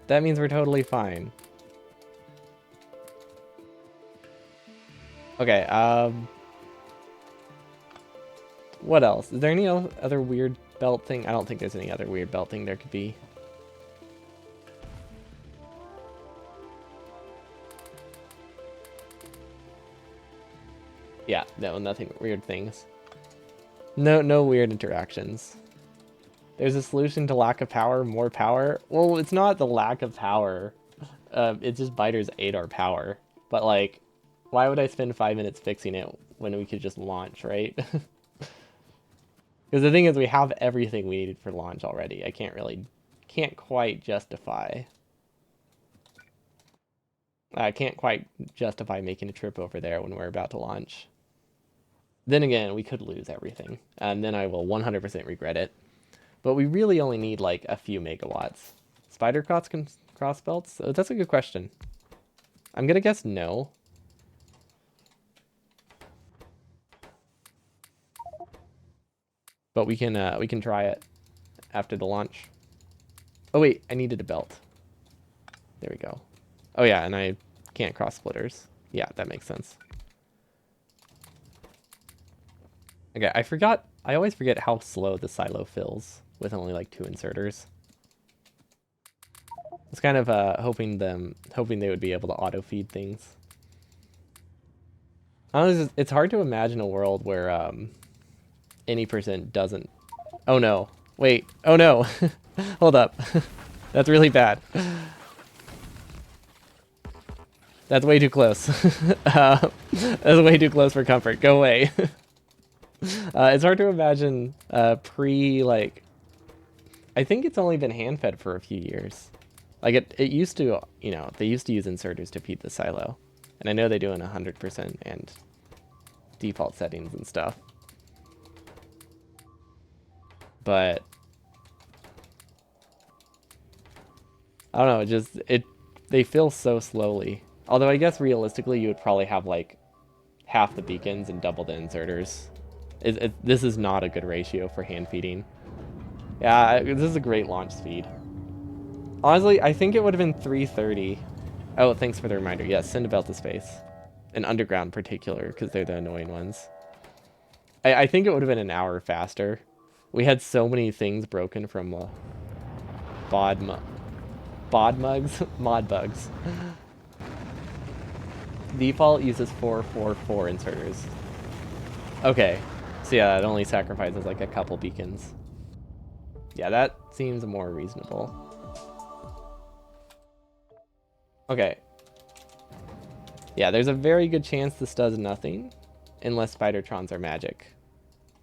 That means we're totally fine. Okay, what else? Is there any other weird belt thing? I don't think there's any other weird belt thing there could be. Yeah, no, nothing weird things. No weird interactions. There's a solution to lack of power, more power. Well, it's not the lack of power. It's just biters ate our power. But like, why would I spend 5 minutes fixing it when we could just launch, right? Because the thing is, we have everything we needed for launch already. I can't quite justify. I can't quite justify making a trip over there when we're about to launch. Then again, we could lose everything, and then I will 100% regret it. But we really only need like a few megawatts. Spider cross belts? Oh, that's a good question. I'm gonna guess no. But we can try it after the launch. Oh wait, I needed a belt. There we go. Oh yeah, and I can't cross splitters. Yeah, that makes sense. Okay, I always forget how slow the silo fills with only like 2 inserters. I was kind of hoping they would be able to auto feed things. Honestly, it's hard to imagine a world where any percent doesn't. Oh no! Wait! Oh no! Hold up! That's really bad. That's way too close. That's way too close for comfort. Go away. It's hard to imagine like. I think it's only been hand fed for a few years. Like it used to, they used to use inserters to feed the silo, and I know they do in 100% and default settings and stuff. But I don't know, they fill so slowly. Although I guess realistically you would probably have like half the beacons and double the inserters. This is not a good ratio for hand feeding. Yeah, this is a great launch speed. Honestly, I think it would have been 330. Oh, thanks for the reminder. Yes, send a belt to space. And underground in particular, because they're the annoying ones. I think it would have been an hour faster. We had so many things broken from mod bugs. Default uses 444 inserters. Okay, so yeah, it only sacrifices like a couple beacons. Yeah, that seems more reasonable. Okay. Yeah, there's a very good chance this does nothing, unless Spidertrons are magic.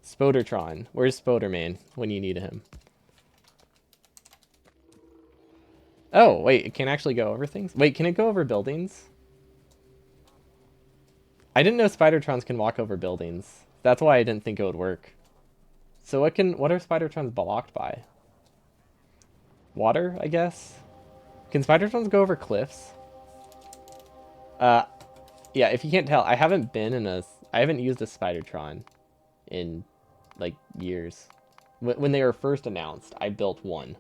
Spodertron. Where's Spoderman when you need him? Oh, wait, it can actually go over things? Wait, can it go over buildings? I didn't know Spidertrons can walk over buildings. That's why I didn't think it would work. So what are Spidertrons blocked by? Water, I guess? Can Spidertrons go over cliffs? Yeah, if you can't tell, I haven't used a Spidertron in like years. When they were first announced, I built one.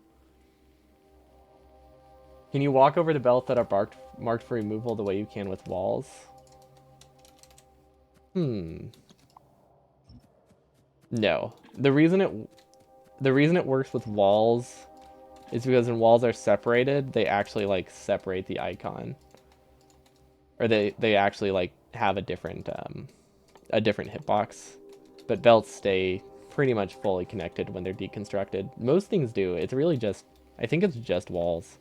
Can you walk over the belts that are marked for removal the way you can with walls? No. The reason it works with walls is because when walls are separated, they actually like separate the icon. Or they actually like have a different hitbox. But belts stay pretty much fully connected when they're deconstructed. Most things do. It's really just, I think it's just walls.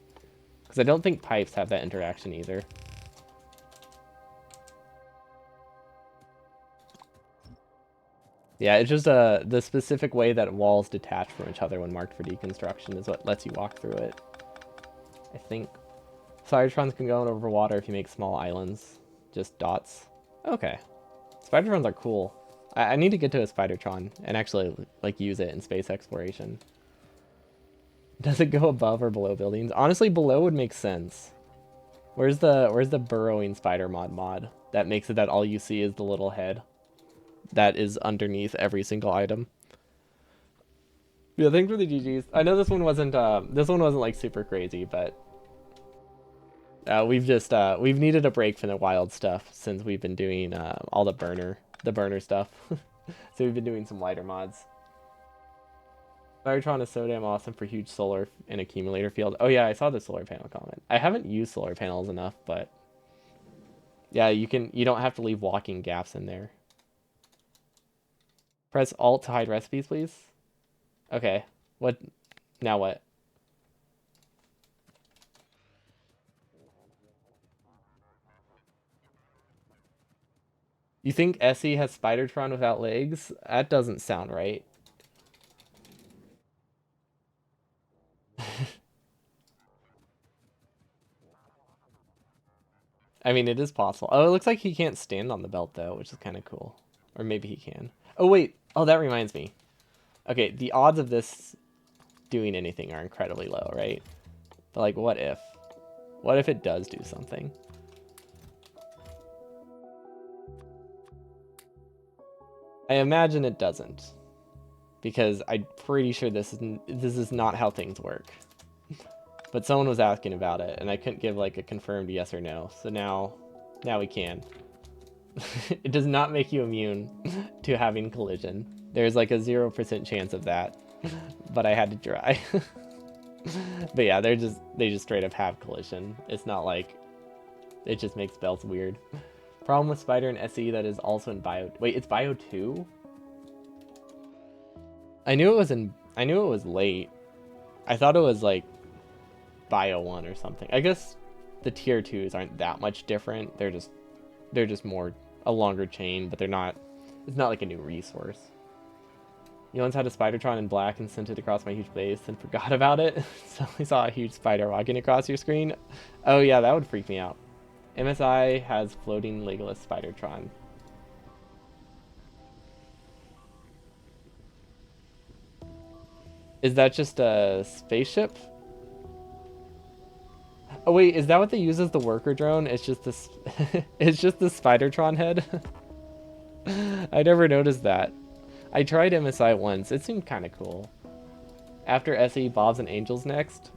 Because I don't think pipes have that interaction either. Yeah, it's just the specific way that walls detach from each other when marked for deconstruction is what lets you walk through it. I think. Spidertrons can go over water if you make small islands. Just dots. Okay. Spidertrons are cool. I need to get to a Spidertron and actually like use it in space exploration. Does it go above or below buildings? Honestly, below would make sense. Where's the burrowing spider mod that makes it that all you see is the little head that is underneath every single item? Yeah, thanks for the GGs. I know this one wasn't like super crazy, but we've needed a break from the wild stuff since we've been doing all the burner stuff. So we've been doing some lighter mods. Spidertron is so damn awesome for huge solar and accumulator field. Oh yeah, I saw the solar panel comment. I haven't used solar panels enough, but yeah, you don't have to leave walking gaps in there. Press Alt to hide recipes, please. Okay. What? Now what? You think Essie has Spidertron without legs? That doesn't sound right. I mean, it is possible. Oh, it looks like he can't stand on the belt, though, which is kind of cool. Or maybe he can. Oh, wait. Oh, that reminds me. Okay, the odds of this doing anything are incredibly low, right? But, like, what if? What if it does do something? I imagine it doesn't. Because I'm pretty sure this is not how things work. But someone was asking about it, and I couldn't give like a confirmed yes or no. So now we can. It does not make you immune to having collision. There's like a 0% chance of that, but I had to try. But yeah, they just straight up have collision. It's not like it just makes belts weird. Problem with Spider and SE that is also in Bio. Wait, it's Bio 2? I knew it was late. I thought it was like Bio 1 or something. I guess the tier 2s aren't that much different. They're just more a longer chain, but it's not like a new resource. You once had a Spidertron in black and sent it across my huge base and forgot about it. Suddenly saw a huge spider walking across your screen. Oh yeah, that would freak me out. MSI has floating Legolas Spidertron. Is that just a spaceship? Oh wait, is that what they use as the worker drone? It's just this it's just the Spidertron head? I never noticed that. I tried MSI once. It seemed kind of cool. After SE, Bobs and Angels next.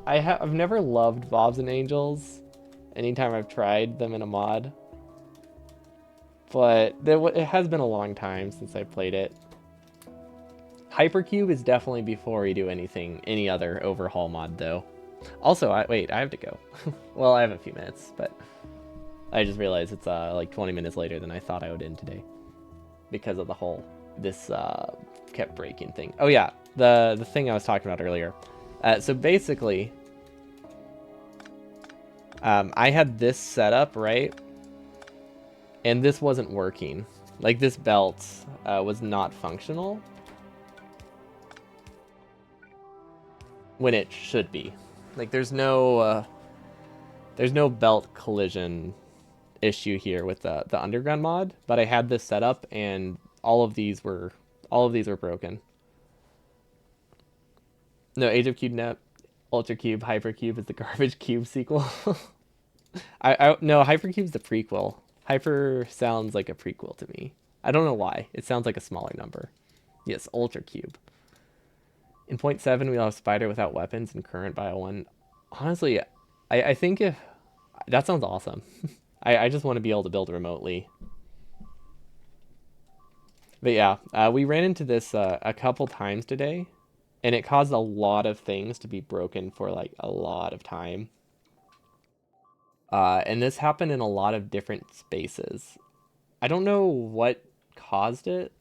I've never loved Bobs and Angels anytime I've tried them in a mod. But it has been a long time since I played it. Hypercube is definitely before we do any other overhaul mod though. Also, wait, I have to go. Well, I have a few minutes, but I just realized it's like 20 minutes later than I thought I would end today because of this kept breaking thing. Oh yeah, the thing I was talking about earlier. So basically, I had this set up, right? And this wasn't working. Like this belt was not functional when it should be. Like there's no belt collision issue here with the underground mod, but I had this set up and all of these were broken. No, Age of CubeNet, Ultra Cube, Hypercube is the garbage cube sequel. No, Hypercube's the prequel. Hyper sounds like a prequel to me. I don't know why. It sounds like a smaller number. Yes, Ultra Cube. In 0.7, we'll have Spider without weapons and current Bio 1. Honestly, I think if... That sounds awesome. I just want to be able to build remotely. But yeah, we ran into this a couple times today, and it caused a lot of things to be broken for like a lot of time. And this happened in a lot of different spaces. I don't know what caused it.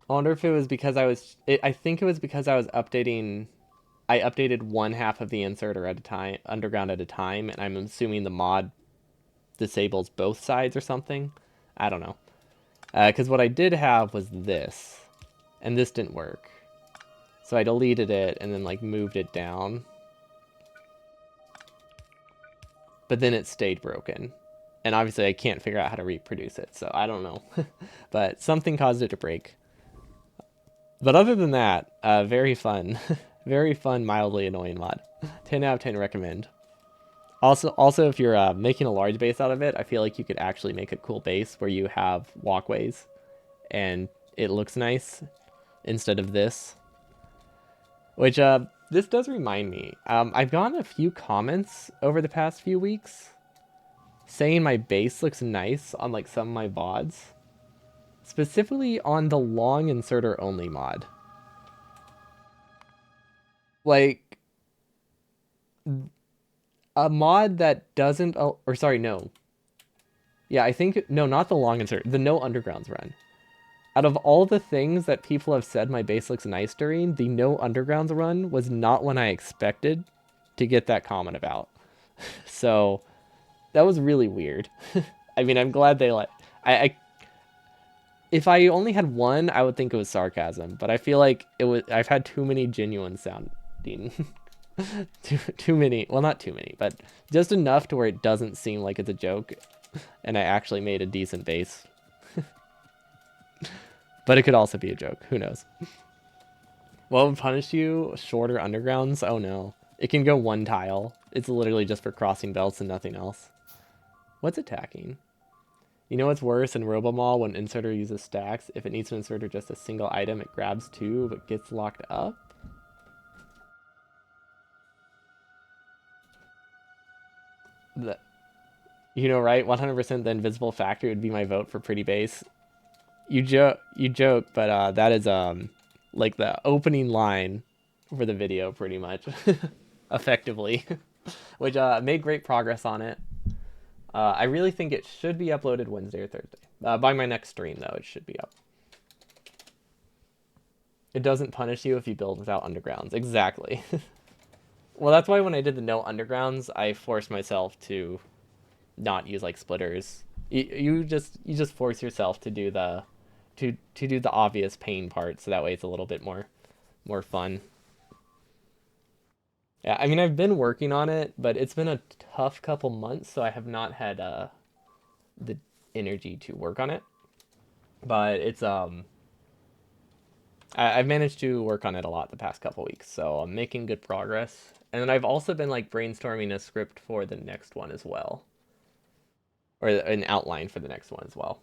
I wonder if it was because I think it was because I was updating I updated one half of the inserter at a time, underground at a time, and I'm assuming the mod disables both sides or something. I don't know. Because what I did have was this, and this didn't work. So I deleted it and then like moved it down. But then it stayed broken. And obviously I can't figure out how to reproduce it, so I don't know. But something caused it to break. But other than that, very fun. Very fun, mildly annoying mod. 10 out of 10 recommend. Also, if you're making a large base out of it, I feel like you could actually make a cool base where you have walkways and it looks nice instead of this. Which, this does remind me. I've gotten a few comments over the past few weeks saying my base looks nice on like some of my VODs. Specifically on the long inserter only mod. Like, a mod that doesn't, or sorry, no. Yeah, I think, no, not the long insert, the no undergrounds run. Out of all the things that people have said my base looks nice during, the no undergrounds run was not one I expected to get that comment about. So, that was really weird. I mean, I'm glad they if I only had one, I would think it was sarcasm, but I feel like I've had too many genuine sounding. too many, well, not too many, but just enough to where it doesn't seem like it's a joke, and I actually made a decent base. But it could also be a joke, who knows. What would punish you? Shorter undergrounds? Oh no. It can go one tile. It's literally just for crossing belts and nothing else. What's attacking? You know what's worse in Robomall when inserter uses stacks? If it needs to insert just a single item, it grabs two, but gets locked up? You know, right? 100% the invisible factory would be my vote for pretty base. You joke, but that is like the opening line for the video, pretty much, effectively, which made great progress on it. I really think it should be uploaded Wednesday or Thursday. By my next stream, though, it should be up. It doesn't punish you if you build without undergrounds. Exactly. Well, that's why when I did the no undergrounds, I forced myself to not use like splitters. You just force yourself to do the to do the obvious pain part, so that way it's a little bit more fun. Yeah, I mean, I've been working on it, but it's been a tough couple months, so I have not had the energy to work on it. But it's I've managed to work on it a lot the past couple weeks, so I'm making good progress. And then I've also been like brainstorming a script for the next one as well, or an outline for the next one as well.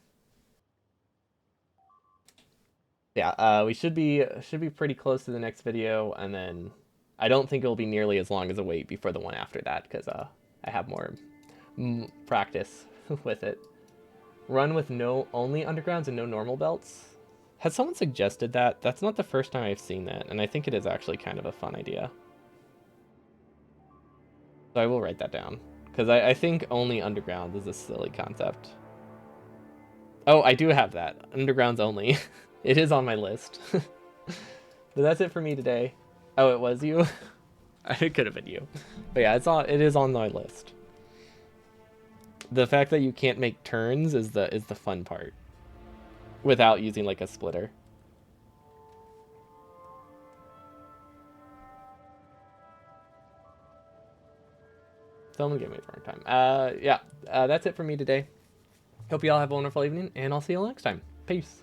Yeah, we should be pretty close to the next video, and then I don't think it'll be nearly as long as a wait before the one after that, because I have more practice with it. Run with no only undergrounds and no normal belts. Has someone suggested that? That's not the first time I've seen that, and I think it is actually kind of a fun idea. So I will write that down, because I think only undergrounds is a silly concept. Oh, I do have that. Undergrounds only. It is on my list. But that's it for me today. Oh, it was you? It could have been you. But yeah, it is on my list. The fact that you can't make turns is the fun part. Without using like a splitter. Someone give me a hard time. Yeah, that's it for me today. Hope you all have a wonderful evening, and I'll see you all next time. Peace.